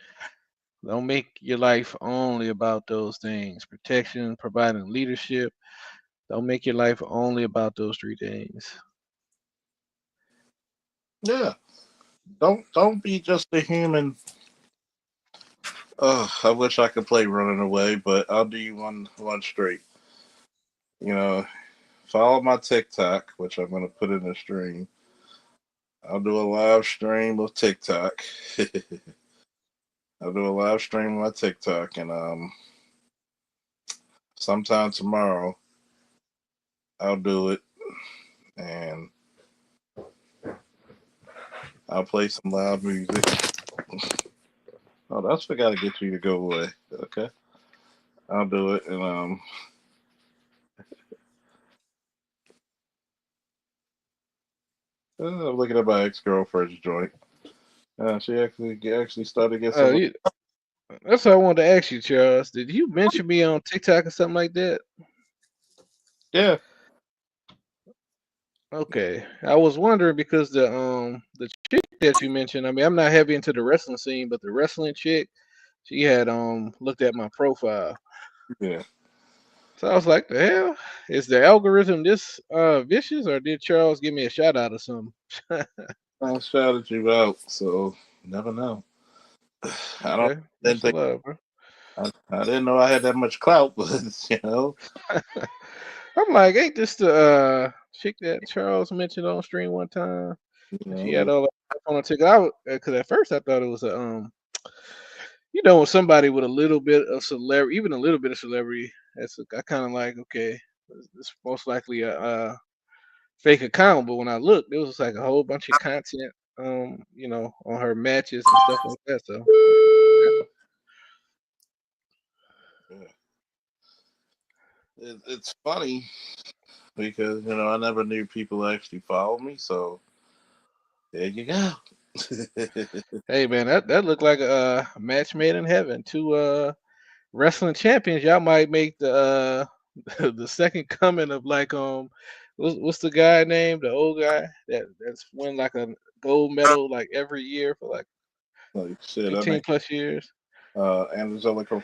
don't make your life only about those things. Protection, providing leadership. Don't make your life only about those three things. Yeah. Don't be just a human. Oh, I wish I could play Running Away, but I'll do you one straight. Follow my TikTok, which I'm gonna put in the stream. I'll do a live stream of TikTok. I'll do a live stream on my TikTok, and sometime tomorrow I'll do it, and I'll play some loud music. Oh, that's what gotta get you to go away. Okay, I'll do it, and I'm looking at my ex-girlfriend's joint. She actually started to get some. That's what I wanted to ask you, Charles. Did you mention me on TikTok or something like that? Yeah. Okay. I was wondering because the chick that you mentioned, I mean, I'm not heavy into the wrestling scene, but the wrestling chick, she had looked at my profile. Yeah. So I was like, the hell? Is the algorithm this vicious, or did Charles give me a shout out or something? I shouted you out, so never know. I Okay. didn't That's think love, bro. I didn't know I had that much clout, but you know, I'm like, ain't this the chick that Charles mentioned on stream one time? She had all that on her ticket. Because at first I thought it was a somebody with a little bit of celebrity, even a little bit of celebrity. I kind of like, okay, it's most likely a fake account. But when I looked, it was like a whole bunch of content, on her matches and stuff like that. So it's funny because I never knew people actually followed me. So there you go. hey man, that looked like a match made in heaven. Two wrestling champions. Y'all might make the the second coming of like what's the guy name? The old guy that's won like a gold medal like every year for like shit, 15 plus years. Angelico.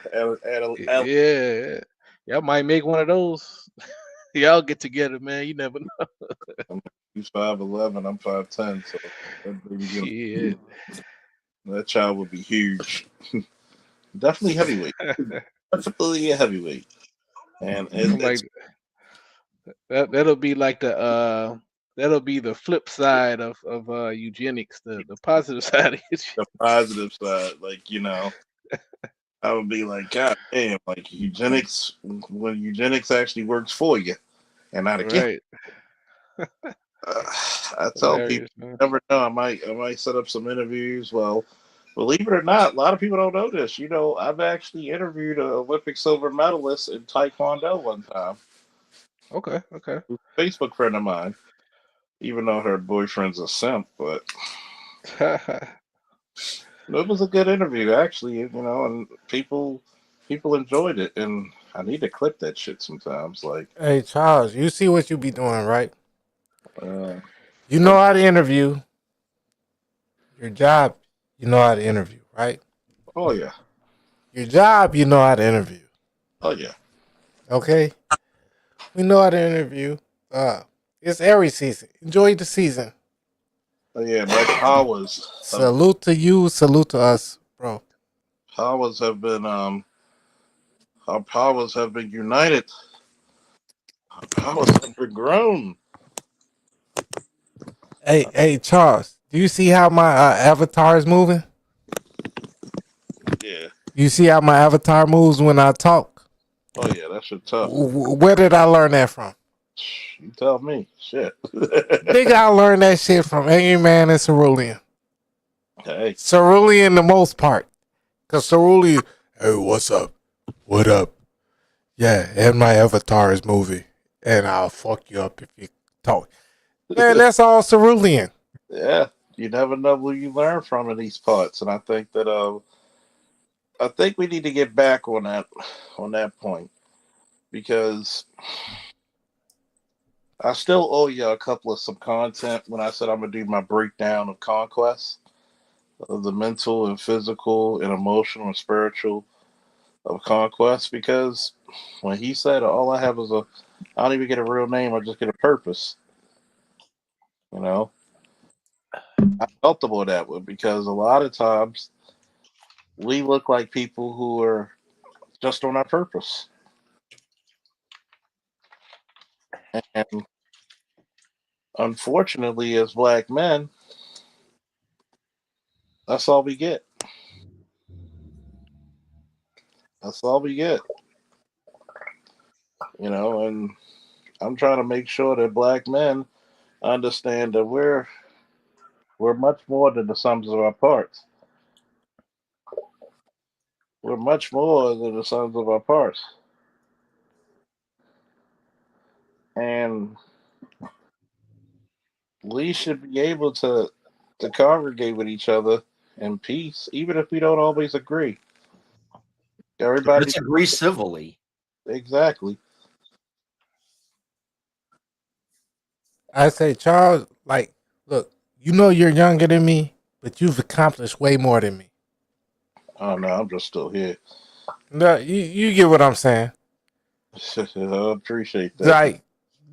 Yeah, y'all might make one of those. Y'all get together, man. You never know. He's 5'11", I'm 5'10", so Shit. That child would be huge. Definitely heavyweight. Definitely a heavyweight. And like that'll be like that'll be the flip side of eugenics, the positive side of it. The positive side, like I would be like, God damn, like eugenics, when eugenics actually works for you and not against. Right. I tell people, you never know. I might set up some interviews. Well, believe it or not, a lot of people don't know this. I've actually interviewed an Olympic silver medalist in Taekwondo one time. Okay. A Facebook friend of mine, even though her boyfriend's a simp, but it was a good interview, actually. And people enjoyed it, and I need to clip that shit sometimes. Like, hey Charles, you see what you be doing, right? You know how to interview. Your job, you know how to interview, right? Oh yeah. Your job, you know how to interview. Oh yeah. Okay. We know how to interview. It's Aries season. Enjoy the season. Oh yeah, my powers. Salute to you. Salute to us, bro. Powers have been our powers have been united. Our powers have been grown. Hey, Charles. Do you see how my avatar is moving? Yeah. You see how my avatar moves when I talk? Oh yeah, that shit tough. Where did I learn that from? You tell me. Shit. Nigga, I learned that shit from Angry Man and Cerulean. Hey. Cerulean the most part. Because Cerulean, hey, what's up? What up? Yeah, and my avatar is moving. And I'll fuck you up if you talk. Man, that's all Cerulean. Yeah. You never know who you learn from in these parts. And I think that I think we need to get back on that point. Because I still owe you a couple of some content when I said I'm gonna do my breakdown of Conquest, of the mental and physical and emotional and spiritual of Conquest. Because when he said all I have is I don't even get a real name, I just get a purpose. I'm comfortable with that one because a lot of times we look like people who are just on our purpose. And unfortunately, as black men, that's all we get. That's all we get. And I'm trying to make sure that black men understand that we're much more than the sums of our parts. We're much more than the sums of our parts. And we should be able to congregate with each other in peace, even if we don't always agree. Everybody Let's agree civilly. Exactly. I say, Charles, like, look, you're younger than me, but you've accomplished way more than me. Oh no, I'm just still here. No, you get what I'm saying. I appreciate that.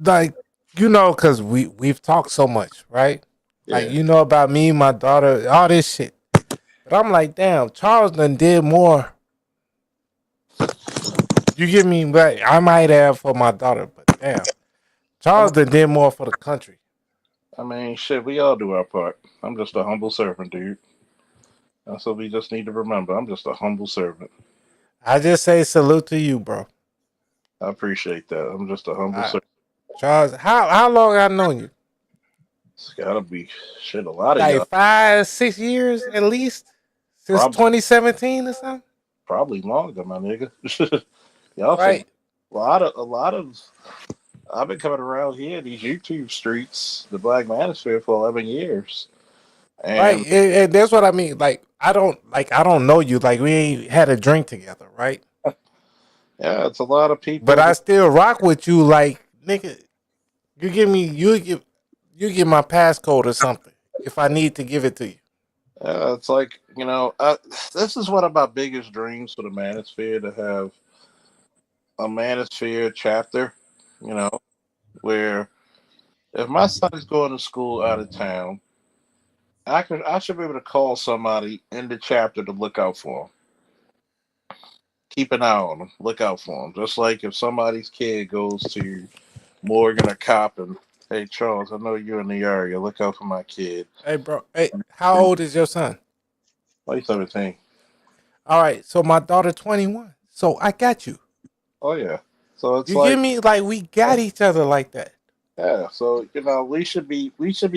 Like because we've talked so much, right? Yeah. Like, about me, my daughter, all this shit. But I'm like, damn, Charles done did more. You get me? But I might have for my daughter, but damn, Charles done did more for the country. I mean, shit, we all do our part. I'm just a humble servant, dude. That's what we just need to remember. I'm just a humble servant. I just say salute to you, bro. I appreciate that. I'm just a humble servant. Charles, how long I known you? It's gotta be shit. A lot of Like y'all. 5-6 years at least since 2017 or something. Probably longer, my nigga. Y'all Right. a lot of. I've been coming around here these YouTube streets, the Black Manosphere, for 11 years. And Right, and that's what I mean. Like I don't know you. Like we ain't had a drink together, right? yeah, it's a lot of people. But I still rock with you. Like nigga, you give my passcode or something if I need to give it to you. It's like, this is one of my biggest dreams for the Manosphere, to have a Manosphere chapter, where if my son is going to school out of town, I should be able to call somebody in the chapter to look out for him. Keep an eye on them. Look out for them. Just like if somebody's kid goes to Morgan or Coppin, hey, Charles, I know you're in the area. Look out for my kid. Hey, bro. Hey, how old is your son? He's 17. All right. So my daughter 21. So I got you. Oh, yeah. So it's you get me? Like we got each other like that. Yeah. So, we should be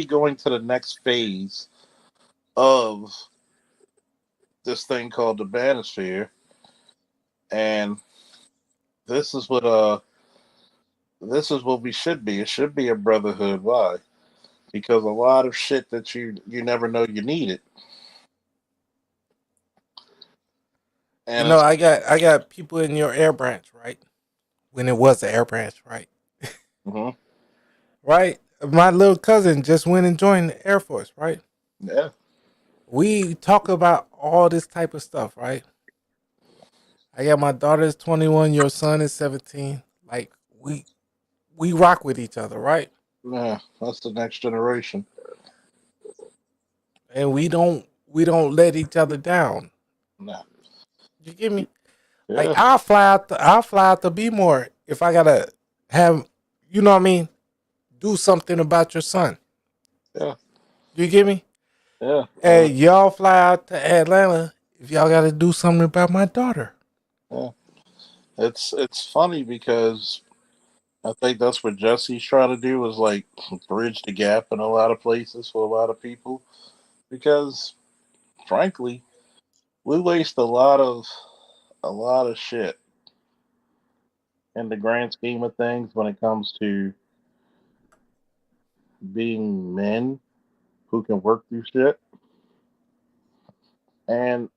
going to the next phase of this thing called the Manosphere. And this is what we should be. It should be a brotherhood. Why? Because a lot of shit that you never know you need it. And I got people in your air branch, right? When it was the air branch, right? Mm-hmm. Right? My little cousin just went and joined the Air Force, right? Yeah. We talk about all this type of stuff, right? I got my daughter's 21, your son is 17. Like we rock with each other, right? Yeah, that's the next generation. And we don't let each other down. No. You get me? Yeah. Like I'll fly out to Bmore if I gotta have, you know what I mean, do something about your son. Yeah. You get me? Yeah. Hey, y'all fly out to Atlanta if y'all gotta do something about my daughter. Yeah. It's funny because I think that's what Jesse's trying to do, is like bridge the gap in a lot of places for a lot of people. Because frankly, we waste a lot of shit in the grand scheme of things when it comes to being men who can work through shit. And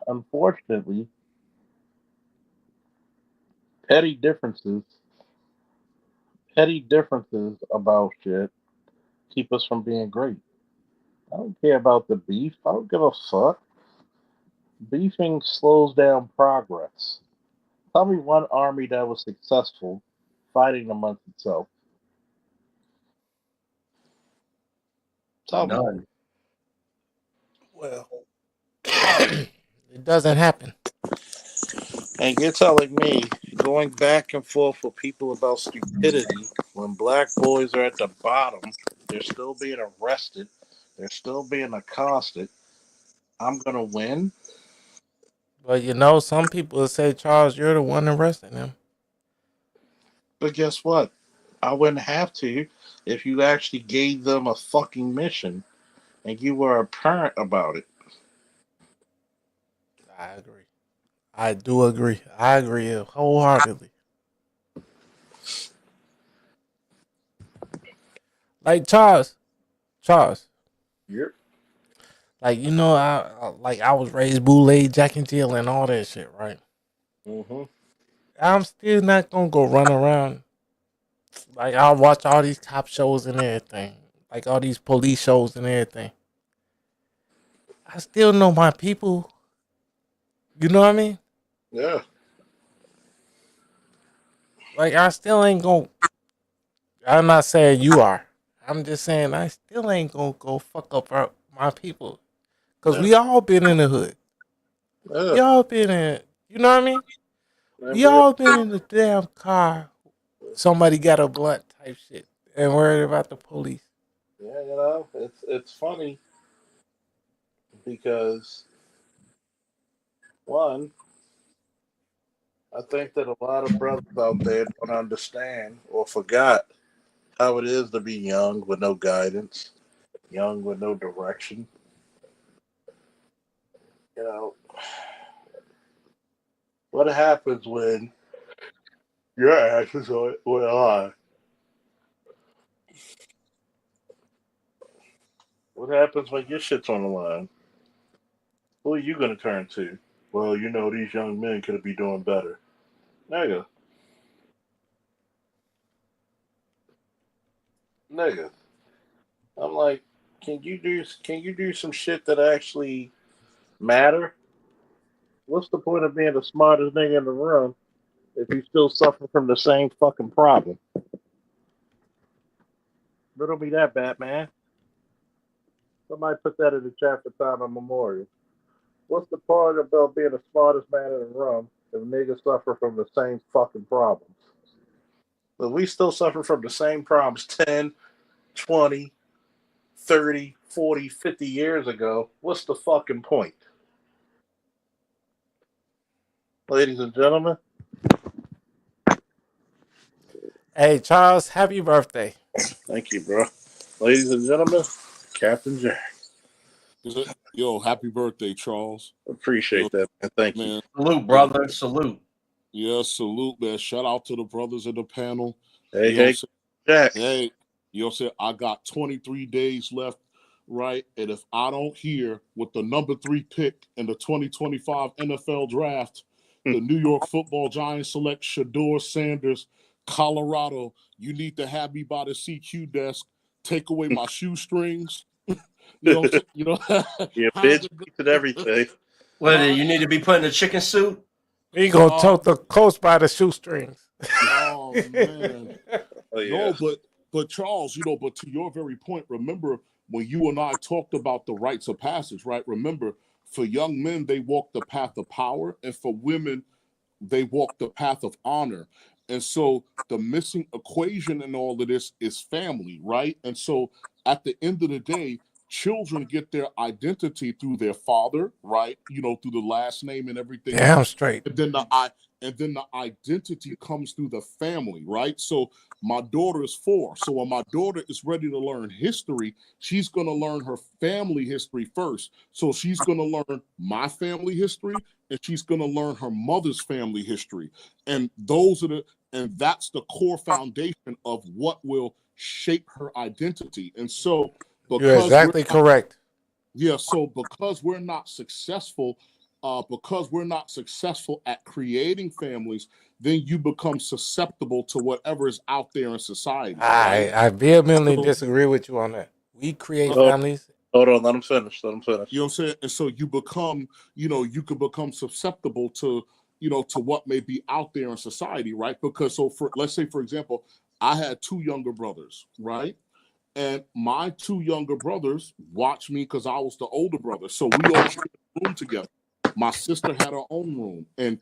unfortunately, petty differences about shit keep us from being great. I don't care about the beef. I don't give a fuck. Beefing slows down progress. Tell me one army that was successful fighting amongst itself. Tell me. None. Well, it doesn't happen. And you're telling me going back and forth with people about stupidity when black boys are at the bottom, they're still being arrested, they're still being accosted. I'm gonna win. But some people say, Charles, you're the one arresting him. But guess what? I wouldn't have to if you actually gave them a fucking mission and you were a parent about it. I agree. I do agree. I agree wholeheartedly. Like Charles. Yep. Like I was raised Boule, Jack and Jill, and all that shit, right? Mm-hmm. I'm still not gonna go run around. Like I'll watch all these cop shows and everything, like all these police shows and everything. I still know my people. You know what I mean? Yeah. Like I still ain't gonna. I'm not saying you are. I'm just saying I still ain't gonna go fuck up my people. Cause we all been in the hood. We all been in, you know what I mean? We all been in the damn car. Somebody got a blunt type shit and worried about the police. Yeah, you know, it's funny because one, I think that a lot of brothers out there don't understand or forgot how it is to be young with no guidance, young with no direction. You know, what happens when your actions are on? What happens when your shit's on the line? Who are you going to turn to? Well, you know, these young men could be doing better. Nigga. I'm like, can you do some shit that actually matter? What's the point of being the smartest nigga in the room if you still suffer from the same fucking problem? Riddle me that, Batman. Somebody put that in the chat for Time and Memorial. What's the point about being the smartest man in the room if niggas suffer from the same fucking problems? But we still suffer from the same problems 10, 20, 30, 40, 50 years ago. What's the fucking point? Ladies and gentlemen. Hey, Charles, happy birthday. Thank you, bro. Ladies and gentlemen, Captain Jack. Yo, happy birthday, Charles. Appreciate that, man. Thank you. Salute, brother. Salute. Yeah, salute, man. Shout out to the brothers in the panel. Hey, Jack. Hey, I got 23 days left, right? And if I don't hear with the number 3 pick in the 2025 NFL draft, the New York Football Giants select Shedeur Sanders, Colorado, you need to have me by the CQ desk, take away my shoestrings. You know, yeah, bitch, and everything. What, you need to be put in a chicken suit? We gonna tote the coast by the shoestrings. Oh man. Oh, yeah. No, but Charles, but to your very point, remember when you and I talked about the rites of passage, right? Remember, for young men, they walk the path of power, and for women, they walk the path of honor. And so the missing equation in all of this is family, right? And so at the end of the day, children get their identity through their father, right? Through the last name and everything. Damn straight. And then the identity comes through the family, right? So my daughter is 4. So when my daughter is ready to learn history, she's going to learn her family history first. So she's going to learn my family history, and she's going to learn her mother's family history. And that's the core foundation of what will shape her identity. And so you're exactly correct. Yeah, so because we're not successful at creating families, then you become susceptible to whatever is out there in society. I vehemently disagree with you on that. We create families. Hold on, let him finish. You know what I'm saying? And so you become, you can become susceptible to, to what may be out there in society, right? Because let's say, for example, I had 2 younger brothers, right? And my 2 younger brothers watched me because I was the older brother. So we all shared a room together. My sister had her own room. And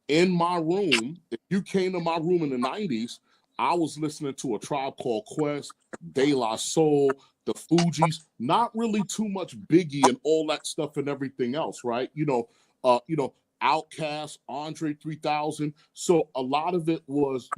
in my room, if you came to my room in the 90s, I was listening to A Tribe Called Quest, De La Soul, the Fugees, not really too much Biggie and all that stuff and everything else, right? Outkast, Andre 3000. So a lot of it was,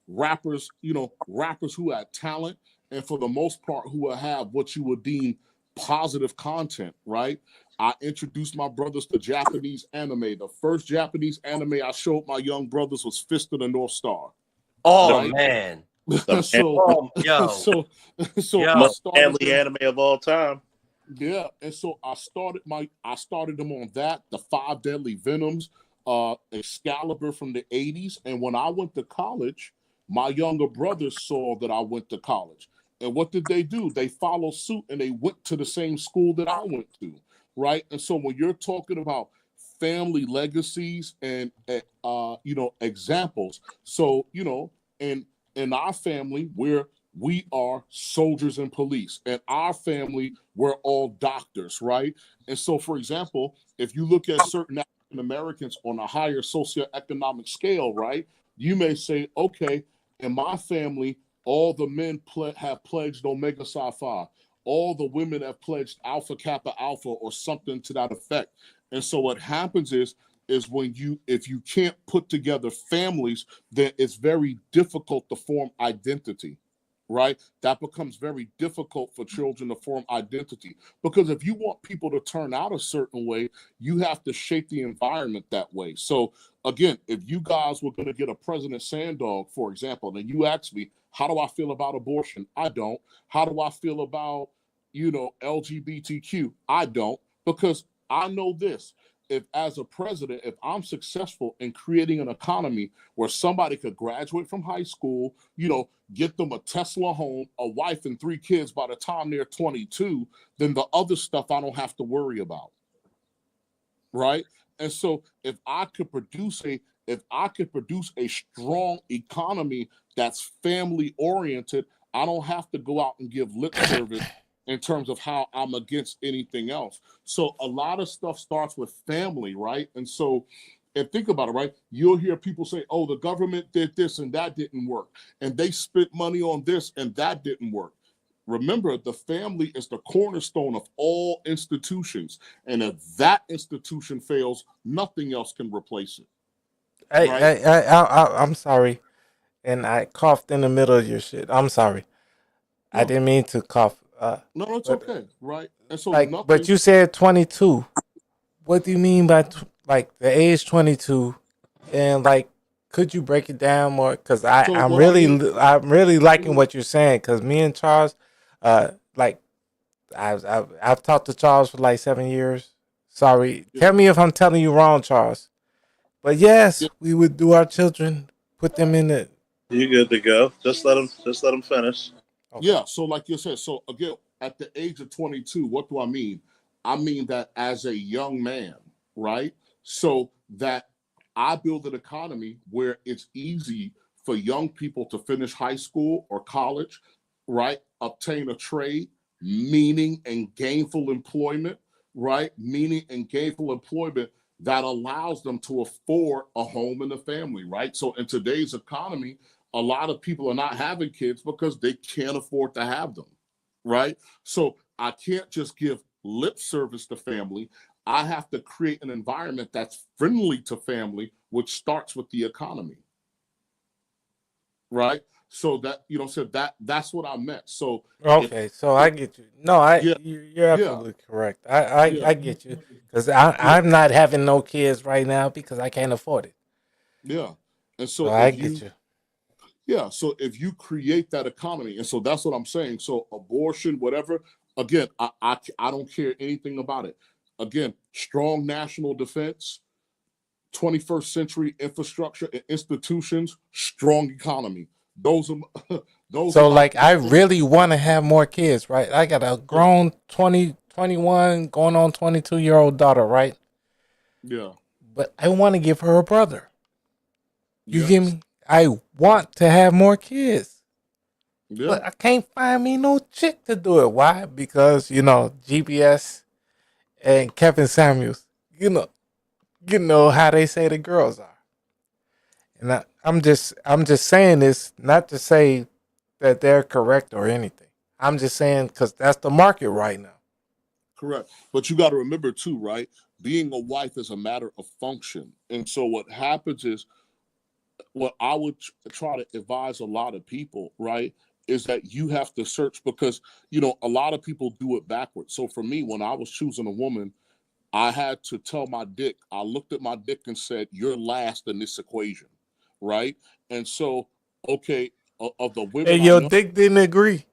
rappers who had talent, and for the most part, who will have what you would deem positive content, right? I introduced my brothers to Japanese anime. The first Japanese anime I showed my young brothers was Fist of the North Star. Oh, right? Man. so most family anime of all time. Yeah, and so I started them on that, the 5 Deadly Venoms, Excalibur from the 80s. And when I went to college, my younger brothers saw that I went to college. And what did they do? They followed suit and they went to the same school that I went to, right? And so when you're talking about family legacies and examples, so in our family, we're We are soldiers and police. And our family, we're all doctors, right? And so, for example, if you look at certain African Americans on a higher socioeconomic scale, right, you may say, okay, in my family, all the men have pledged Omega Psi Phi. All the women have pledged Alpha Kappa Alpha or something to that effect. And so what happens is when if you can't put together families, then it's very difficult to form identity, right? That becomes very difficult for children to form identity, because if you want people to turn out a certain way, you have to shape the environment that way. So again, if you guys were going to get a President Sandog, for example, and you ask me, how do I feel about abortion? I don't. How do I feel about, LGBTQ? I don't, because I know this. If as a president, if I'm successful in creating an economy where somebody could graduate from high school, get them a Tesla home, a wife and 3 kids by the time they're 22, then the other stuff I don't have to worry about. Right? And so if I could produce a strong economy that's family oriented, I don't have to go out and give lip service in terms of how I'm against anything else. So a lot of stuff starts with family, right? And so, and think about it, right? You'll hear people say, oh, the government did this and that didn't work. And they spent money on this and that didn't work. Remember, the family is the cornerstone of all institutions. And if that institution fails, nothing else can replace it. I'm sorry. And I coughed in the middle of your shit. I'm sorry. No. I didn't mean to cough. No, it's okay, right? And so, but you said 22. What do you mean by the age 22? And could you break it down more? Because I'm really liking what you're saying. Because me and Charles, I've talked to Charles for 7 years. Sorry, tell me if I'm telling you wrong, Charles. But yes, we would do our children, put them in it. You good to go? Just let them finish. Okay. Yeah, so like you said, so again, at the age of 22, what do I mean? I mean that as a young man, right? So that I build an economy where it's easy for young people to finish high school or college, right? Obtain a trade, meaning and gainful employment, right? Meaning and gainful employment that allows them to afford a home and a family, right? So in today's economy, a lot of people are not having kids because they can't afford to have them, right? So I can't just give lip service to family. I have to create an environment that's friendly to family, which starts with the economy, right? So that, that's what I meant. So okay, so I get you. No, you're absolutely correct. I get you, because I'm not having no kids right now because I can't afford it. Yeah, and so I get you. Yeah, so if you create that economy, and so that's what I'm saying. So abortion, whatever, again, I don't care anything about it. Again, strong national defense, 21st century infrastructure and institutions, strong economy. Those are so I really want to have more kids, right? I got a grown 21 going on 22-year-old daughter, right? Yeah. But I want to give her a brother. You get me? I want to have more kids. Yeah. But I can't find me no chick to do it. Why? Because, GPS and Kevin Samuels, you know how they say the girls are. And I'm just saying this not to say that they're correct or anything. I'm just saying because that's the market right now. Correct. But you got to remember too, right? Being a wife is a matter of function. And so what happens is, what I would try to advise a lot of people, right, is that you have to search, because, a lot of people do it backwards. So for me, when I was choosing a woman, I had to tell my dick, I looked at my dick and said, you're last in this equation, right? And so, okay, of the women, and your dick didn't agree.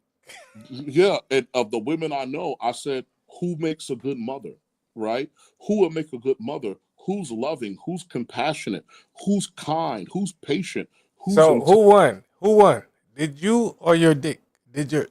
Yeah, and of the women I know, I said, who makes a good mother, right? Who would make a good mother? Who's loving? Who's compassionate? Who's kind? Who's patient? So who won? Who won? Did you or your dick? Did your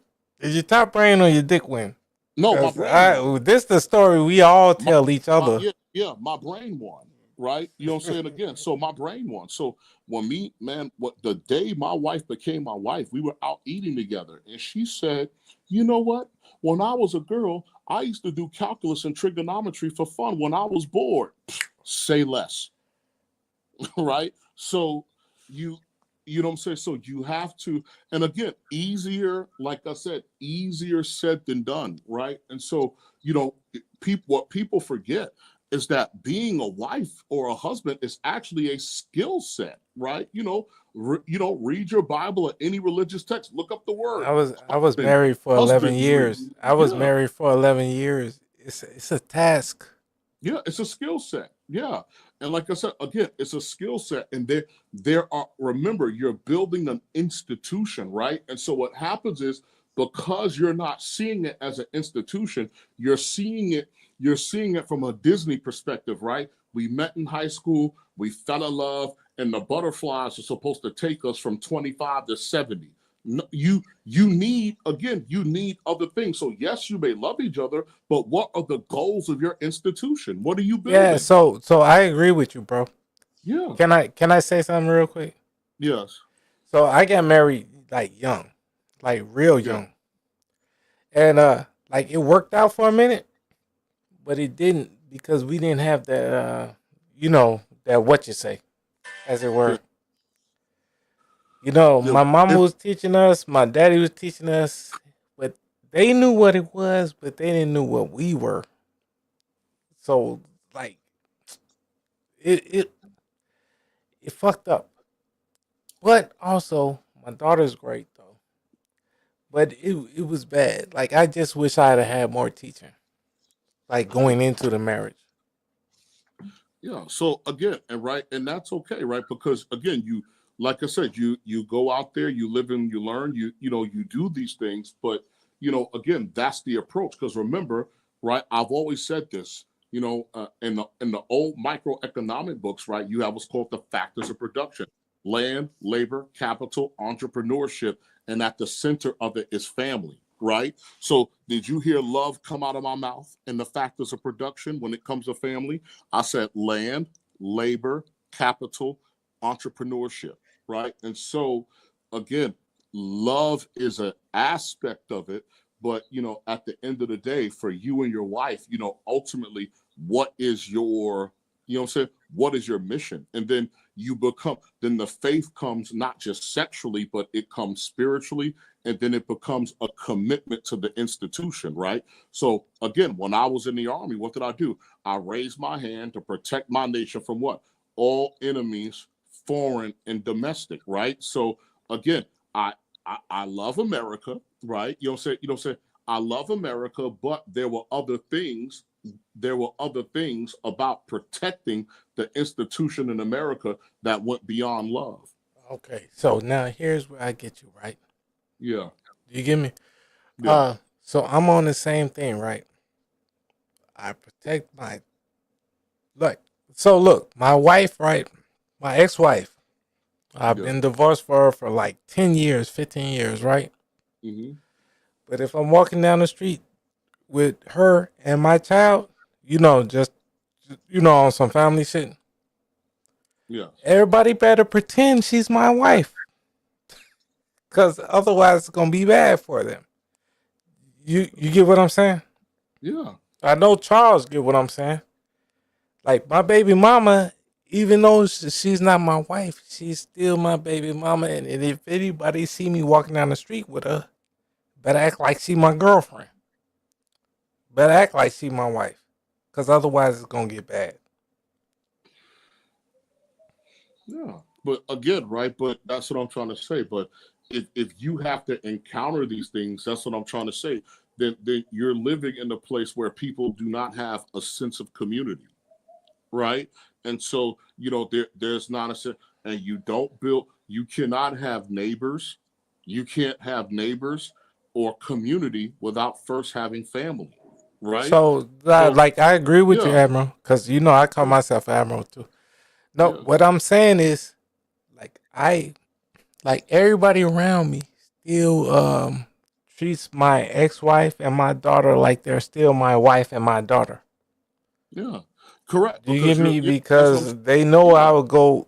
top brain or your dick win? No, my brain. This is the story we all tell each other. Yeah, my brain won. right? You know what I'm saying? Again, so my brain won. So when what the day my wife became my wife, we were out eating together, and she said, "You know what? When I was a girl, I used to do calculus and trigonometry for fun when I was bored." Say less, right? So you know what I'm saying? So you have to, and again, easier, like I said, easier said than done, right? And so, what people forget is that being a wife or a husband is actually a skill set, right? Read your Bible or any religious text, look up the word. I was married for 11 years. I was Yeah. married for 11 years. It's a task. Yeah, it's a skill set. Yeah. And like I said, again, it's a skill set. And remember, you're building an institution, right? And so what happens is, because you're not seeing it as an institution, you're seeing it from a Disney perspective, right? We met in high school, we fell in love, and the butterflies are supposed to take us from 25 to 70. You need other things. So yes, you may love each other, but what are the goals of your institution? What are you building? Yeah, so I agree with you, bro. Yeah. Can I say something real quick? Yes. So I got married like young, like real young. And like it worked out for a minute, but it didn't because we didn't have that that what you say, as it were. My mama was teaching us, my daddy was teaching us, but they knew what it was, but they didn't know what we were. So like it fucked up. But also my daughter's great though. But it was bad. Like I just wish I had more teaching. Like going into the marriage. Yeah. So again, and that's okay, right? Because again, like I said, you go out there, you live and you learn, you do these things, but again, that's the approach. Because remember, right? I've always said this, in the old microeconomic books, right? You have what's called the factors of production: land, labor, capital, entrepreneurship, and at the center of it is family, right? So did you hear love come out of my mouth in the factors of production when it comes to family? I said land, labor, capital, entrepreneurship, right? And so again, love is an aspect of it, but at the end of the day, for you and your wife, ultimately, what is your what is your mission? And then then the faith comes not just sexually, but it comes spiritually, and then it becomes a commitment to the institution, right? So again, when I was in the Army, what did I do? I raised my hand to protect my nation from what? All enemies, foreign and domestic, right? So again, I love America, right? I love America, but there were other things about protecting the institution in America that went beyond love. Okay, so now here's where I get you, right? Yeah. You get me? Yeah. So I'm on the same thing, right? I protect look, my wife, right? My ex-wife. I've been divorced for like 10 years, 15 years, right? Mm-hmm. But if I'm walking down the street with her and my child, just on some family shit. Yeah. Everybody better pretend she's my wife. Because otherwise it's going to be bad for them. You get what I'm saying? Yeah. I know Charles get what I'm saying. Like my baby mama, even though she's not my wife, she's still my baby mama. And if anybody see me walking down the street with her, better act like she my girlfriend. Better act like she my wife. Because otherwise it's going to get bad. Yeah. But again, right? But that's what I'm trying to say. But if you have to encounter these things, that's what I'm trying to say, then you're living in a place where people do not have a sense of community, right? And so, there's not a sense, and you cannot have neighbors. You can't have neighbors or community without first having family, right? So I agree with you, Admiral, because I call myself Admiral too. No, what I'm saying is, everybody around me still treats my ex-wife and my daughter like they're still my wife and my daughter. Yeah. Correct. Do you Because get me? you're that's what I'm Because they know saying. I would go.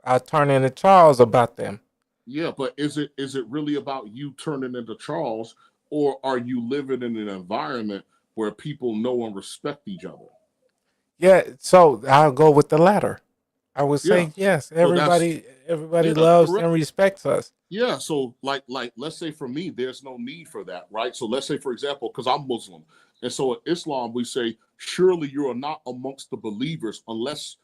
I turn into Charles about them. Yeah, but is it really about you turning into Charles, or are you living in an environment where people know and respect each other? Yeah, so I'll go with the latter. I would Yeah. say yes. So that's Everybody yeah, loves correct. and respects us. Yeah, so like let's say for me, there's no need for that, right? So let's say, for example, because I'm Muslim, and so in Islam we say, surely you are not amongst the believers unless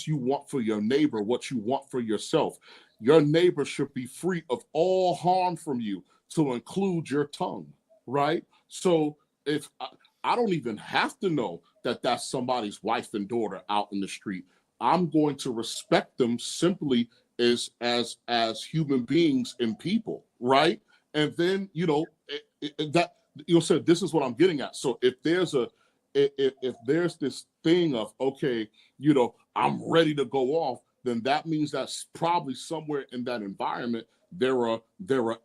you want for your neighbor what you want for yourself. Your neighbor should be free of all harm from you, to include your tongue, right? So if I don't even have to know that that's somebody's wife and daughter out in the street, I'm going to respect them simply as human beings and people, right? And then that said, this is what I'm getting at. So if there's this thing of, okay, I'm ready to go off, then that means that's probably somewhere in that environment there are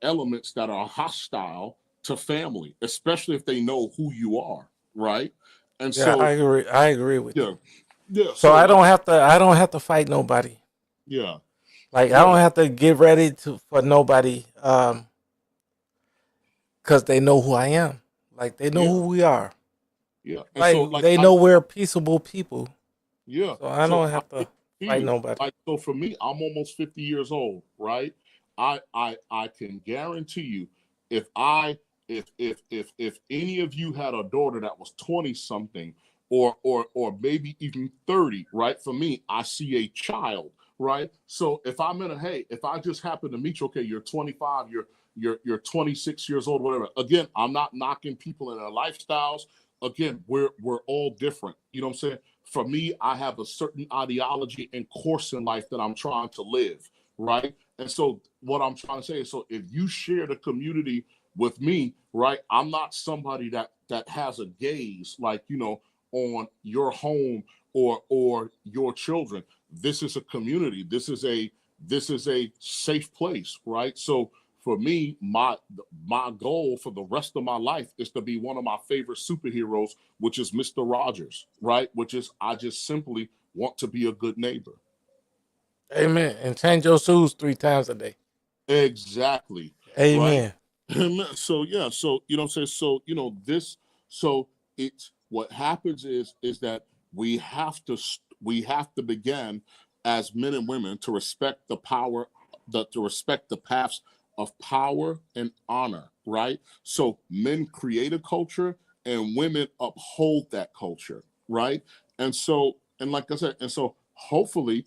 elements that are hostile to family, especially if they know who you are, right? And Yeah, so I agree with yeah, you. yeah. So So like I don't have to fight nobody. yeah, Like I yeah, don't have to get ready for nobody because they know who I am. Like they know yeah, who we are. yeah. And so Like they know we're peaceful people. yeah. So I So don't I have to see fight you. nobody. Like so for me, I'm almost 50 years old, right? I can guarantee you, if I if any of you had a daughter that was 20 something or maybe even 30, right? For me, I see a child, right? So if if I just happen to meet you, okay, you're 25, you're 26 years old, whatever. Again, I'm not knocking people in their lifestyles. Again, we're all different. You know what I'm saying? For me, I have a certain ideology and course in life that I'm trying to live, right? And so what I'm trying to say is, so if you share the community with me, right, I'm not somebody that has a gaze like, on your home or your children. This is a community. This is a safe place, right? So for me, my goal for the rest of my life is to be one of my favorite superheroes, which is Mr. Rogers, right? Which is, I just simply want to be a good neighbor. Amen. And change your shoes 3 times a day. Exactly. Right. Amen. So yeah, so what I'm saying, so so it's what happens is that we have to begin as men and women to respect the power, to respect the paths of power and honor, right? So men create a culture and women uphold that culture, right? And so, and like I said, and so hopefully,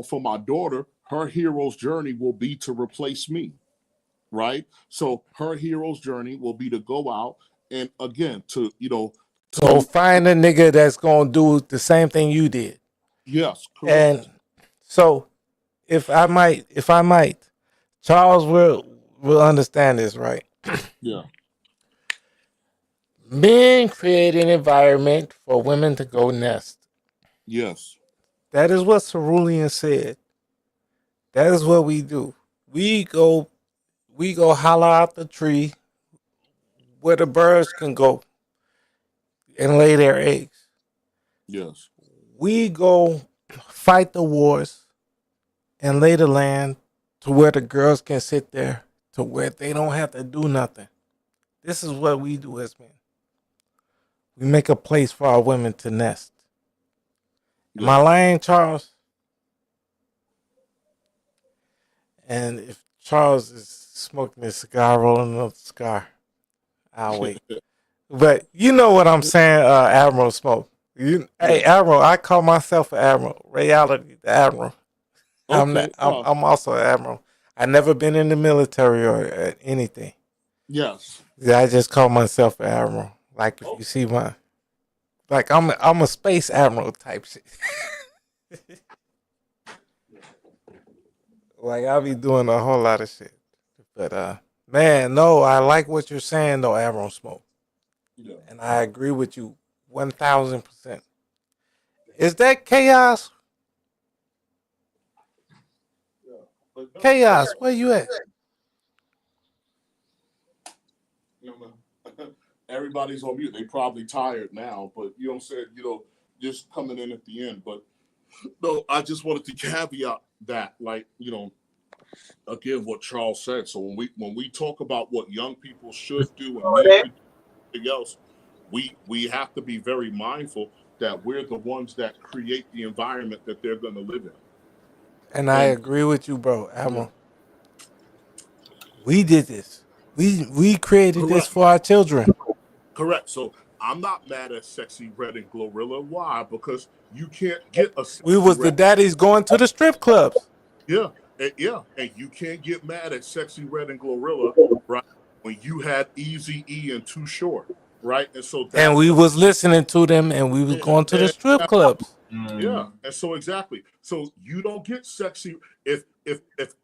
for my daughter, her hero's journey will be to replace me, right? So her hero's journey will be to go out and again So find a nigga that's gonna do the same thing you did. yes, correct. And so if I might, Charles will understand this, right? Yeah. Men create an environment for women to go nest. Yes. That is what Cerulean said. That is what we do. We go holler out the tree where the birds can go and lay their eggs. Yes. We go fight the wars and lay the land to where the girls can sit there, to where they don't have to do nothing. This is what we do as men. We make a place for our women to nest. Am I lying, Charles? And if Charles is smoking a cigar, rolling another cigar, I'll wait. But you know what I'm saying, Admiral Smoke. Hey, Admiral, I call myself an Admiral. Reality, the Admiral. Okay. I'm also an Admiral. I never been in the military or anything. Yes. Yeah, I just call myself an Admiral. Like if you see I'm a space Admiral type shit. Like I'll be doing a whole lot of shit. But man, no, I like what you're saying though, Admiral Smoke. Yeah. And I agree with you 1000%. Is that chaos? Chaos, where you at? everybody's on mute. They probably tired now, but you know what I'm saying. Just coming in at the end. But no, I just wanted to caveat that, like, again, what Charles said. So when we talk about what young people should do and need to do anything else, we have to be very mindful that we're the ones that create the environment that they're going to live in. And I agree with you, bro, Admiral. We did this. We created this for our children. Correct. So I'm not mad at Sexy Red and Glorilla. Why? Because you can't get a Sexy We was the Red. daddies going to the strip clubs. Yeah, and you can't get mad at Sexy Red and Glorilla, right? When you had Eazy-E and Too Short, right? And so And we was listening to them, and we was going to the strip clubs. Yeah, and so exactly. So you don't get sexy if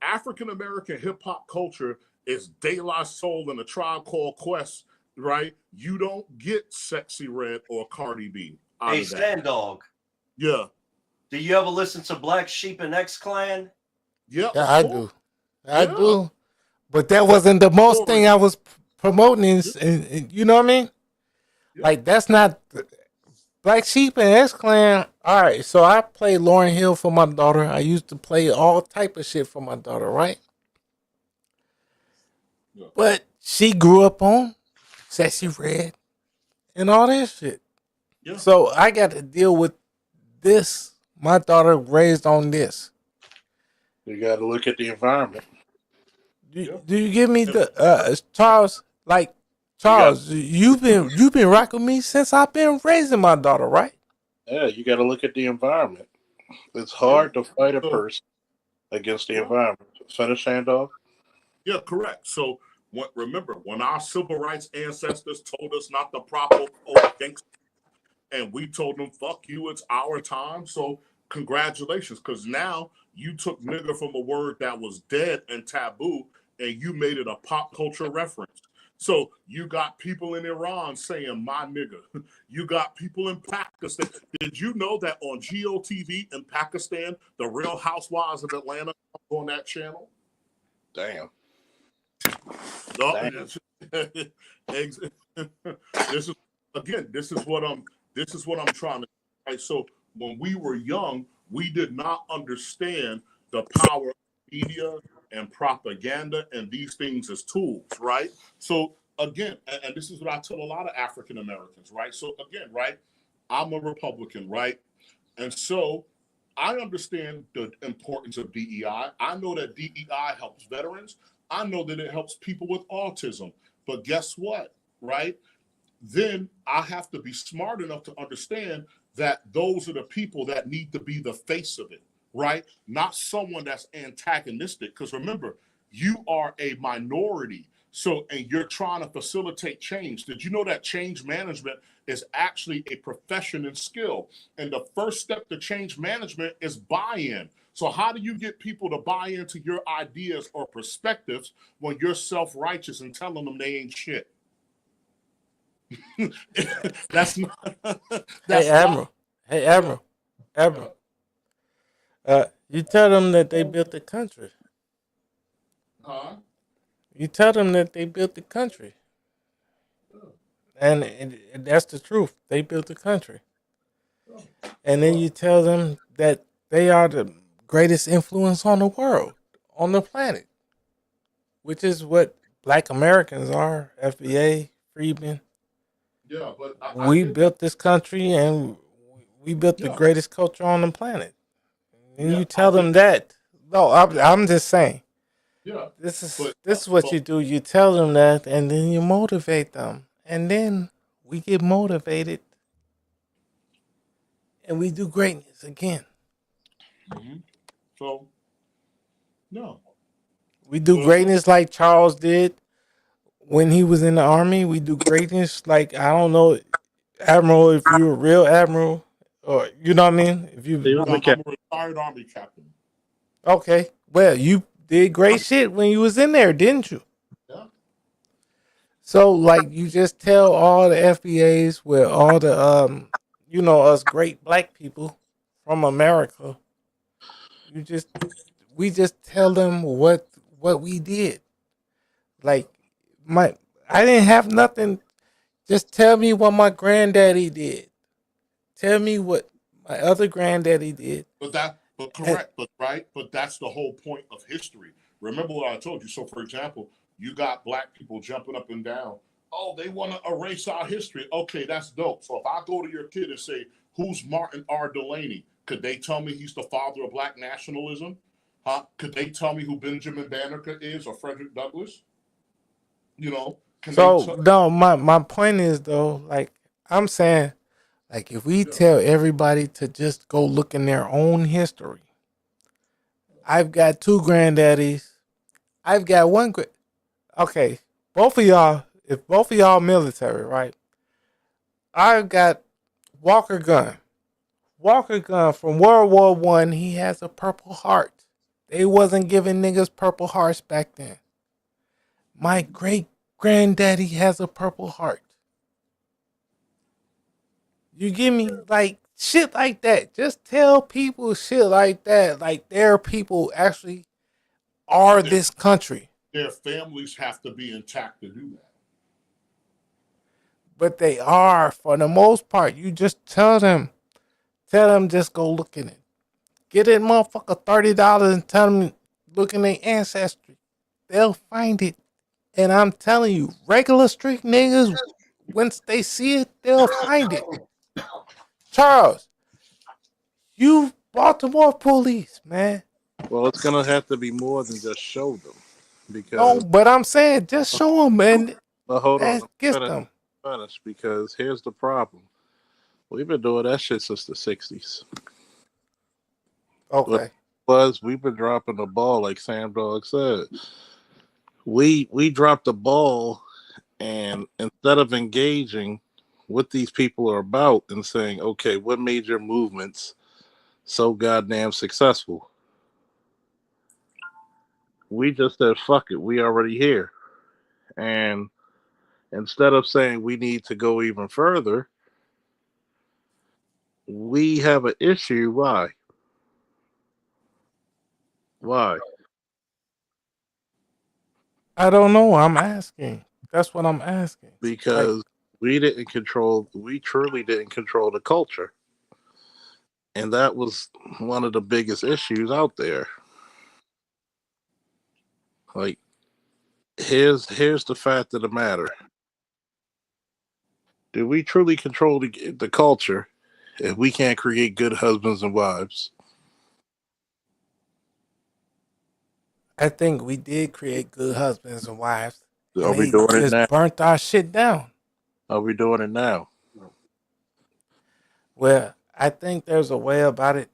African American hip hop culture is De La Soul and A Tribe Called Quest, right? You don't get Sexy Red or Cardi B. Hey, Sandog. Yeah. Do you ever listen to Black Sheep and X Clan? Yeah, I do. I do. But that wasn't the most thing I was promoting. And you know what I mean? Like, that's not Black Sheep and X Clan. All right, so I play Lauryn Hill for my daughter. I used to play all type of shit for my daughter, right? Yeah. But she grew up on Sexy Red and all that shit. Yeah. So I got to deal with this. My daughter raised on this. You got to look at the environment. Do you give me the Charles? Like Charles, you've been rocking me since I've been raising my daughter, right? Yeah, you got to look at the environment. It's hard to fight a person against the environment. Finish, Sandog? Yeah, correct. So remember, when our civil rights ancestors told us not to prop up old gangsters, and we told them, fuck you, it's our time. So congratulations, because now you took nigger from a word that was dead and taboo, and you made it a pop culture reference. So you got people in Iran saying my nigga. You got people in Pakistan. Did you know that on GOTV in Pakistan, the Real Housewives of Atlanta on that channel? Damn. No, this is what I'm trying to. Right? So when we were young, we did not understand the power of media and propaganda and these things as tools, right? So again, and this is what I tell a lot of African Americans, right? So again, right, I'm a Republican, right? And so I understand the importance of DEI. I know that DEI helps veterans. I know that it helps people with autism. But guess what, right? Then I have to be smart enough to understand that those are the people that need to be the face of it, right? Not someone that's antagonistic. Because remember, you are a minority. So, and you're trying to facilitate change. Did you know that change management is actually a profession and skill? And the first step to change management is buy-in. So how do you get people to buy into your ideas or perspectives when you're self-righteous and telling them they ain't shit? That's not. That's hey, Admiral. Hey, Admiral. Admiral. You tell them that they built the country. Huh? You tell them that they built the country. And that's the truth. They built the country. And then you tell them that they are the greatest influence on the world, on the planet, which is what Black Americans are, FBA, Freedmen. Yeah, but we built this country and we built the greatest culture on the planet. And you tell them that. No, I'm just saying. Yeah. This is what you do. You tell them that, and then you motivate them. And then we get motivated and we do greatness again. Mm-hmm. So, no. We do greatness like Charles did when he was in the Army. We do greatness like, I don't know, Admiral, if you're a real Admiral, or you know what I mean? If you, I'm a retired Army captain. Okay. Well, you did great shit when you was in there, didn't you? Yeah. So, like, you just tell all the FBAs, where all the, us great Black people from America, we just tell them what we did. Like, I didn't have nothing. Just tell me what my granddaddy did. Tell me what my other granddaddy did. But correct, but that's the whole point of history. Remember what I told you. So, for example, you got black people jumping up and down. Oh, they want to erase our history. Okay, that's dope. So if I go to your kid and say, "Who's Martin R. Delaney?" Could they tell me he's the father of black nationalism? Huh? Could they tell me who Benjamin Banneker is or Frederick Douglass? You know, No, my point is though, like I'm saying, like if we tell everybody to just go look in their own history. I've got two granddaddies. I've got one. Okay, both of y'all. If both of y'all military, right? I've got Walker Gunn. Walker Gunn from World War One. He has a Purple Heart. They wasn't giving niggas Purple Hearts back then. My great granddaddy has a Purple Heart. You give me like shit like that. Just tell people shit like that. Like their people actually are this country. Their families have to be intact to do that. But they are for the most part. You just tell them just go look in it. Get that motherfucker $30 and tell them look in their ancestry. They'll find it. And I'm telling you, regular street niggas, once they see it, they'll find it. Charles, you Baltimore police, man. Well, it's gonna have to be more than just show them, because. No, but I'm saying just show them, man. But hold on, that gets them. Honest, because here's the problem. We've been doing that shit since the '60s. Okay. We've been dropping the ball, like Sam Dog said. We dropped the ball, and instead of engaging what these people are about and saying, okay, what made your movements so goddamn successful? We just said, fuck it, we already here. And instead of saying we need to go even further, we have an issue. Why? I don't know. I'm asking. That's what I'm asking. Because we truly didn't control the culture. And that was one of the biggest issues out there. Like, here's the fact of the matter. Do we truly control the culture if we can't create good husbands and wives? I think we did create good husbands and wives. Are we doing it now? Burnt our shit down. Are we doing it now? Well, I think there's a way about it.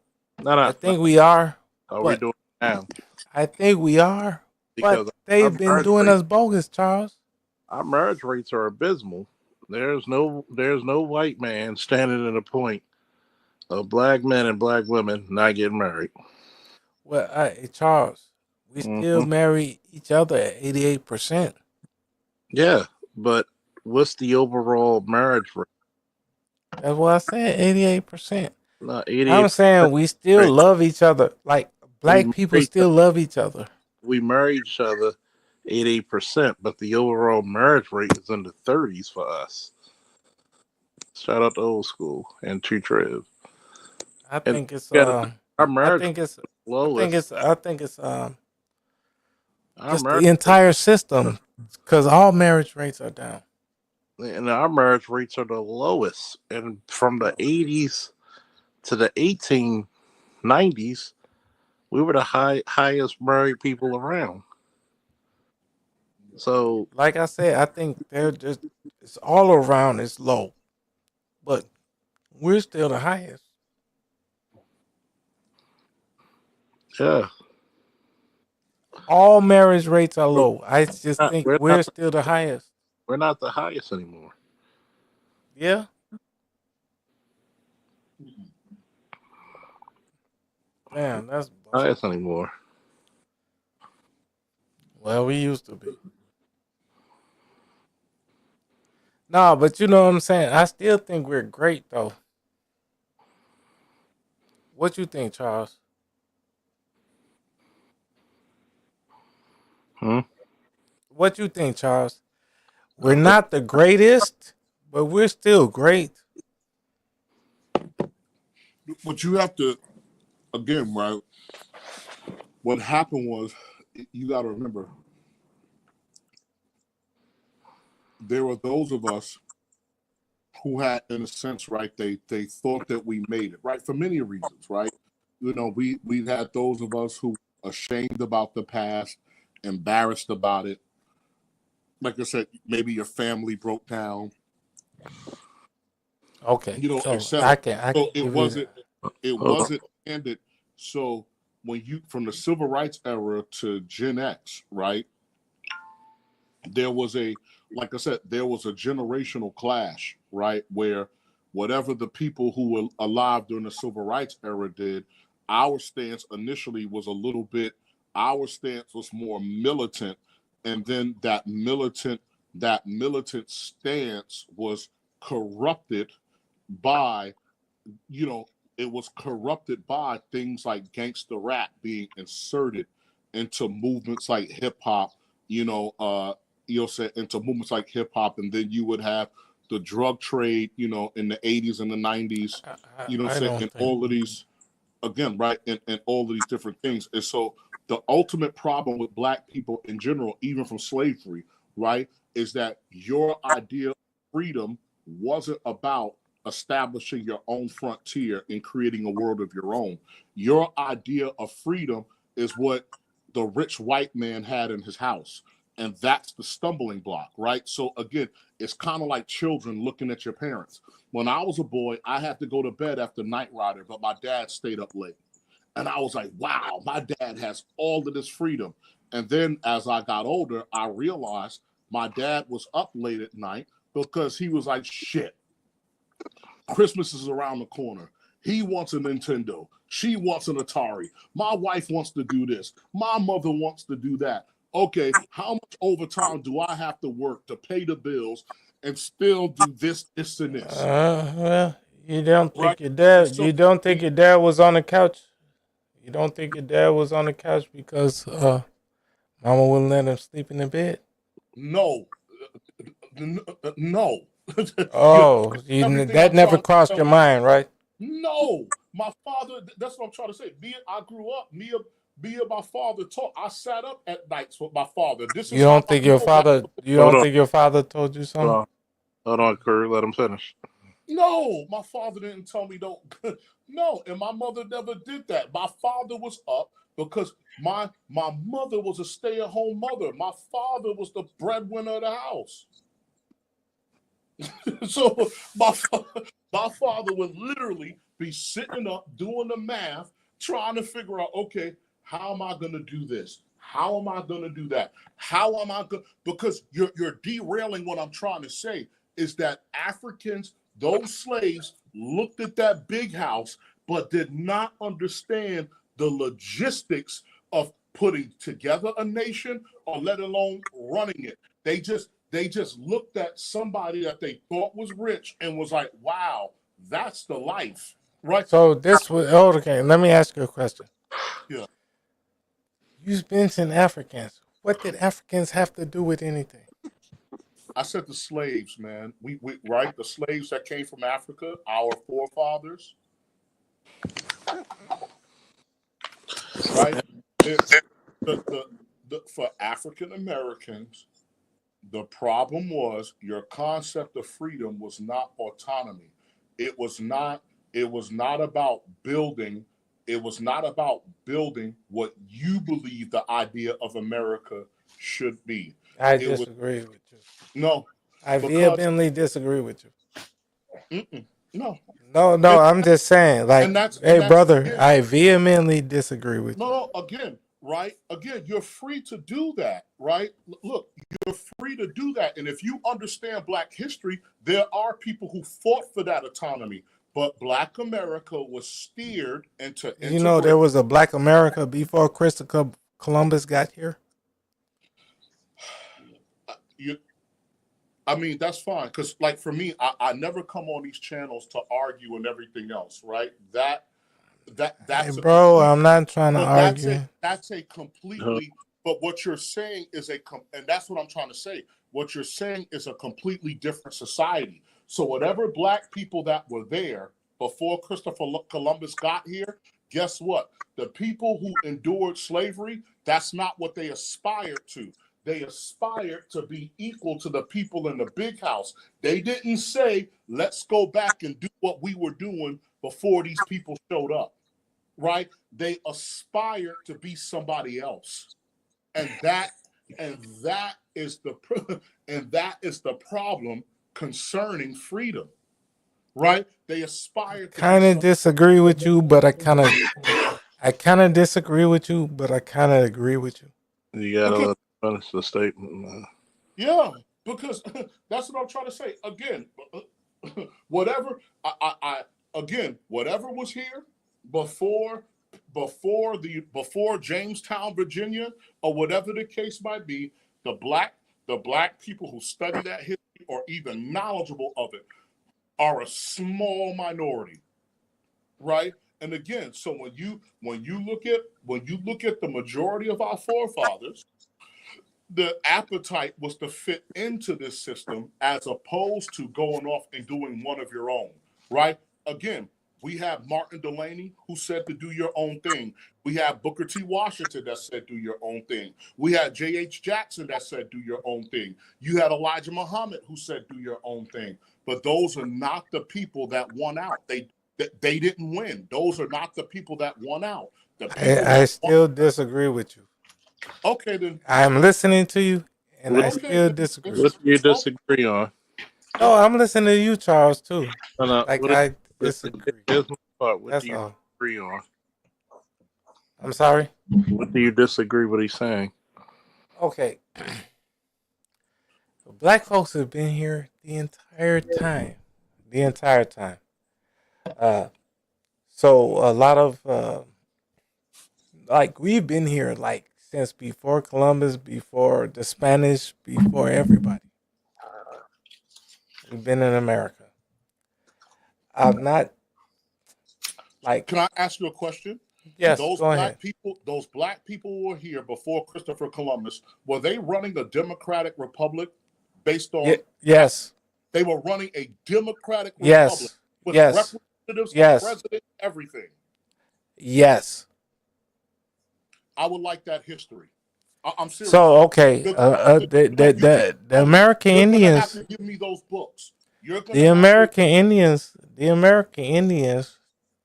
I think we are. Are we doing it now? I think we are. Because but they've been doing us bogus, Charles. Our marriage rates are abysmal. There's no white man standing at a point of black men and black women not getting married. Well, Charles, we still marry each other at 88%. Yeah, but what's the overall marriage rate? That's what I said, 88%. No, 88%. I'm saying we still love each other. Like black people still love each other. We marry each other 88%, but the overall marriage rate is in the 30s for us. Shout out to Old School and True Trev. I think it's our marriage. I think it's lowest. I think it's just the entire system, because all marriage rates are down. And our marriage rates are the lowest. And from the 80s to the 1890s, we were the highest married people around. So, like I said, I think it's all around it's low, but we're still the highest. Yeah. All marriage rates are low. I just think we're still the highest. We're not the highest anymore. Yeah. Damn, that's highest anymore. Well, we used to be. No, but you know what I'm saying? I still think we're great, though. What you think, Charles? What you think, Charles? We're not the greatest, but we're still great. But you have to, again, right? What happened was, you got to remember, there were those of us who had, in a sense, right, they thought that we made it, right, for many reasons, right? You know, we had those of us who ashamed about the past, embarrassed about it. Like I said, maybe your family broke down. Okay, You know, so etc. I can So it give wasn't you ended. So when you, from the civil rights era to Gen X, right, there was like I said, there was a generational clash, right, where whatever the people who were alive during the civil rights era did, our stance initially was a little bit, our stance was more militant, and then that militant stance was corrupted by, you know, it was corrupted by things like gangster rap being inserted into movements like hip hop, you'll say into movements like hip hop, and then you would have the drug trade, in the 80s and the 90s, and all of these, again, right, and all of these different things. And so the ultimate problem with Black people in general, even from slavery, right, is that your idea of freedom wasn't about establishing your own frontier and creating a world of your own. Your idea of freedom is what the rich white man had in his house. And that's the stumbling block, right? So again, it's kind of like children looking at your parents. When I was a boy, I had to go to bed after Night Rider, but my dad stayed up late. And I was like, wow, my dad has all of this freedom. And then as I got older, I realized my dad was up late at night because he was like, shit, Christmas is around the corner. He wants a Nintendo. She wants an Atari. My wife wants to do this. My mother wants to do that. Okay, how much overtime do I have to work to pay the bills and still do this, and this? well, you don't think Right? your dad? So You don't think your dad was on the couch? You don't think your dad was on the couch because mama wouldn't let him sleep in the bed? no. No. Oh, Everything that I'm never trying to crossed tell your you, mind, right? no. My father, that's what I'm trying to say. I grew up, me and my father taught. I sat up at nights with my father. This You is how don't I think your know Black. father? You Hold don't on. think your father told you something? Hold on, Curry. Let him finish. No, my father didn't tell me don't. No, and my mother never did that. My father was up because my mother was a stay-at-home mother. My father was the breadwinner of the house. So my father would literally be sitting up doing the math, trying to figure out, okay, how am I going to do this? How am I going to do that? How am I going? Because you're derailing what I'm trying to say is that Africans, those slaves, looked at that big house, but did not understand the logistics of putting together a nation, or let alone running it. They just looked at somebody that they thought was rich and was like, wow, that's the life, right? So this was okay. Let me ask you a question. Yeah. You mentioned Africans. What did Africans have to do with anything? I said the slaves, man. We right, the slaves that came from Africa, our forefathers, right? For African Americans, the problem was your concept of freedom was not autonomy. It was not about building. It was not about building what you believe the idea of America should be. I It was disagree with you. no, I because vehemently disagree with you. no. No, I'm just saying, like, And hey, that's brother, again, I vehemently disagree with you. no, again, right? Again, you're free to do that, right? Look, you're free to do that. And if you understand Black history, there are people who fought for that autonomy. But Black America was steered into You know, there integrate. was a Black America before Christopher Columbus got here. I mean, that's fine. Because, like, for me, I never come on these channels to argue and everything else, right? That's Hey, bro, I'm not trying to argue. That's a completely. But what you're saying is and that's what I'm trying to say. What you're saying is a completely different society. So whatever black people that were there before Christopher Columbus got here, guess what? The people who endured slavery, that's not what they aspired to. They aspired to be equal to the people in the big house. They didn't say, let's go back and do what we were doing before these people showed up, right? They aspired to be somebody else. And that is the problem concerning freedom, right? They aspire to Kind of disagree with you, but I kind of disagree with you, but I kind of agree with you. You gotta let finish the statement, man. Yeah, because that's what I'm trying to say. Again, whatever whatever was here before Jamestown, Virginia, or whatever the case might be, the black people who study that history or even knowledgeable of it are a small minority, right? And again, so when you look at the majority of our forefathers, the appetite was to fit into this system as opposed to going off and doing one of your own, right? Again, we have Martin Delaney who said to do your own thing. We have Booker T. Washington that said do your own thing. We had J.H. Jackson that said do your own thing. You had Elijah Muhammad who said do your own thing. But those are not the people that won out. They didn't win. Those are not the people that won out. I still disagree with you. Okay, then. I'm listening to you, and I still disagree. What do you disagree on? No, I'm listening to you, Charles, too. No, like what I disagree. Here's my part. What That's do you all. disagree on? I'm sorry? What do you disagree with he's saying? Okay. Black folks have been here the entire time. So a lot of we've been here since before Columbus, before the Spanish, before everybody. We've been in America. I'm not Can I ask you a question? Yes, those go black ahead. people, those black people who were here before Christopher Columbus, were they running a democratic republic based on? Yes. They were running a democratic Yes. republic with Yes. representatives, Yes. a president, everything. Yes. I would like that history. I'm serious. So okay, the American You're gonna Indians. have to give me those books. You're gonna The have American Indians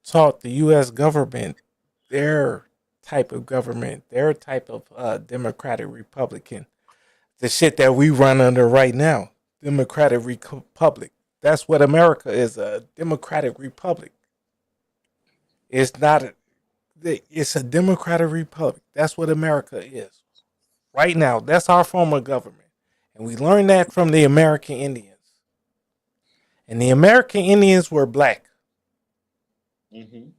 taught the U.S. government their type of government, their type of democratic republican, the shit that we run under right now, democratic republic. That's what America is, a democratic republic. It's not. It's a democratic republic. That's what America is right now. That's our form of government, and we learned that from the American Indians. And the American Indians were black. Mm-hmm.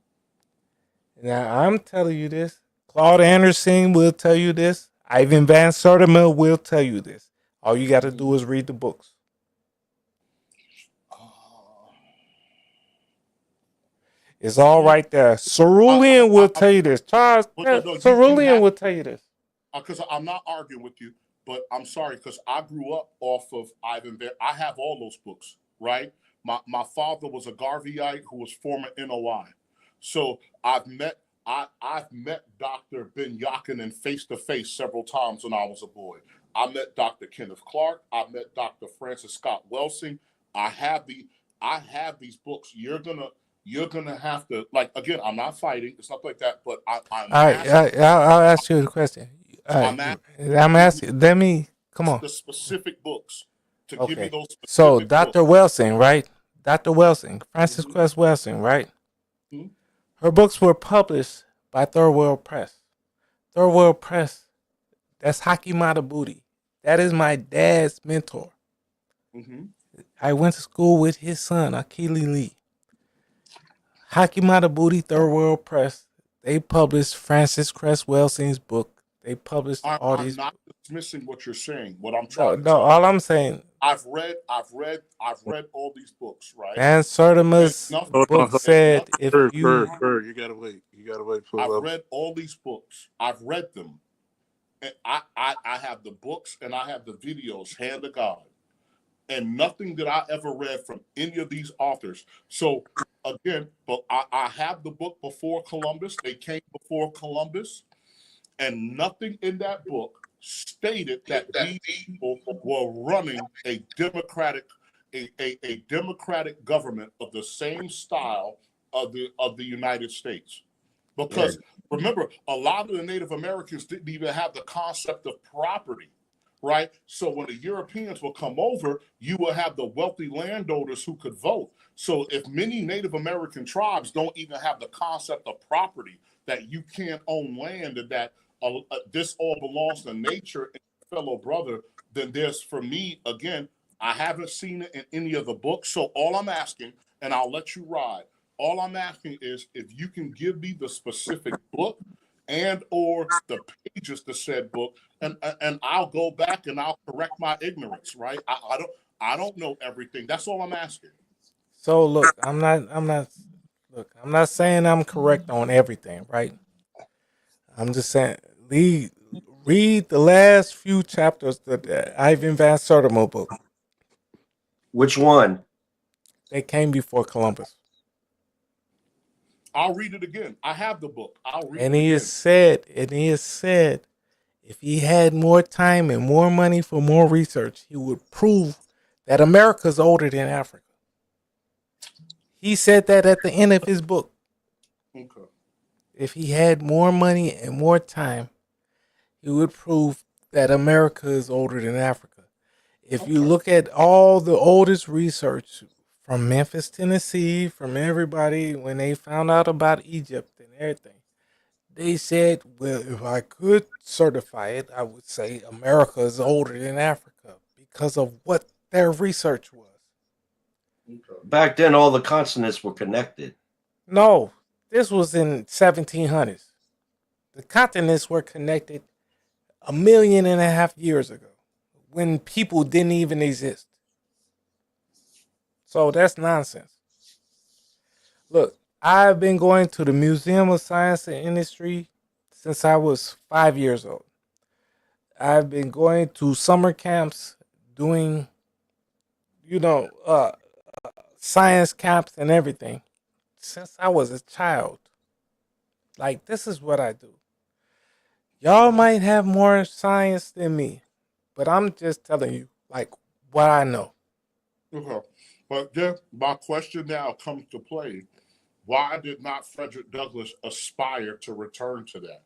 Now, I'm telling you this. Claude Anderson will tell you this. Ivan Van Sertima will tell you this. All you got to do is read the books. It's all right there. Cerulean will tell you this. Charles, Cerulean will tell you this. Because I'm not arguing with you, but I'm sorry, because I grew up off of Ivan Van. I have all those books, right? My father was a Garveyite who was former NOI. So I've met Dr. Ben Yakinen face to face several times when I was a boy. I met Dr. Kenneth Clark. I met Dr. Francis Scott Welsing. I have these books. You're gonna have to, like, again, I'm not fighting. It's not like that, but I'll ask you a question. I'm asking. Let me come on. The specific books to give me those. So Dr. Welsing, right? Dr. Welsing, Francis Cress Welsing, right? Mm-hmm. Her books were published by Third World Press. Third World Press. That's Haki Madhubuti. That is my dad's mentor. Mm-hmm. I went to school with his son, Akili Lee. Haki Madhubuti, Third World Press. They published Francis Cress Welsing's book. They published all these. I'm not dismissing what you're saying. What I'm trying to No, all I'm saying. I've read all these books, right? Van Sertima's book said if you gotta wait. You gotta wait for. I've read all these books. I've read them. And I have the books and I have the videos, hand to God. and nothing that I ever read from any of these authors. So again, but I have the book Before Columbus. They came before Columbus, and nothing in that book stated that these people were running a democratic government of the same style of the United States. Because remember, a lot of the Native Americans didn't even have the concept of property, right? So when the Europeans will come over, you will have the wealthy landowners who could vote. So if many Native American tribes don't even have the concept of property, that you can't own land and that this all belongs to nature and fellow brother, then there's, for me, again, I haven't seen it in any of the books. So all I'm asking, and I'll let you ride, all I'm asking is if you can give me the specific book and or the pages to said book, and I'll go back and I'll correct my ignorance, right? I don't know everything. That's all I'm asking. So look, I'm not saying I'm correct on everything, right? I'm just saying read the last few chapters of the Ivan Van Sertima book. Which one? They came before Columbus. I'll read it again. I have the book. I'll read And it he again. has said, if he had more time and more money for more research, he would prove that America's older than Africa. He said that at the end of his book. Okay. If he had more money and more time, he would prove that America is older than Africa. If you look at all the oldest research from Memphis, Tennessee, from everybody, when they found out about Egypt and everything, they said, well, if I could certify it, I would say America is older than Africa because of what their research was. Back then, all the continents were connected. No, this was in 1700s. The continents were connected 1.5 million years ago when people didn't even exist. So that's nonsense. Look, I've been going to the Museum of Science and Industry since I was 5 years old. I've been going to summer camps doing, science camps and everything since I was a child. Like, this is what I do. Y'all might have more science than me, but I'm just telling you, like, what I know. Okay. But then my question now comes to play. Why did not Frederick Douglass aspire to return to that?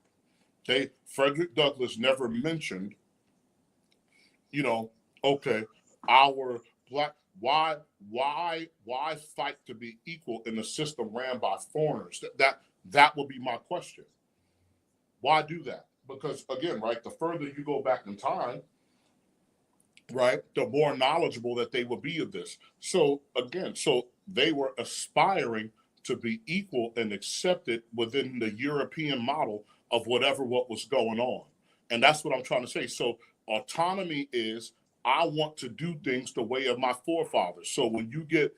Frederick Douglass never mentioned, okay, our black, why fight to be equal in a system ran by foreigners? That would be my question. Why do that? Because again, right, the further you go back in time, right, the more knowledgeable that they will be of this. So again, they were aspiring to be equal and accepted within the European model of what was going on. And that's what I'm trying to say. So autonomy is, I want to do things the way of my forefathers. So when you get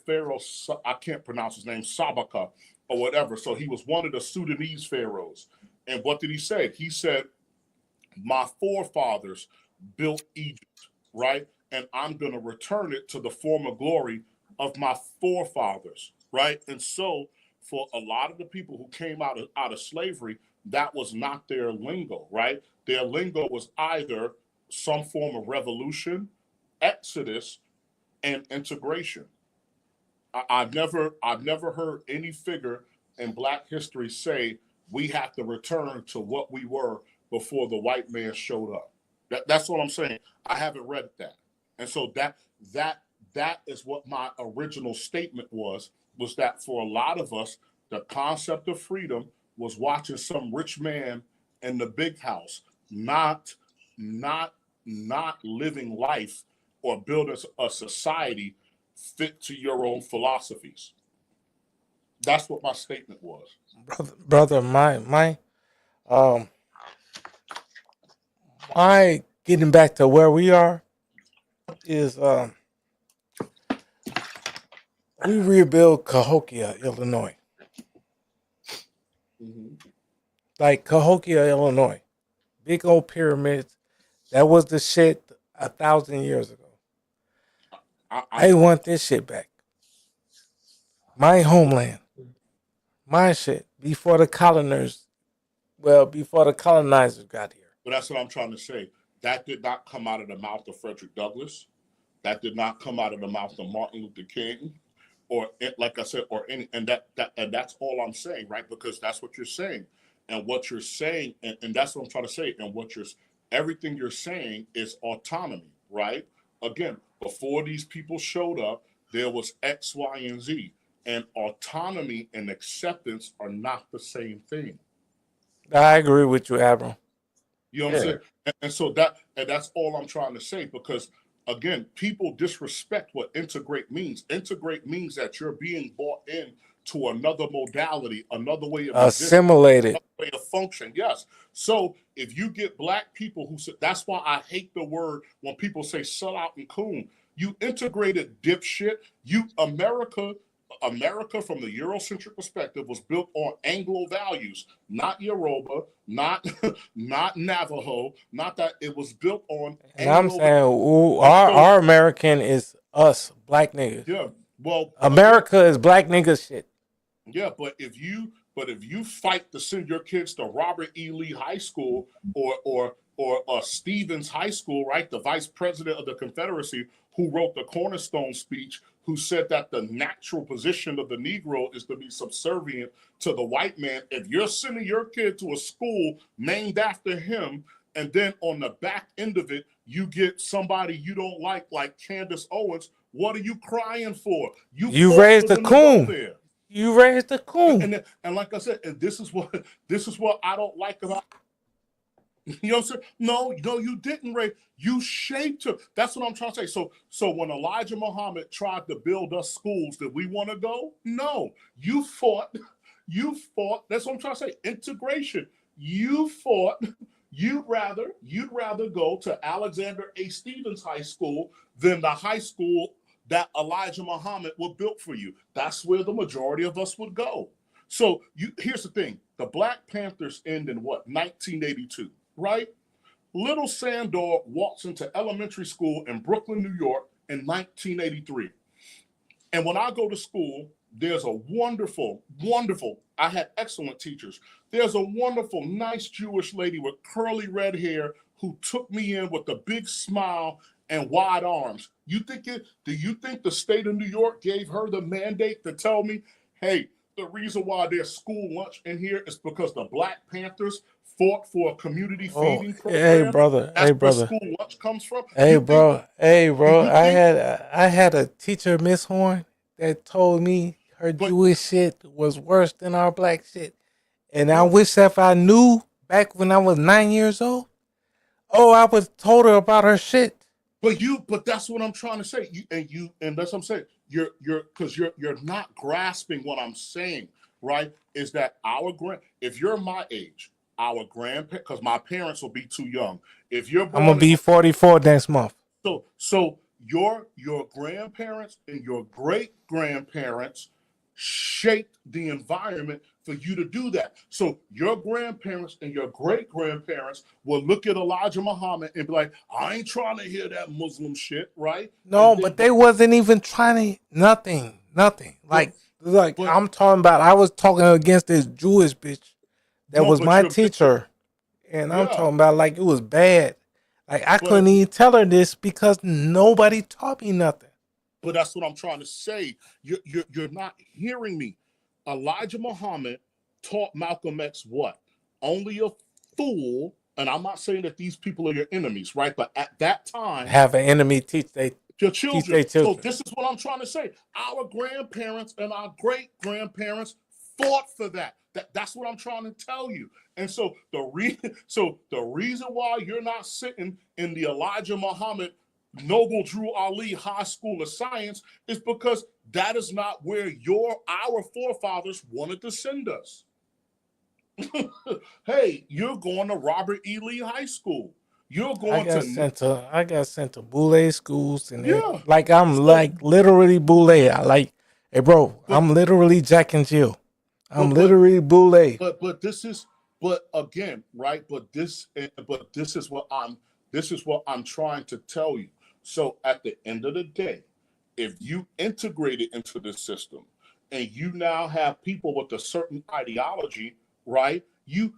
Pharaoh, I can't pronounce his name, Sabaka or whatever. So he was one of the Sudanese pharaohs. And what did he say? He said, my forefathers built Egypt, right? And I'm going to return it to the former glory of my forefathers, right? And so for a lot of the people who came out of slavery, that was not their lingo, right? Their lingo was either some form of revolution, exodus, and integration. I've never heard any figure in Black history say we have to return to what we were before the white man showed up. That's what I'm saying. I haven't read that. And so that is what my original statement was that for a lot of us, the concept of freedom was watching some rich man in the big house, not living life or building a society fit to your own philosophies. That's what my statement was. Brother, my getting back to where we are is we rebuild Cahokia, Illinois. Mm-hmm. Like Cahokia, Illinois. Big old pyramids. That was the shit 1,000 years ago. I want this shit back. My homeland. My shit. Before the colonizers got here. But that's what I'm trying to say. That did not come out of the mouth of Frederick Douglass. That did not come out of the mouth of Martin Luther King, or like I said, or any. And that's all I'm saying, right? Because that's what you're saying, and what you're saying, and that's what I'm trying to say. And everything you're saying is autonomy, right? Again, before these people showed up, there was X, Y, and Z, and autonomy and acceptance are not the same thing. I agree with you, Admiral. You know what I'm saying? And so that's all I'm trying to say, because again, people disrespect what integrate means. Integrate means that you're being brought in to another modality, another way of assimilated, another way of function. Yes. So if you get black people who say, that's why I hate the word when people say sell out and coon. You integrated dipshit. America from the Eurocentric perspective was built on Anglo values, not Yoruba, not Navajo, not that. It was built on and I'm saying our American is us, black niggas. Yeah. Well, America is black niggas shit. Yeah, but if you fight to send your kids to Robert E. Lee High School or Stevens High School, right? The vice president of the Confederacy, who wrote the Cornerstone speech, who said that the natural position of the Negro is to be subservient to the white man. If you're sending your kid to a school named after him, and then on the back end of it, you get somebody you don't like Candace Owens, what are you crying for? You raised the coon. You raised the coon. And like I said, and this is what I don't like about. You know what I'm saying? No, you didn't raise. You shaped her. That's what I'm trying to say. So when Elijah Muhammad tried to build us schools, did we want to go? No. You fought. That's what I'm trying to say. Integration. You fought. You'd rather go to Alexander A. Stevens High School than the high school that Elijah Muhammad would built for you. That's where the majority of us would go. So here's the thing. The Black Panthers end in what? 1982, right? Little Sandor walks into elementary school in Brooklyn, New York in 1983. And when I go to school, there's a wonderful, I had excellent teachers. There's a wonderful, nice Jewish lady with curly red hair who took me in with a big smile and wide arms. Do you think the state of New York gave her the mandate to tell me, hey, the reason why there's school lunch in here is because the Black Panthers fought for a community feeding program? Hey, brother. That's where school lunch comes from. Hey, bro. I had a teacher, Miss Horn, that told me her Jewish shit was worse than our black shit. And I wish if I knew back when I was 9 years old, I would have told her about her shit. But that's what I'm trying to say. And that's what I'm saying. You're not grasping what I'm saying, right? Is that if you're my age, our grandparents, because my parents will be too young. If you're I'm gonna be 44 next month. So your grandparents and your great grandparents shaped the environment for you to do that. So your grandparents and your great grandparents will look at Elijah Muhammad and be like, I ain't trying to hear that Muslim shit, right? No, but they wasn't even trying to nothing. Like I'm talking about, I was talking against this Jewish bitch that was my teacher. And I'm talking about like it was bad. Like I couldn't even tell her this because nobody taught me nothing. But that's what I'm trying to say. You're not hearing me. Elijah Muhammad taught Malcolm X what? Only a fool, and I'm not saying that these people are your enemies, right? But at that time, have an enemy teach your children. So this is what I'm trying to say. Our grandparents and our great grandparents fought for that. That's what I'm trying to tell you. And so the reason why you're not sitting in the Elijah Muhammad Noble Drew Ali High School of Science is because that is not where our forefathers wanted to send us. Hey, you're going to Robert E. Lee High School. You're going I got sent to Boule schools and like I'm like literally Boule. Hey bro, I'm literally Jack and Jill. I'm literally Boule. But this is again, right? But this is what I'm trying to tell you. So at the end of the day, if you integrate it into the system and you now have people with a certain ideology, right? You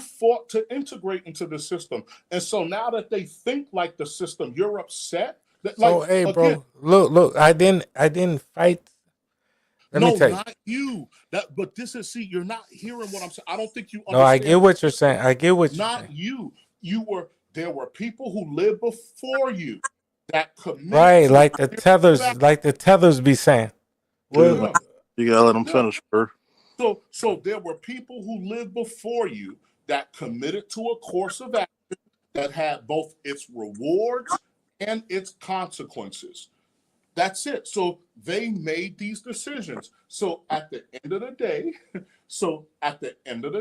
fought to integrate into the system. And so now that they think like the system, you're upset. That, So like, hey, again, bro, look, I didn't fight. Let me no, tell you. not you. But this is, see, you're not hearing what I'm saying. I don't think you No, I understand. get what you're saying. I get what you're Not saying. you. There were people who lived before you that committed Right, to like the tethers be saying. Yeah. You gotta let them finish, bro. So there were people who lived before you that committed to a course of action that had both its rewards and its consequences. That's it. So they made these decisions. So at the end of the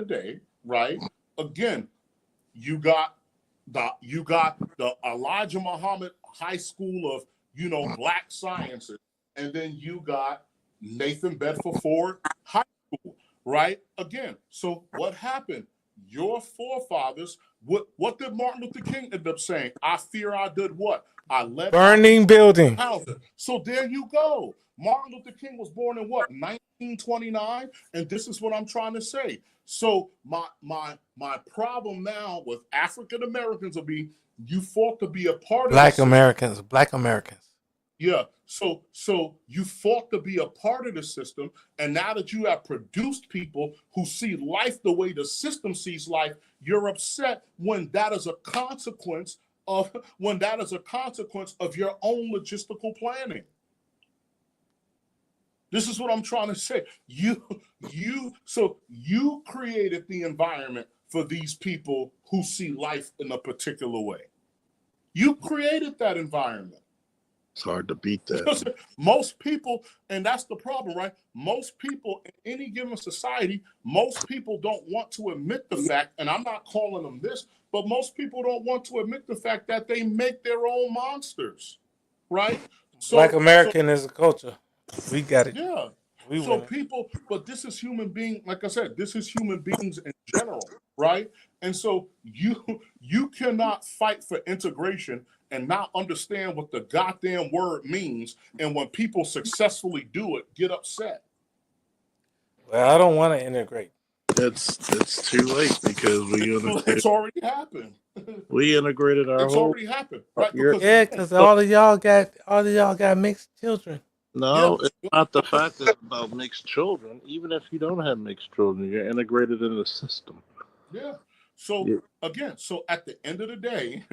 day, right? Again, you got the Elijah Muhammad High School of Black Sciences, and then you got Nathan Bedford Forward High School, right? Again, so what happened? Your forefathers, what did Martin Luther King end up saying? I fear I did what? I led Burning building. So there you go. Martin Luther King was born in what, 1929? And this is what I'm trying to say. So my problem now with African Americans will be you fought to be a part of Black the Americans. Black Americans. Yeah. So you fought to be a part of the system, and now that you have produced people who see life the way the system sees life, you're upset when that is a consequence of your own logistical planning. This is what I'm trying to say. You created the environment for these people who see life in a particular way. You created that environment. It's hard to beat that. Most people, and that's the problem, right? Most people in any given society, most people don't want to admit the fact, and I'm not calling them this, but most people don't want to admit the fact that they make their own monsters, right? Black American is a culture. We got it. Yeah. But this is human being, like I said, this is human beings in general, right? And so you cannot fight for integration and not understand what the goddamn word means. And when people successfully do it, get upset. Well, I don't want to integrate. It's too late because it's already happened. We integrated our It's whole. already happened, right? Because all of y'all got mixed children. No, it's not the fact that it's about mixed children. Even if you don't have mixed children, you're integrated in the system. Yeah. So again, so at the end of the day,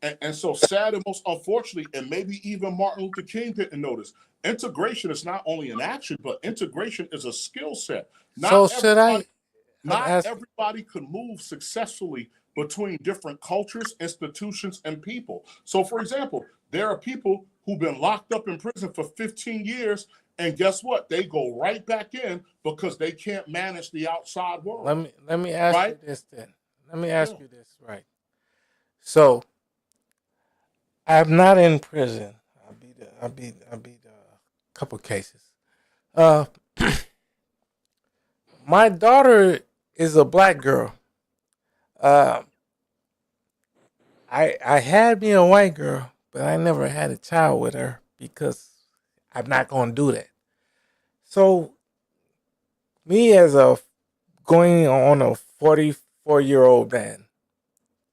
and so sad and most unfortunately, and maybe even Martin Luther King didn't notice, integration is not only an action, but integration is a skill set. Not everybody could move successfully between different cultures, institutions, and people. So for example, there are people who've been locked up in prison for 15 years, and guess what? They go right back in because they can't manage the outside world. Let me ask you this then. Let me ask you this, right? So I'm not in prison. I beat a couple cases. My daughter is a black girl. I had me a white girl, but I never had a child with her because I'm not going to do that. So me as a going on a 44-year-old man.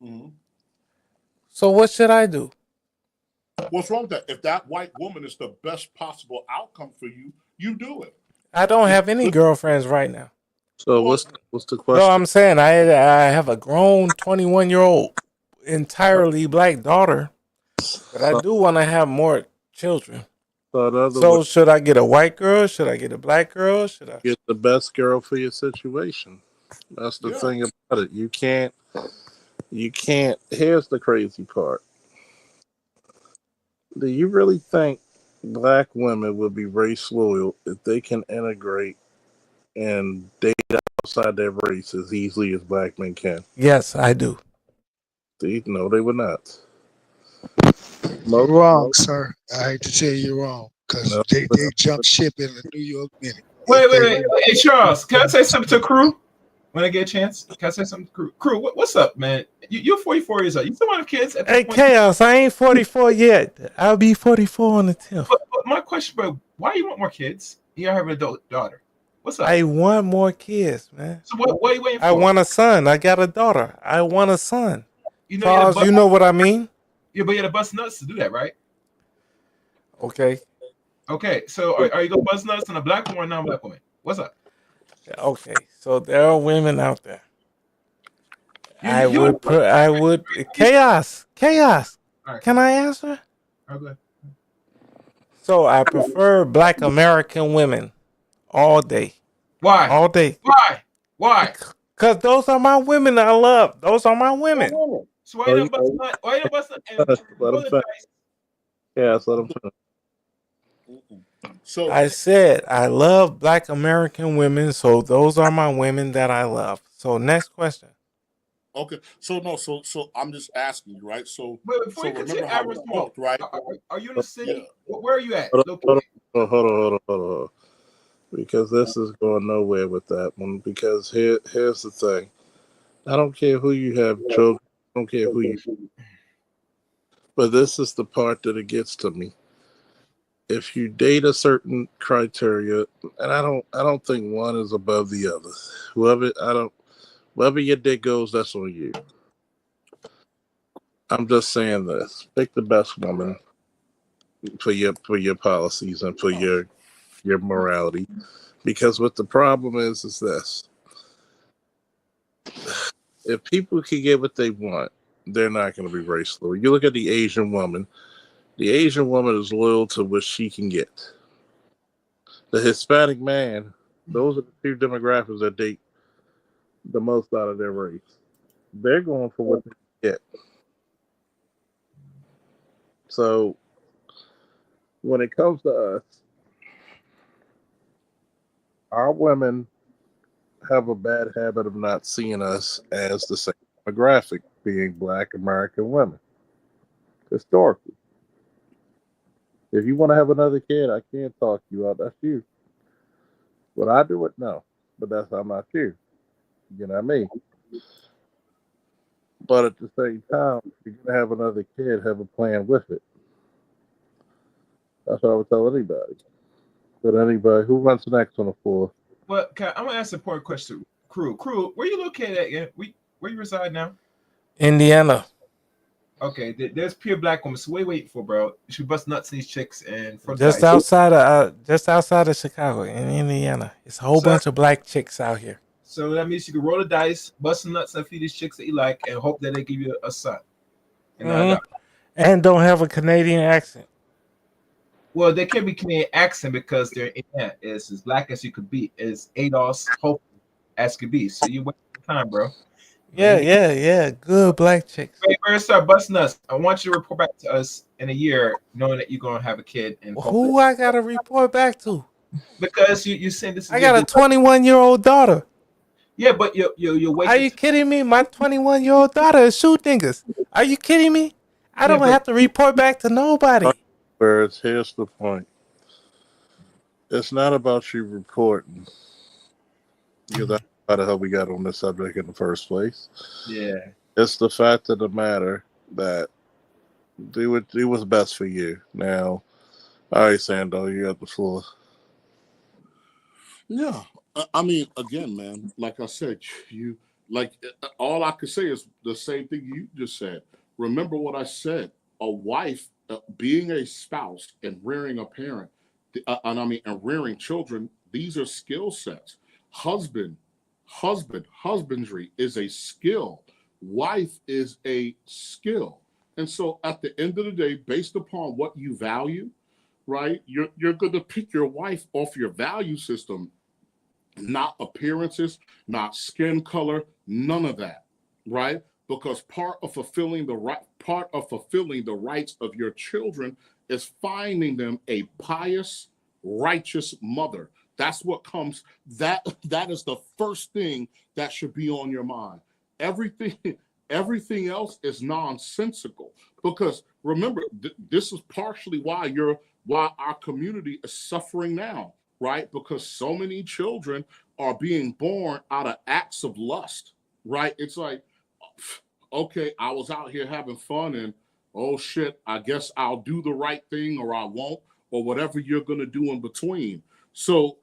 Mm-hmm. So what should I do? What's wrong with that? If that white woman is the best possible outcome for you, you do it. I don't have any girlfriends right now. So what's the question? No, I'm saying I have a grown 21-year-old entirely black daughter, but I do want to have more children. So should I get a white girl? Should I get a black girl? Should I get the best girl for your situation? That's the thing about it. You can't. Here's the crazy part. Do you really think black women would be race loyal if they can integrate and date outside their race as easily as black men can? Yes, I do. No, they would not. You're wrong, sir. I hate to tell you you're wrong because they jumped ship in the New York minute. Wait. Hey, Charles, can I say something to Crew? When I get a chance, can I say something to Crew? Crew, what's up, man? You're 44 years old. You still want kids? Hey, Chaos, I ain't 44 yet. I'll be 44 on the 10th. But my question, bro, why you want more kids? You have an adult daughter. What's up? I want more kids, man. So what are you waiting for? I want a son. I got a daughter. I want a son. You know, Charles, you know what I mean? Yeah, but you had to bust nuts to do that, right? Okay. Okay, so are you gonna bust nuts on a black woman or non-black woman? What's up? Okay, so there are women out there. I would chaos. Right. Can I answer? Okay. So I prefer black American women all day. Why? All day. Why? Because those are my women I love. Those are my women. So why you don't bust nuts? Why you don't bust nuts? Yeah, that's what I'm saying. So I said I love black American women, so those are my women that I love. So next question. okay, so I'm just asking you, right? So Wait, before you continue, remember how we talked, right? Are you in the city? Yeah. Where are you at? Hold on. Because this is going nowhere with that one. Because here's the thing. I don't care who you have children. I don't care who you. But this is the part that it gets to me. If you date a certain criteria, and I don't think one is above the other. Wherever your dick goes, that's on you. I'm just saying this. Pick the best woman for your policies and for your morality. Because what the problem is this. If people can get what they want, they're not going to be race loyal. You look at the Asian woman. The Asian woman is loyal to what she can get. The Hispanic man, those are the two demographics that date the most out of their race. They're going for what they get. So when it comes to us, our women have a bad habit of not seeing us as the same demographic, being black American women. Historically. If you want to have another kid, I can't talk you out. That's you. Would I do it? No. But I'm not you. You know what I mean? But at the same time, if you're going to have another kid, have a plan with it. That's what I would tell anybody. But anybody, who runs next on the floor? Well, I'm going to ask a important question. Crew, where you located at again? Where you reside now? Indiana. Okay, there's pure black women. So what are you waiting for, bro? You should bust nuts in these chicks and just outside of Chicago in Indiana. It's a whole bunch of black chicks out here. So that means you can roll the dice, bust some nuts, and feed these chicks that you like, and hope that they give you a son. And don't have a Canadian accent. Well, they can't be Canadian accent because they're Indiana. It's as black as you could be. It's ADOS, hope as could be. So you wait your time, bro. Yeah. Good black chicks. Hey, first start busting us. I want you to report back to us in a year, knowing that you're gonna have a kid. And who I gotta report back to? Because you saying this. I got a 21-year-old daughter. Yeah, but you're waiting. Are you kidding me? My 21-year-old daughter is shoot niggas. Are you kidding me? I don't have to report back to nobody. Whereas here's the point. It's not about you reporting. That's how the hell we got on this subject in the first place. Yeah. It's the fact of the matter that do what's best for you. Now, all right, Sando, you got the floor. Yeah. I mean, again, man, like I said, all I could say is the same thing you just said. Remember what I said. A wife, being a spouse and rearing a parent, and rearing children, these are skill sets. Husbandry is a skill. Wife is a skill. And so at the end of the day, based upon what you value, right, you're going to pick your wife off your value system, not appearances, not skin color, none of that, right? Because part of fulfilling the rights of your children is finding them a pious, righteous mother. That's what comes. That is the first thing that should be on your mind. Everything else is nonsensical. Because remember, this is partially why our community is suffering now, right? Because so many children are being born out of acts of lust, right? It's like, okay, I was out here having fun and oh shit, I guess I'll do the right thing or I won't. or whatever you're going to do in between. So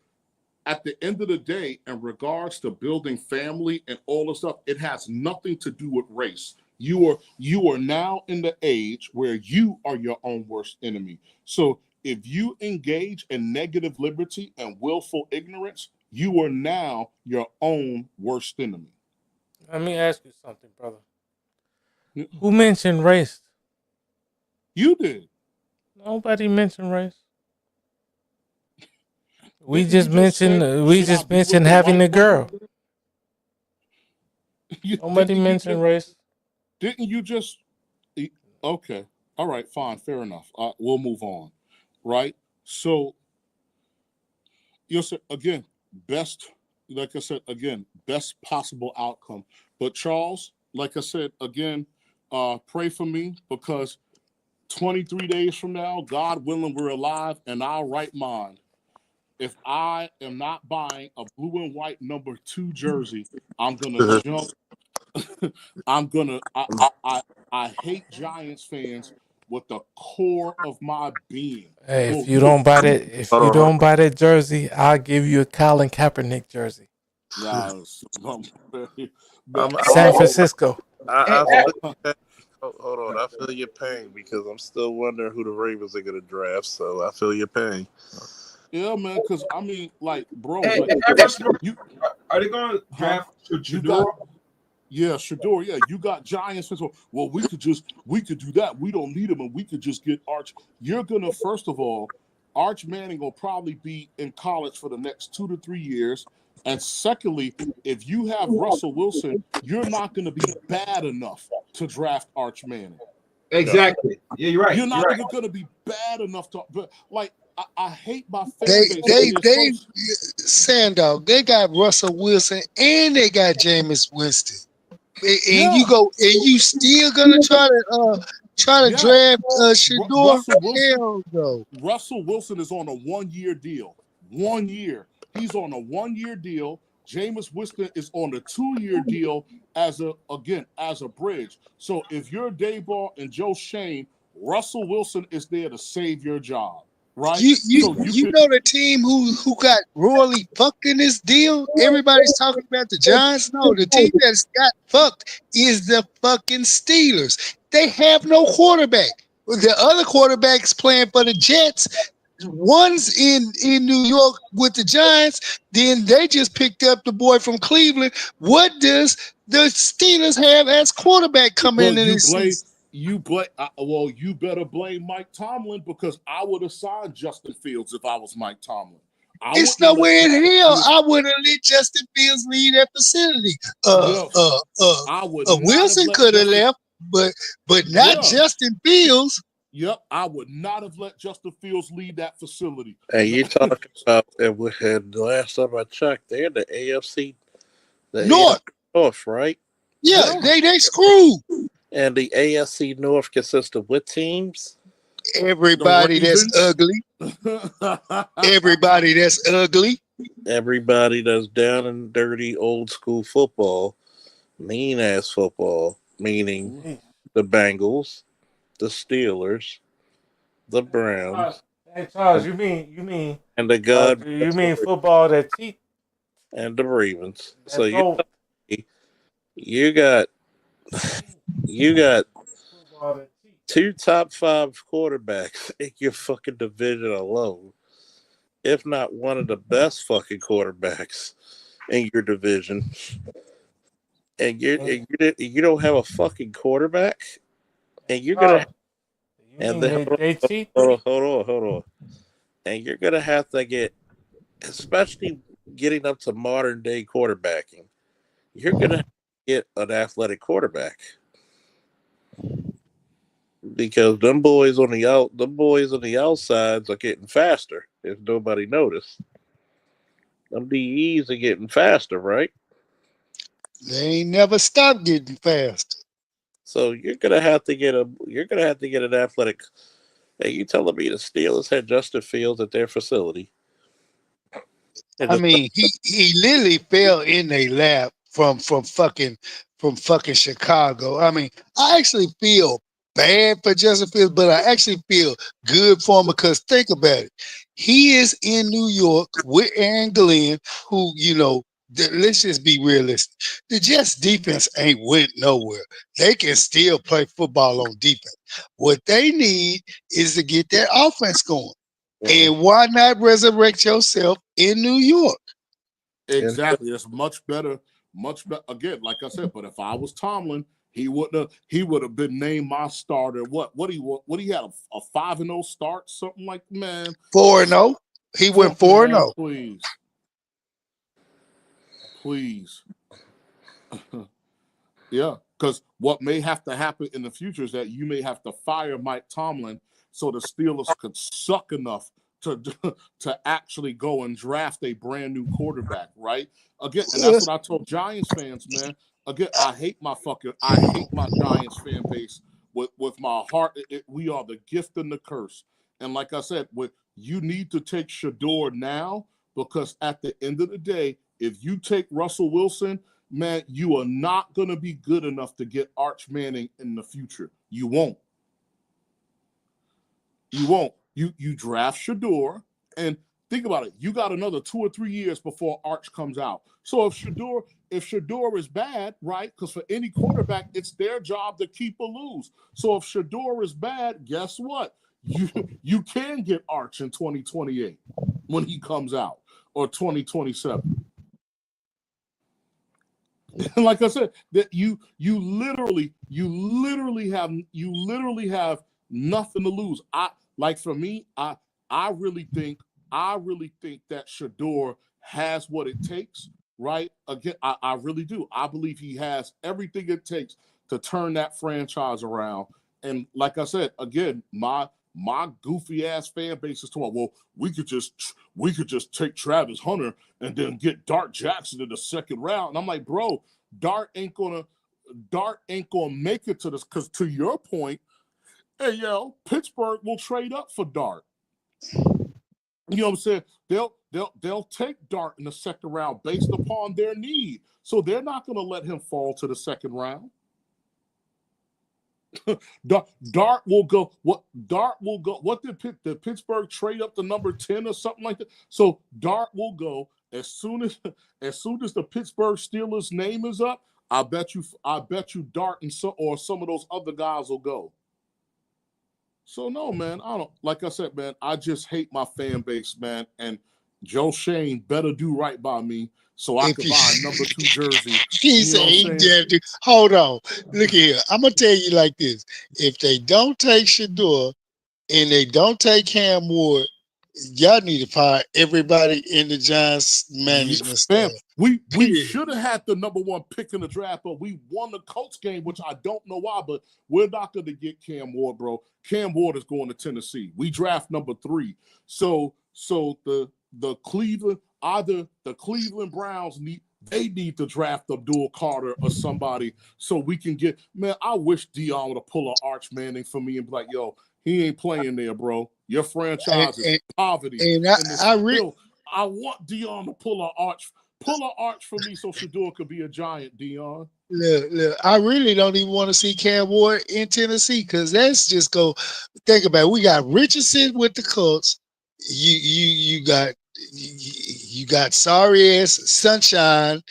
at the end of the day, in regards to building family and all the stuff, it has nothing to do with race. You are now in the age where you are your own worst enemy. So if you engage in negative liberty and willful ignorance, you are now your own worst enemy. Let me ask you something, brother. Who mentioned race? You did. Nobody mentioned race. We just mentioned having a girl. Nobody mentioned race. Didn't you just? Okay. All right. Fine. Fair enough. We'll move on. Right. So, again, best, like I said, again, best possible outcome. But Charles, like I said, again, pray for me, because 23 days from now, God willing, we're alive and I'll right mind. If I am not buying a blue and white number 2 jersey, I'm gonna jump. I hate Giants fans with the core of my being. Hey, if you don't buy that jersey, I'll give you a Colin Kaepernick jersey. Nah, San Francisco. Hold on, I feel your pain, because I'm still wondering who the Ravens are going to draft. So I feel your pain. Yeah, man, because I mean, like, bro, Hey, like, are they going to draft Shador? Yeah, Shador. Yeah, you got Giants fans. Well, we could do that. We don't need him, and we could just get Arch. You're gonna, first of all, Arch Manning will probably be in college for the next 2 to 3 years. And secondly, if you have Russell Wilson, you're not going to be bad enough to draft Arch Manning. Exactly. Yeah, you're right. You're not even going to be bad enough to. But like, I hate my fan base. Sandog, they got Russell Wilson and they got Jameis Winston, and you still gonna try to draft Shador? Russell Wilson is on a 1-year deal. 1 year. He's on a 1-year deal. Jameis Winston is on a 2-year deal as a bridge. So if you're Daboll and Joe Shane, Russell Wilson is there to save your job. Right? You know the team who got royally fucked in this deal? Everybody's talking about the Giants. No, the team that's got fucked is the fucking Steelers. They have no quarterback. The other quarterbacks playing for the Jets. One's in New York with the Giants. Then they just picked up the boy from Cleveland. What does the Steelers have as quarterback coming in this season? You better blame Mike Tomlin, because I would have signed Justin Fields if I was Mike Tomlin. It's nowhere in hell. I would have let Justin Fields lead that facility. Wilson could have left, but not Justin Fields. Yep, I would not have let Justin Fields lead that facility. And you talking about, and the last time I checked, they're the AFC North, right? Yeah, they screwed. And the AFC North consists of what teams? Everybody that's ugly. Everybody that's ugly. Everybody that's down and dirty old school football, mean ass football, meaning the Bengals, the Steelers, the Browns. Hey Charles, you mean and the God you mean football that cheat? And the Ravens. So you got 2 top 5 quarterbacks in your fucking division alone, if not one of the best fucking quarterbacks in your division, and you don't have a fucking quarterback, and you're gonna hold on, and you're gonna have to get, especially getting up to modern day quarterbacking, you're gonna have to get an athletic quarterback. Because them boys on the outsides are getting faster, if nobody noticed. Them DEs are getting faster, right? They ain't never stopped getting faster. So you're gonna have to get an athletic. Hey, you telling me the Steelers had Justin Fields at their facility? I mean, he literally fell in their lap from fucking Chicago. I mean, I actually feel bad for Justin Fields, but I actually feel good for him because think about it. He is in New York with Aaron Glenn, who, let's just be realistic. The Jets defense ain't went nowhere. They can still play football on defense. What they need is to get that offense going. And why not resurrect yourself in New York? Exactly. It's much better. Again, like I said, but if I was Tomlin, he would have been named my starter. What he had a 5-0 start, something like, man. 4-0. He went 4-0. Please. Yeah, because what may have to happen in the future is that you may have to fire Mike Tomlin so the Steelers could suck enough to actually go and draft a brand new quarterback, right? Again, and that's what I told Giants fans, man. Again, I hate my Giants fan base with my heart. We are the gift and the curse. And like I said, you need to take Shador now, because at the end of the day, if you take Russell Wilson, man, you are not going to be good enough to get Arch Manning in the future. You won't. You draft Shador, and think about it. You got another 2 or 3 years before Arch comes out. So if Shador is bad, right? Because for any quarterback, it's their job to keep or lose. So if Shador is bad, guess what? You can get Arch in 2028 when he comes out, or 2027. And like I said, that you literally have nothing to lose. For me, I really think that Shador has what it takes, right? Again, I really do. I believe he has everything it takes to turn that franchise around. And like I said, again, my goofy ass fan base is talking, well, we could just take Travis Hunter and then get Dart Jackson in the second round. And I'm like, bro, Dart ain't gonna make it to this, because to your point, hey, Pittsburgh will trade up for Dart. You know what I'm saying? They'll take Dart in the second round based upon their need. So they're not going to let him fall to the second round. Dart will go. What did Pittsburgh trade up to number 10 or something like that? So Dart will go as soon as the Pittsburgh Steelers name is up. I bet you Dart and some of those other guys will go. So no, man, like I said, man, I just hate my fan base, man. And Joe Shane better do right by me so I can buy a number 2 jersey. He said, hold on. Look here. I'm going to tell you like this. If they don't take Shador and they don't take Cam Ward, y'all need to fire everybody in the Giants management staff. We should have had the number 1 pick in the draft, but we won the Colts game, which I don't know why, but we're not going to get Cam Ward, bro. Cam Ward is going to Tennessee. We draft number 3. So the Cleveland Browns need to draft Abdul Carter or somebody so we can get, man, I wish Dion would have pulled an Arch Manning for me and be like, yo, he ain't playing there, bro. Your franchise is poverty. And I want Dion to pull an arch for me so Shador could be a Giant, Dion. Look, I really don't even want to see Cam Ward in Tennessee, because let's just go think about it. We got Richardson with the Colts. You got sorry ass Sunshine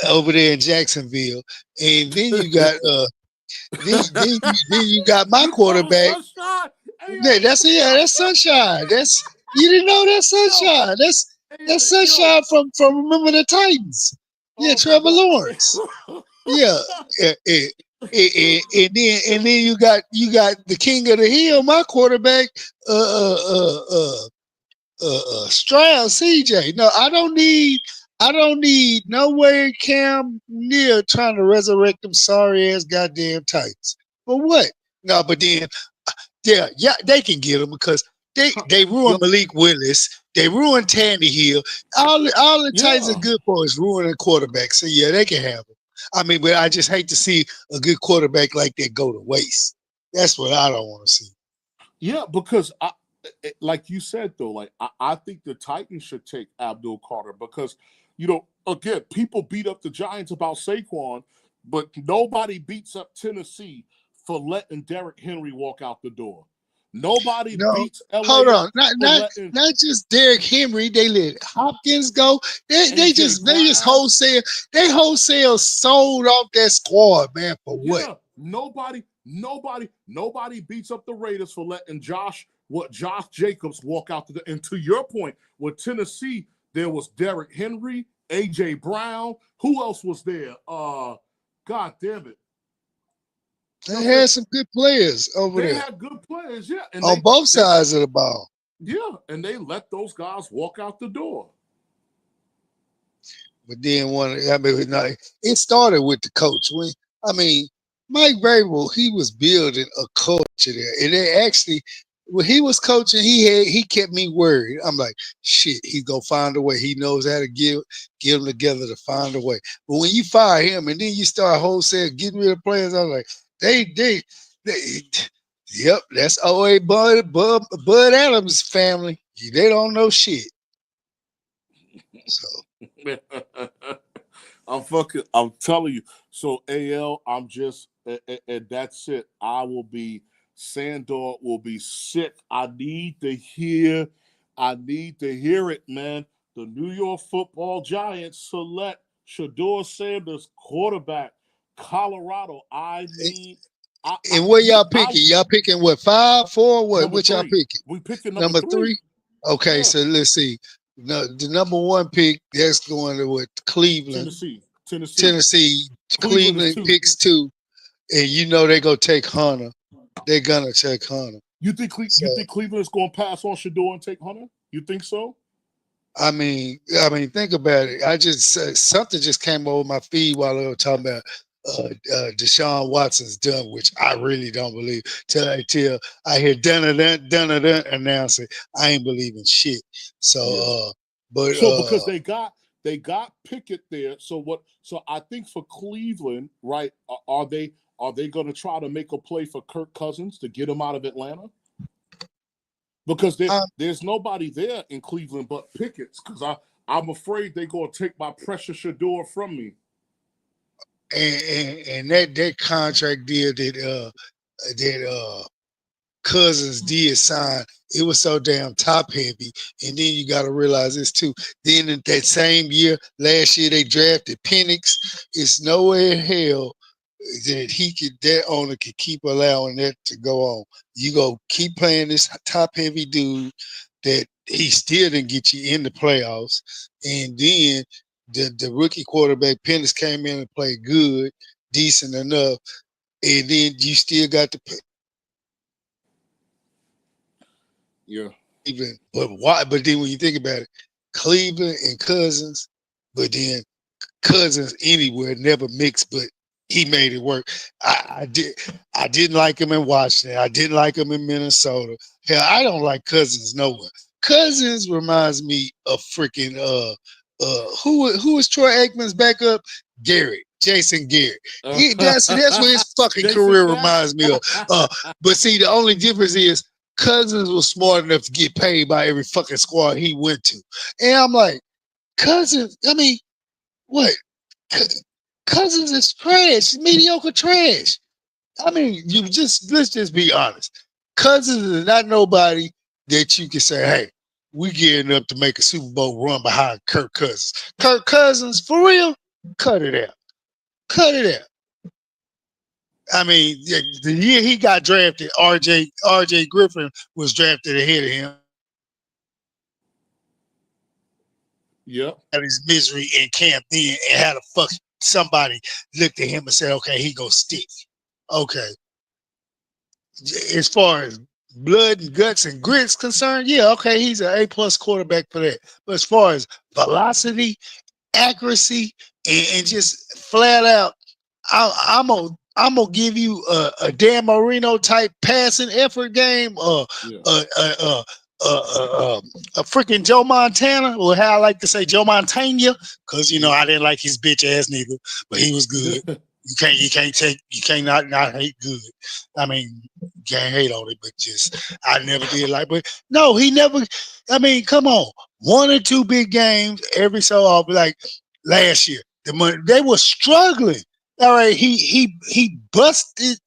over there in Jacksonville, and then you got then you got my quarterback. That's Sunshine. You didn't know that's Sunshine. That's Sunshine from Remember the Titans. Yeah, Trevor Lawrence. Yeah. And then you got the king of the hill, my quarterback, Stroud CJ. No, I don't need nowhere Cam near trying to resurrect them sorry ass goddamn Titans. For what? No, but then yeah, they can get them because they ruined Malik Willis. They ruined Tannehill. All the Titans are good for is ruining quarterbacks. So yeah, they can have them. I mean, but I just hate to see a good quarterback like that go to waste. That's what I don't want to see. Yeah, because like you said though, like I think the Titans should take Abdul Carter because, again, people beat up the Giants about Saquon, but nobody beats up Tennessee for letting Derrick Henry walk out the door. Nobody No, beats LA. hold on, letting, not just Derrick Henry. They let Hopkins go. They just wholesale. They wholesale sold off that squad, man. For what? Yeah, nobody beats up the Raiders for letting Josh Jacobs walk out the door. And to your point, with Tennessee, there was Derrick Henry, AJ Brown. Who else was there? God damn it. They had some good players over there. They had good players, yeah. And on both sides of the ball. Yeah, and they let those guys walk out the door. But then it started with the coach. Mike Vrabel, he was building a culture there. And they actually, when he was coaching, he kept me worried. I'm like, shit, he's gonna find a way. He knows how to get them together to find a way. But when you fire him and then you start wholesale getting rid of players, I'm like, yep, that's O.A. Bud Adams' family. They don't know shit. So I'm telling you. So AL, I'm just, and that's it. Sandor will be sick. I need to hear it, man. The New York Football Giants select Shedeur Sanders, quarterback, Colorado. And where y'all picking? Y'all picking what, 5, 4? What? Which y'all picking? We picking number 3. Okay, yeah. So let's see. The number 1 pick, that's going to what? Cleveland. Tennessee. Cleveland picks 2. And you know they're going to take Hunter. They're going to take Hunter. You think Cleveland's going to pass on Shedeur and take Hunter? You think so? I mean, think about it. Something just came over my feed while they were talking about Deshaun Watson's done, which I really don't believe. Till I hear dun announce it, I ain't believing shit. So, because they got Pickett there. So I think for Cleveland, right? Are they going to try to make a play for Kirk Cousins to get him out of Atlanta? Because there's nobody there in Cleveland but Pickett's. Because I'm afraid they're going to take my precious Shedeur from me. And that contract deal that Cousins did sign, it was so damn top heavy. And then you got to realize this too. Then in that same year, last year they drafted Penix. It's nowhere in hell that that owner could keep allowing that to go on. You go keep playing this top heavy dude that he still didn't get you in the playoffs, and then the rookie quarterback Penix came in and played good, decent enough, and then you still got to pay. Yeah. But why? But then when you think about it, Cleveland and Cousins, but then Cousins anywhere never mixed, but he made it work. I didn't like him in Washington. I didn't like him in Minnesota. Hell, I don't like Cousins nowhere. Cousins reminds me of freaking who is Troy Aikman's backup? Jason Garrett. That's what his fucking career reminds me of. But see, the only difference is Cousins was smart enough to get paid by every fucking squad he went to. And I'm like, Cousins, I mean, what? Cousins is trash, mediocre trash. I mean, let's just be honest. Cousins is not nobody that you can say, hey, we getting up to make a Super Bowl run behind Kirk Cousins. Kirk Cousins, for real? Cut it out. Cut it out. I mean, the year he got drafted, RJ Griffin was drafted ahead of him. Yeah. Had his misery in camp then and had a fucking somebody looked at him and said, okay, he gonna stick. Okay. As far as blood and guts and grit's concerned, yeah, okay, he's an A+ quarterback for that. But as far as velocity, accuracy, and just flat out, I'm gonna give you a Dan Marino type passing effort game, a freaking Joe Montana, or how I like to say Joe Montana, because I didn't like his bitch ass neither, but he was good. You can't not hate good. I mean, you can't hate on it, but just I never did like. But no, he never. I mean, come on, 1 or 2 big games every so often. Like last year, they were struggling. All right, he busted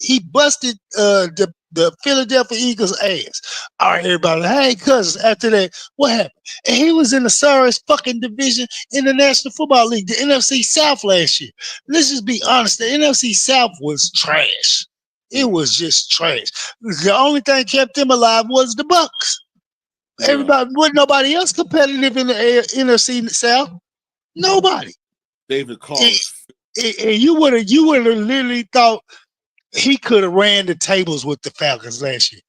the Philadelphia Eagles ass. All right, everybody. Hey, cousins. After that, what happened? And he was in the sorriest fucking division in the National Football League, the NFC South last year. Let's just be honest. The NFC South was trash. It was just trash. The only thing kept them alive was the Bucks. Everybody, wasn't nobody else competitive in the NFC South. Nobody. David Carr. And you would have literally thought he could have ran the tables with the Falcons last year.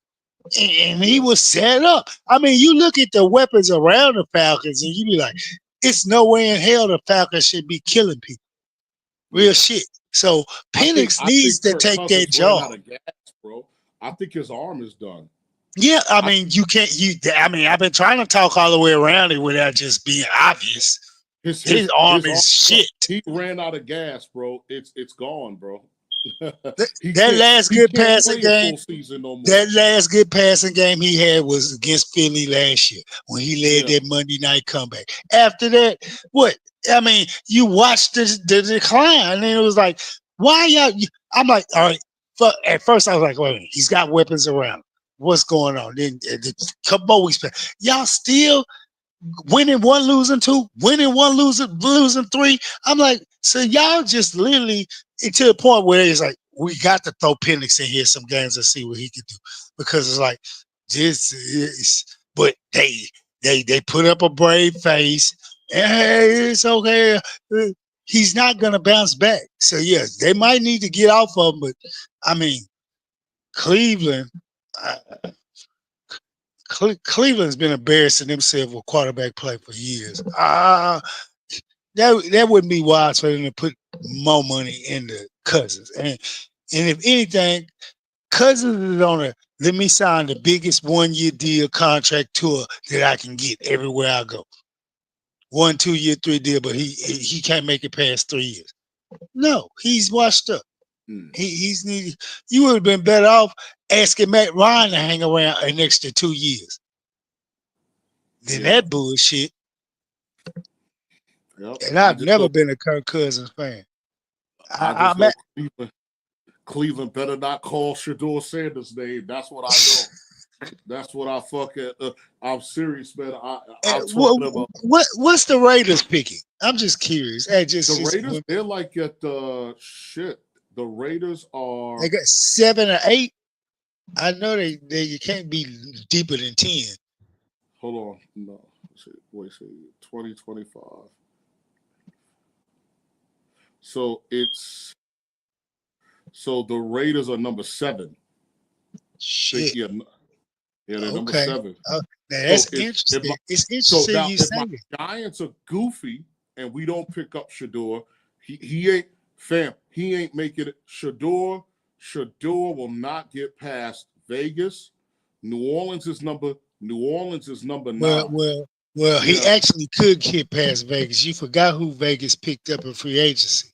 And he was set up. I mean, you look at the weapons around the Falcons and you be like, it's no way in hell the Falcons should be killing people. Real shit. So Penix needs to take that job. Gas, bro. I think his arm is done. Yeah, I mean, I've been trying to talk all the way around it without just being obvious. His arm is shit. He ran out of gas, bro. It's gone, bro. That last good passing game. That last good passing game he had was against Philly last year when he led that Monday night comeback. After that, what? I mean, you watched the decline, and it was like, why y'all? I'm like, all right. At first, I was like, wait, he's got weapons around. What's going on? Then a couple more weeks back, y'all still winning one, losing two, winning one, losing three. I'm like, so y'all just literally to the point where it's like, we got to throw Penix in here some games and see what he can do, because it's like this is. But they put up a brave face. Hey, it's okay. He's not gonna bounce back. So yeah, they might need to get off of him. But I mean, Cleveland. Cleveland's been embarrassing themselves with quarterback play for years. That wouldn't be wise for them to put more money into Cousins. And if anything, Cousins is on a let me sign the biggest 1-year deal contract tour that I can get everywhere I go. 1, 2 year, 3 deal, but he can't make it past 3 years. No, he's washed up. He's needed. You would have been better off asking Matt Ryan to hang around an extra 2 years than that bullshit. Yep. And I've never been a Kirk Cousins fan. Cleveland better not call Shedeur Sanders' name. That's what I know. That's what I fucking. I'm serious, man. I'm talking about. What's the Raiders picking? I'm just curious. The Raiders, they're like at shit. The Raiders are. They got 7 or 8. I know they you can't be deeper than 10. Hold on, no. Wait, 2025. So the Raiders are number 7. Shit. Yeah, they're number 7. That's interesting. It's interesting now, you if say my it. Giants are goofy and we don't pick up Shedeur, he ain't fam. He ain't making it. Shedeur will not get past Vegas. New Orleans is number 9. Well, he actually could get past Vegas. You forgot who Vegas picked up in free agency.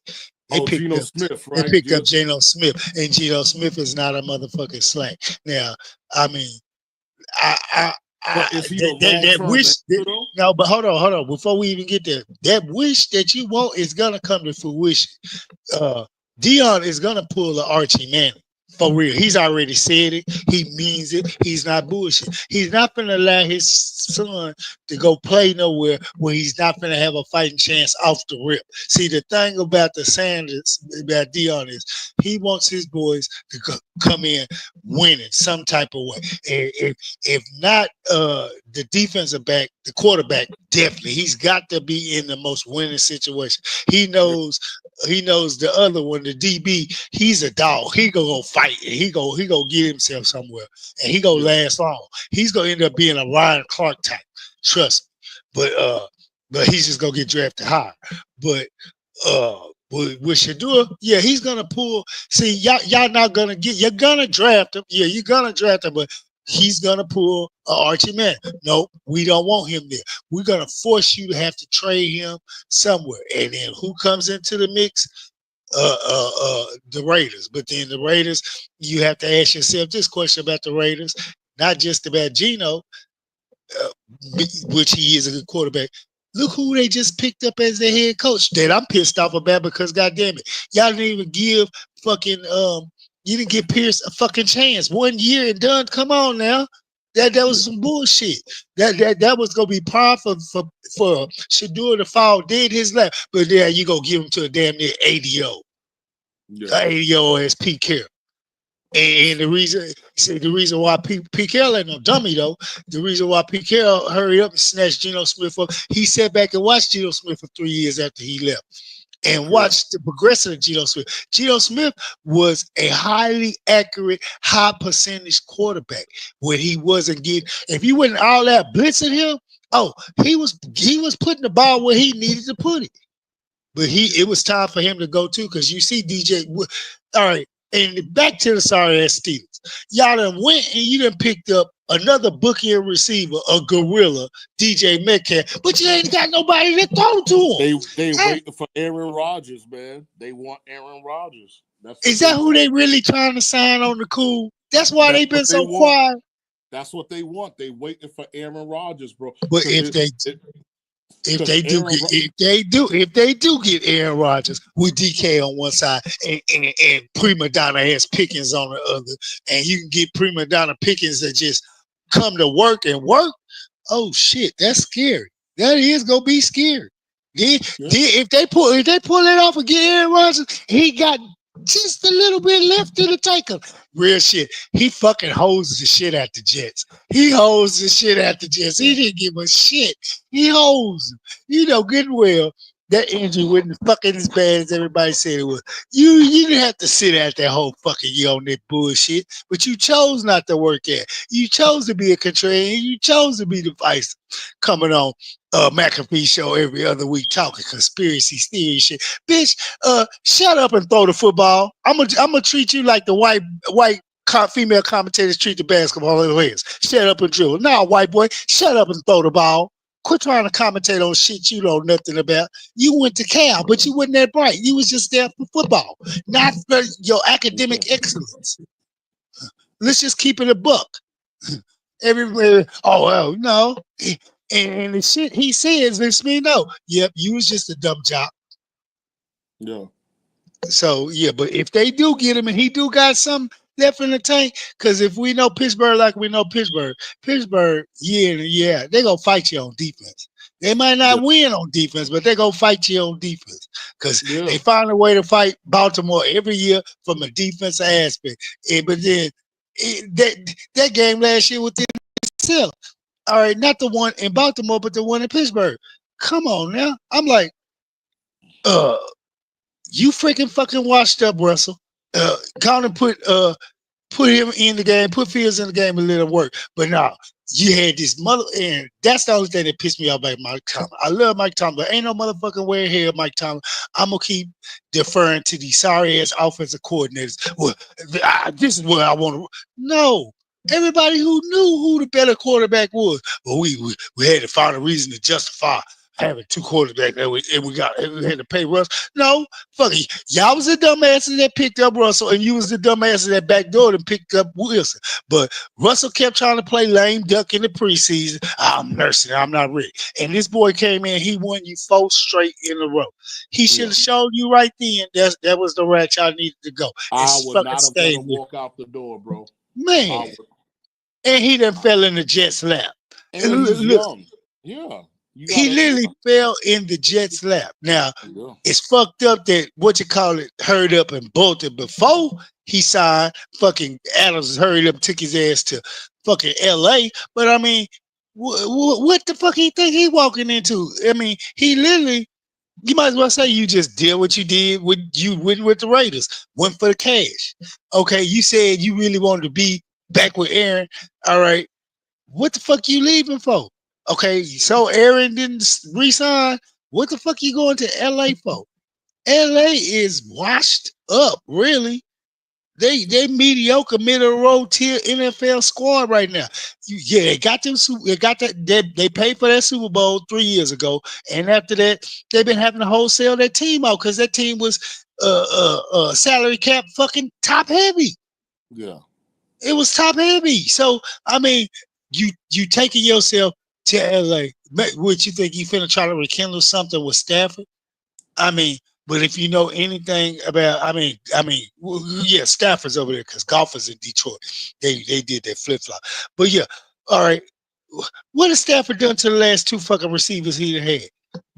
Geno Smith, right? They picked up Geno Smith, and Geno Smith is not a motherfucking slack. Now, I mean, but is he that wish? No, but hold on. Before we even get there, that wish that you want is gonna come to fruition. Dion is gonna pull the Archie Manning. For real. He's already said it. He means it. He's not bullshit. He's not going to allow his son to go play nowhere where he's not going to have a fighting chance off the rip. See, the thing about the Sanders, about Dion is he wants his boys to come in winning some type of way. If not the defensive back, the quarterback, definitely. He's got to be in the most winning situation. He knows the other one, the DB, he's a dog. He gonna go fight. He go get himself somewhere, and he gonna last long. He's gonna end up being a Ryan Clark type. Trust me. But he's just gonna get drafted high. But with Shedeur, yeah, he's gonna pull. See, y'all not gonna get. You're gonna draft him. Yeah, you're gonna draft him, but he's gonna pull Archie Manning. No, we don't want him there. We're gonna force you to have to trade him somewhere. And then who comes into the mix? The Raiders. But then the Raiders, you have to ask yourself this question about the Raiders, not just about Geno, which he is a good quarterback. Look who they just picked up as their head coach. That I'm pissed off about because goddamn it, y'all didn't even give fucking you didn't give Pierce a fucking chance. 1 year and done. Come on now. That was some bullshit. That was gonna be par for Shedeur to fall dead his life. But there you go give him to a damn near 80-year-old. 80-year-old as Pete Carroll. And the reason why Pete Carroll ain't no dummy though. The reason why Pete Carroll hurried up and snatched Geno Smith up, he sat back and watched Geno Smith for 3 years after he left. And watched the progression of Geno Smith. Geno Smith was a highly accurate, high percentage quarterback when he wasn't getting. If you wasn't all that blitzing him, he was putting the ball where he needed to put it. But it was time for him to go too, because you see DJ. All right, and back to the sorry ass Steelers. Y'all done went and you done picked up another bookie and receiver, a gorilla, DJ Metcalf, but you ain't got nobody to throw to him. They waiting for Aaron Rodgers, man. They want Aaron Rodgers. Is that who they really trying to sign on the cool? That's why they've been so quiet. That's what they want. They waiting for Aaron Rodgers, bro. But if they do get Aaron Rodgers with DK on one side and Prima Donna has Pickens on the other, and you can get Prima Donna Pickens that just come to work and work, oh shit, that's scary. That is gonna be scary. If they pull it off and get Aaron Rodgers, he got just a little bit left in the tanker. Real shit. He fucking hoses the shit at the Jets. He hoses the shit at the Jets. He didn't give a shit. He hosed them. You know good and well that injury wasn't fucking as bad as everybody said it was. You didn't have to sit out that whole fucking year on that bullshit, but you chose not to work at. You chose to be a contrarian. You chose to be divisive. Coming on McAfee show every other week talking conspiracy theory shit. Bitch, shut up and throw the football. I'm gonna treat you like the white female commentators treat the basketball players. Shut up and dribble. Nah, white boy, shut up and throw the ball. Quit trying to commentate on shit you know nothing about. You went to Cal, but you wasn't that bright. You was just there for football, not for your academic excellence. Let's just keep it a buck. Everybody, no. And the shit he says lets me know. Yep, you was just a dumb job. Yeah. So yeah, but if they do get him and he do got something left in the tank, because if we know Pittsburgh like we know Pittsburgh, year in and year out, they gonna fight you on defense. They might not win on defense, but they gonna fight you on defense because they find a way to fight Baltimore every year from a defensive aspect. But then that game last year within itself. All right, not the one in Baltimore, but the one in Pittsburgh. Come on now. I'm like, you freaking fucking washed up, Russell. Kind of put him in the game, put Fields in the game and let him work. But now you had this mother, and that's the only thing that pissed me off about Mike Tomlin. I love Mike Tomlin, but ain't no motherfucking way here, Mike Tomlin. I'm gonna keep deferring to these sorry ass offensive coordinators. Well, this is what I want to. No. Everybody who knew who the better quarterback was, but we had to find a reason to justify having two quarterbacks, and we had to pay Russ. No, fuck it. Y'all was the dumbasses that picked up Russell, and you was the dumbasses that backdoored and picked up Wilson. But Russell kept trying to play lame duck in the preseason. I'm nursing. I'm not ready. And this boy came in. He won you 4 straight in a row. He should have shown you right then. That was the route y'all needed to go. I would not have let him walk out the door, bro. Man. And he done fell in the Jets' lap. And he's young. Yeah. He literally fell in the Jets' lap. Now, it's fucked up that hurried up and bolted before he signed. Fucking Adams hurried up, took his ass to fucking LA. But I mean, what the fuck he think he walking into? I mean, he literally, you might as well say you just did what you did with the Raiders. Went for the cash. Okay, you said you really wanted to be back with Aaron. All right. What the fuck you leaving for? Okay, so Aaron didn't resign. What the fuck you going to LA for? LA is washed up, really. They mediocre middle road tier NFL squad right now. They got them. They paid for that Super Bowl 3 years ago, and after that, they've been having to wholesale their team out because that team was salary cap fucking top heavy. Yeah. It was top heavy. So, I mean, you taking yourself to LA, What you think you finna try to rekindle something with Stafford? I mean, but if you know anything about, yeah, Stafford's over there because golfers in Detroit, they did that flip flop. But yeah, all right. What has Stafford done to the last two fucking receivers he had?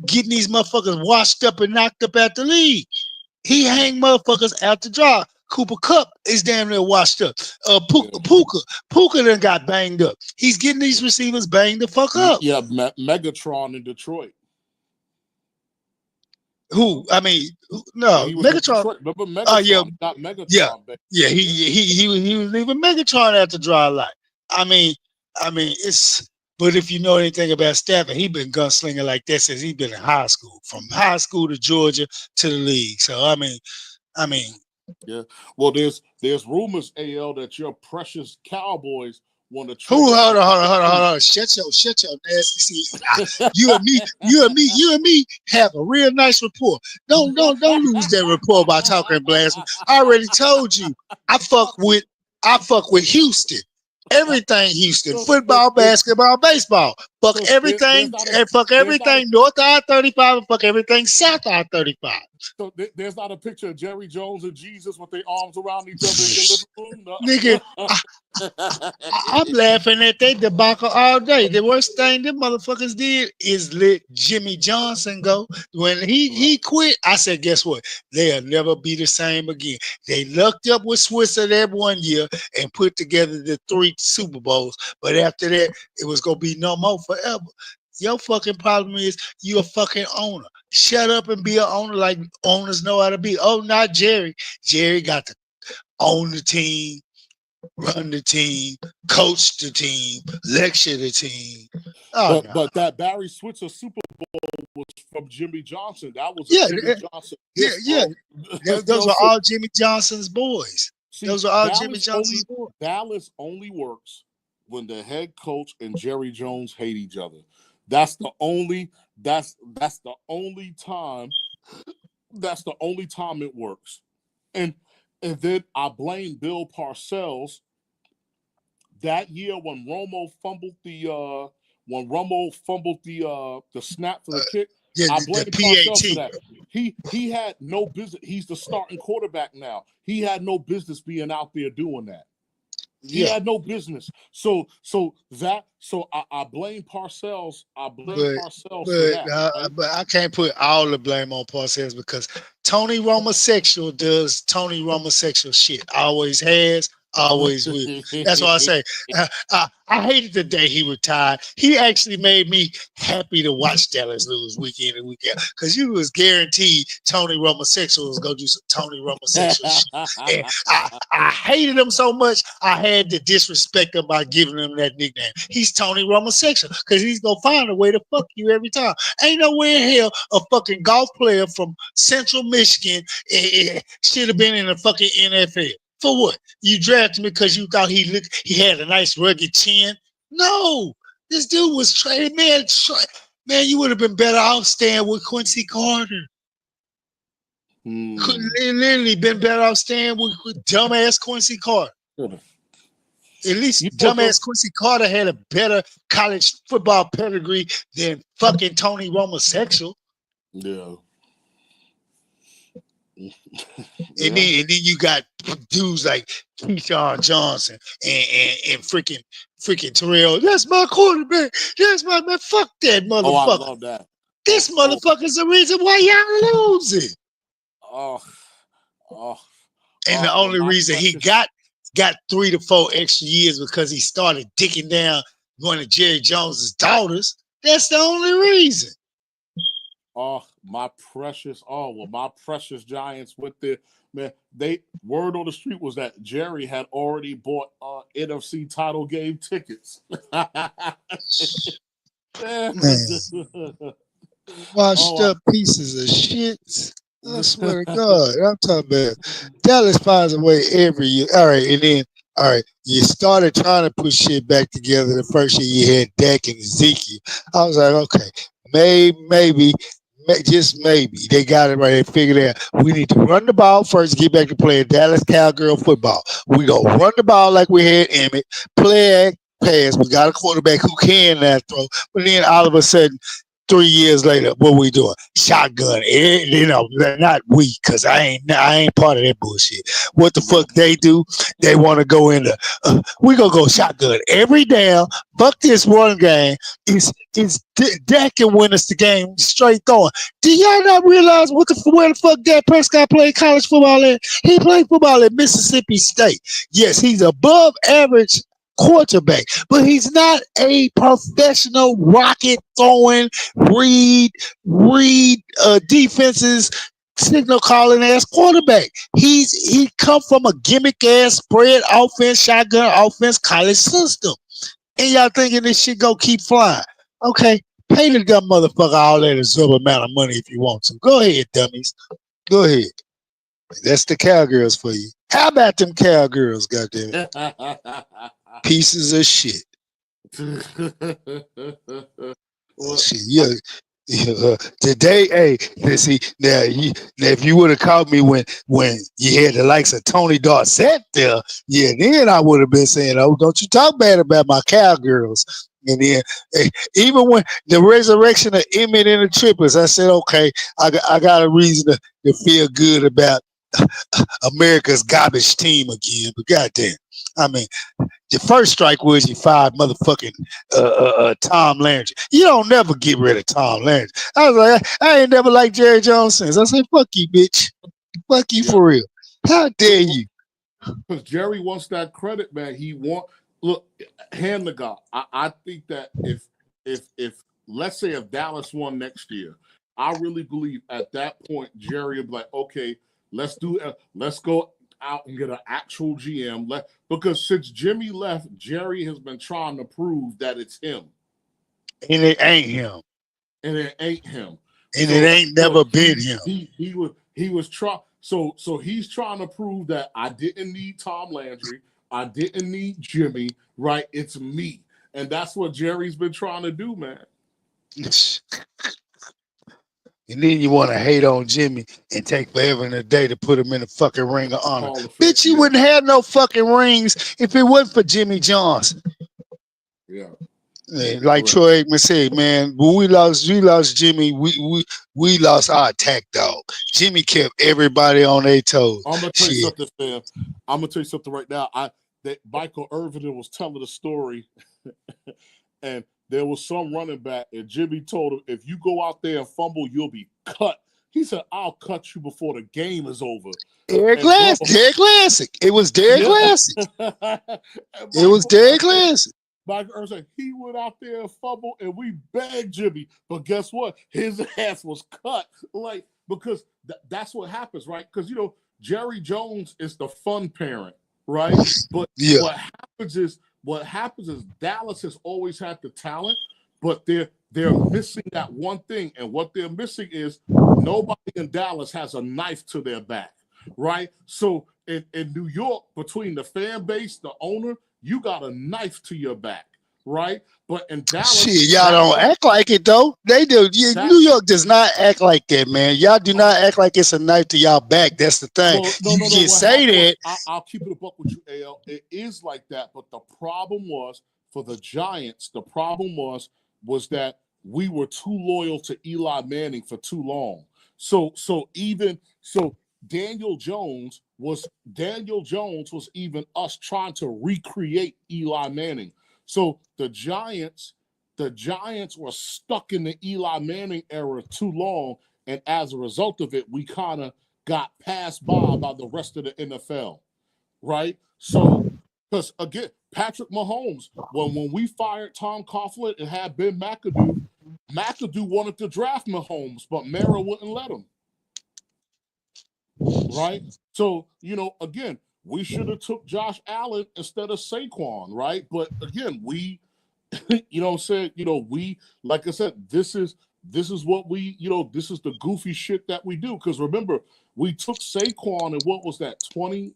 Getting these motherfuckers washed up and knocked up at the league. He hang motherfuckers out the dry. Cooper Kupp is damn near washed up. Puka done got banged up. He's getting these receivers banged the fuck up. Yeah, Megatron in Detroit. Who? I mean, no, Megatron. Remember Megatron? Not Megatron. Yeah. He was leaving Megatron at the dry lot. I mean, it's. But if you know anything about Stafford, he been gunslinging like that since he's been in high school, from high school to Georgia to the league. So I mean. Yeah. Well, there's rumors, AL, that your precious Cowboys want to. Hold on. Shut your nasty seat. You and me have a real nice rapport. Don't lose that rapport by talking blasphemy. I already told you. I fuck with Houston. Everything Houston. Football, basketball, baseball. Fuck everything. Fuck everything north of I-35 and fuck everything south of I-35. So there's not a picture of Jerry Jones and Jesus with their arms around each other in your living room? No. Nigga, I'm laughing at that debacle all day. The worst thing them motherfuckers did is let Jimmy Johnson go. When he quit, I said, guess what? They'll never be the same again. They lucked up with Switzer that one year and put together the 3 Super Bowls. But after that, it was going to be no more forever. Your fucking problem is you're a fucking owner. Shut up and be an owner like owners know how to be. Oh, not Jerry. Jerry got to own the team, run the team, coach the team, lecture the team. But that Barry Switzer Super Bowl was from Jimmy Johnson. That was Jimmy Johnson. Those are all Jimmy Johnson's boys. Those are all Jimmy Johnson's boys. Dallas only works when the head coach and Jerry Jones hate each other. That's the only time it works. And then I blame Bill Parcells that year when Romo fumbled the snap for the kick. I blame Parcells for that. He had no business. He's the starting quarterback now. He had no business being out there doing that. He had no business. So I blame Parcells. For that. But I can't put all the blame on Parcells because Tony Romosexual does Tony Romosexual shit. Always has, always will. That's why I say I hated the day he retired. He actually made me happy to watch Dallas lose week in and week out because you was guaranteed Tony Romosexual was gonna do some Tony Romosexual shit. And I hated him so much I had to disrespect him by giving him that nickname. He's Tony Romosexual because he's gonna find a way to fuck you every time. Ain't nowhere in hell a fucking golf player from Central Michigan should have been in the fucking NFL. For what? You drafted me because you thought he had a nice rugged chin? No, this dude was traded. Man, you would have been better off staying with Quincy Carter. Literally been better off staying with dumbass Quincy Carter. At least dumbass Quincy Carter had a better college football pedigree than fucking Tony Romosexual. Yeah. And then you got dudes like Keyshawn Johnson and freaking Terrell. That's my quarterback. That's my man. Fuck that motherfucker. Oh, I love that. This motherfucker's the reason why y'all losing. And the only reason he got 3 to 4 extra years because he started dicking down one of Jerry Jones's daughters. That's the only reason. My precious Giants went there. Man, word on the street was that Jerry had already bought NFC title game tickets. Washed up pieces of shit. I swear to God, I'm talking about Dallas finds a way every year. All right, and then you started trying to put shit back together the first year you had Dak and Ezekiel. I was like, okay, maybe. Just maybe they got it right. They figured out we need to run the ball first, get back to playing Dallas Cowgirl football. We gonna run the ball like we had Emmett, play pass. We got a quarterback who can now throw. But then all of a sudden, 3 years later, what we doing? Shotgun. You know, not we, because I ain't part of that bullshit. What the fuck they do? They want to go into, we going to go shotgun every down. Fuck this one game. Dak can win us the game straight throwing. Do y'all not realize where the fuck Dak Prescott played college football at? He played football at Mississippi State. Yes, he's above average quarterback, but he's not a professional rocket throwing, read defenses, signal calling ass quarterback. He come from a gimmick ass spread offense, shotgun offense, college system, and y'all thinking this shit go keep flying? Okay, pay the dumb motherfucker all that absurd amount of money if you want to. Go ahead, dummies. Go ahead. That's the cowgirls for you. How about them cowgirls, goddamn it? Pieces of shit. Well, Shit, yeah. Today, hey, let's see. Now, if you would have caught me when you had the likes of Tony Dorsett there, yeah, then I would have been saying, "Oh, don't you talk bad about my cowgirls." And then, even when the resurrection of Emmett and the Trippers, I said, "Okay, I got a reason to feel good about America's garbage team again." But goddamn, I mean, the first strike was you fired motherfucking Tom Landry. You don't never get rid of Tom Landry. I was like, I ain't never liked Jerry Jones since. I said, fuck you, bitch. Fuck you for real. How dare you? Because Jerry wants that credit, man. Look, hand the God. I think that if let's say if Dallas won next year, I really believe at that point Jerry would be like, okay, let's go out and get an actual GM. Because since Jimmy left, Jerry has been trying to prove that it's him. And it ain't him. And it ain't him. And it ain't never been him. He was trying. So he's trying to prove that I didn't need Tom Landry. I didn't need Jimmy. Right? It's me. And that's what Jerry's been trying to do, man. And then you want to hate on Jimmy and take forever and a day to put him in the fucking ring of honor. Bitch, you wouldn't have no fucking rings if it wasn't for Jimmy Johnson. Yeah. Like Troy Aikman said, man, when we lost Jimmy, we lost our attack dog. Jimmy kept everybody on their toes. I'm gonna tell you something, fam. I'm gonna tell you something right now. That Michael Irvin was telling a story, and there was some running back, and Jimmy told him, if you go out there and fumble, you'll be cut. He said, I'll cut you before the game is over. Dead classic. It was dead classic. It was dead classic. Michael Irvin said he went out there and fumbled, and we begged Jimmy. But guess what? His ass was cut. Like, because that's what happens, right? Because, Jerry Jones is the fun parent, right? But what happens is Dallas has always had the talent, but they're missing that one thing. And what they're missing is nobody in Dallas has a knife to their back, right? So in New York, between the fan base, the owner, you got a knife to your back, right? But in Dallas, shit, y'all don't act like it though. They do. New York does not act like that, man. Y'all do not act like it's a knife to y'all back. That's the thing. You can say that. I'll keep it a buck with you, AL. It is like that, but the problem was for the Giants. The problem was that we were too loyal to Eli Manning for too long. So Daniel Jones was even us trying to recreate Eli Manning. So the Giants were stuck in the Eli Manning era too long, and as a result of it, we kind of got passed by the rest of the NFL, right? So, because again, Patrick Mahomes, when we fired Tom Coughlin and had Ben McAdoo wanted to draft Mahomes, but Mara wouldn't let him. Right? So, again, we should have took Josh Allen instead of Saquon, right? But again, we, we, like I said, this is what we, this is the goofy shit that we do. Because remember, we took Saquon and what was that, 2017?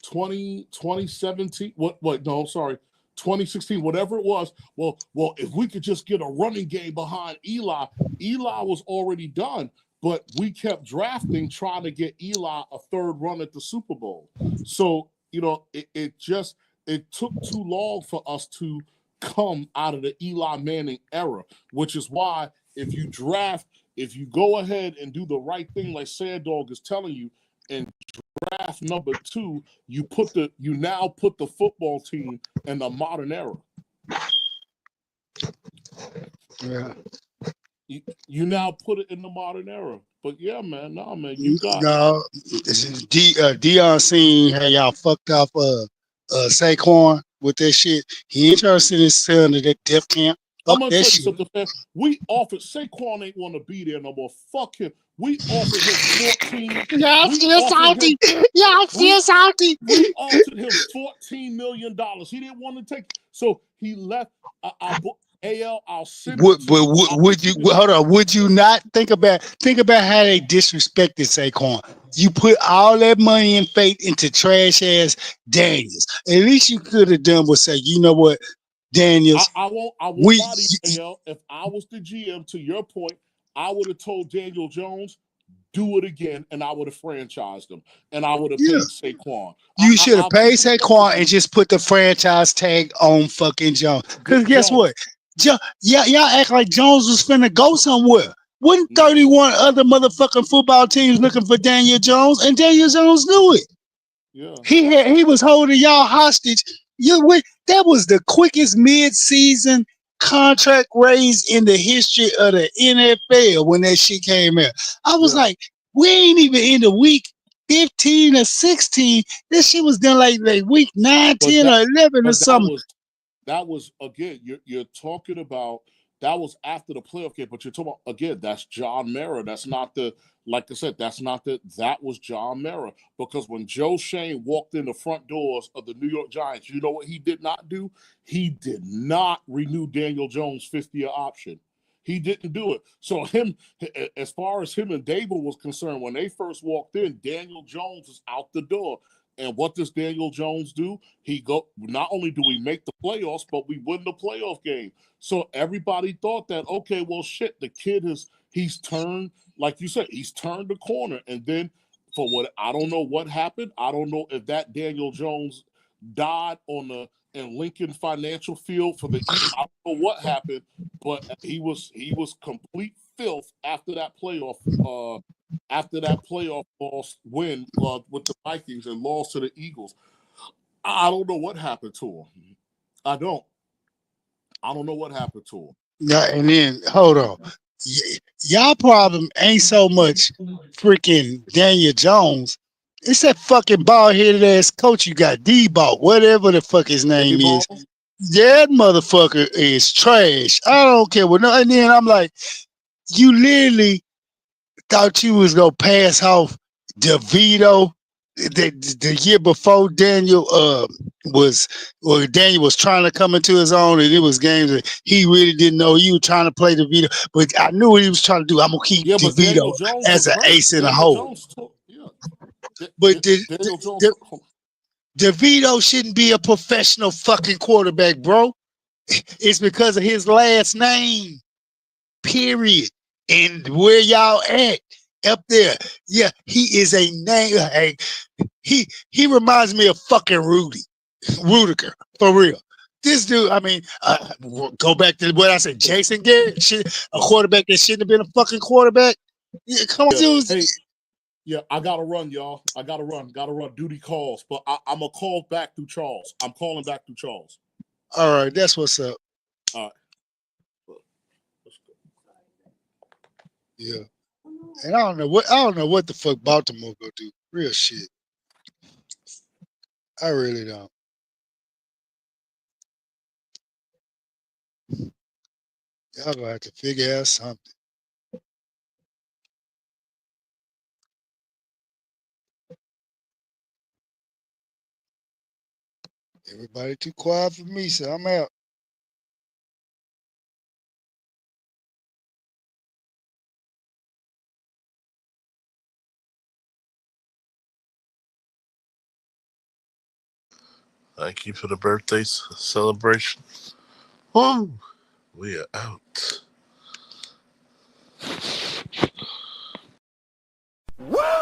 2016, whatever it was. Well, if we could just get a running game behind Eli was already done. But we kept drafting, trying to get Eli a third run at the Super Bowl. So, it took too long for us to come out of the Eli Manning era, which is why if you go ahead and do the right thing like Sad Dog is telling you, and draft number 2, you now put the football team in the modern era. Yeah. You now put it in the modern era. But yeah, man, Deion seen how y'all fucked off Saquon with that shit. He ain't trying to send his son to that death camp. I'm gonna tell you something, man. We offered Saquon ain't want to be there no more. Fuck him. We offered him 14. Y'all still salty. Y'all still salty. We offered him $14 million. He didn't want to take. So he left. I'll send would you hold on? Would you not think about how they disrespected Saquon? You put all that money and faith into trash ass Daniels. At least you could have done was say, you know what, Daniels. I won't lie to you, AL. If I was the GM, to your point, I would have told Daniel Jones, do it again, and I would have franchised him, and I would have paid Saquon. You should have paid Saquon and just put the franchise tag on fucking Jones. Because guess what? Y'all act like Jones was finna go somewhere. Wouldn't 31 other motherfucking football teams looking for Daniel Jones, and Daniel Jones knew it. Yeah. He was holding y'all hostage. That was the quickest mid-season contract raise in the history of the NFL when that shit came out. I was like, we ain't even in the week 15 or 16. This shit was done like week 9, 10, or 11 or something. That was again, you're talking about, that was after the playoff game, but you're talking about, again, that's John Mara. That's not like I said, that was John Mara. Because when Joe Schoen walked in the front doors of the New York Giants, you know what he did not do? He did not renew Daniel Jones' 50-year option. He didn't do it. So as far as him and Dable was concerned, when they first walked in, Daniel Jones is out the door. And what does Daniel Jones do? Not only do we make the playoffs, but we win the playoff game. So everybody thought that, okay, well, shit, the kid he's turned, like you said, he's turned the corner. And then I don't know what happened. I don't know if that Daniel Jones died in Lincoln Financial Field for the I don't know what happened, but he was complete filth after that playoff loss win with the Vikings and lost to the Eagles. I don't know what happened to him. I don't know what happened to him. Yeah, and then hold on. Y'all problem ain't so much freaking Daniel Jones. It's that fucking bald-headed ass coach you got, D-Ball, whatever the fuck his name is. That motherfucker is trash. I don't care what. And then I'm like, you literally thought you was gonna pass off DeVito the year before Daniel was trying to come into his own, and it was games that he really didn't know he was trying to play DeVito, but I knew what he was trying to do. I'm gonna keep DeVito as an ace in a hole. But DeVito shouldn't be a professional fucking quarterback, bro. It's because of his last name, period. And where y'all at up there? Yeah, he is a name. He reminds me of fucking Rudiger, for real. This dude, I mean, go back to what I said. Jason Garrett, a quarterback that shouldn't have been a fucking quarterback. Yeah, come on, dude. Hey, yeah, I gotta run, y'all. Gotta run. Duty calls, but I'm gonna call back through Charles. I'm calling back through Charles. All right, that's what's up. All right. Yeah, and I don't know what the fuck Baltimore gonna do. Real shit. I really don't. Y'all gonna have to figure out something. Everybody too quiet for me, so I'm out. Thank you for the birthday celebration. Woo! We are out. Woo!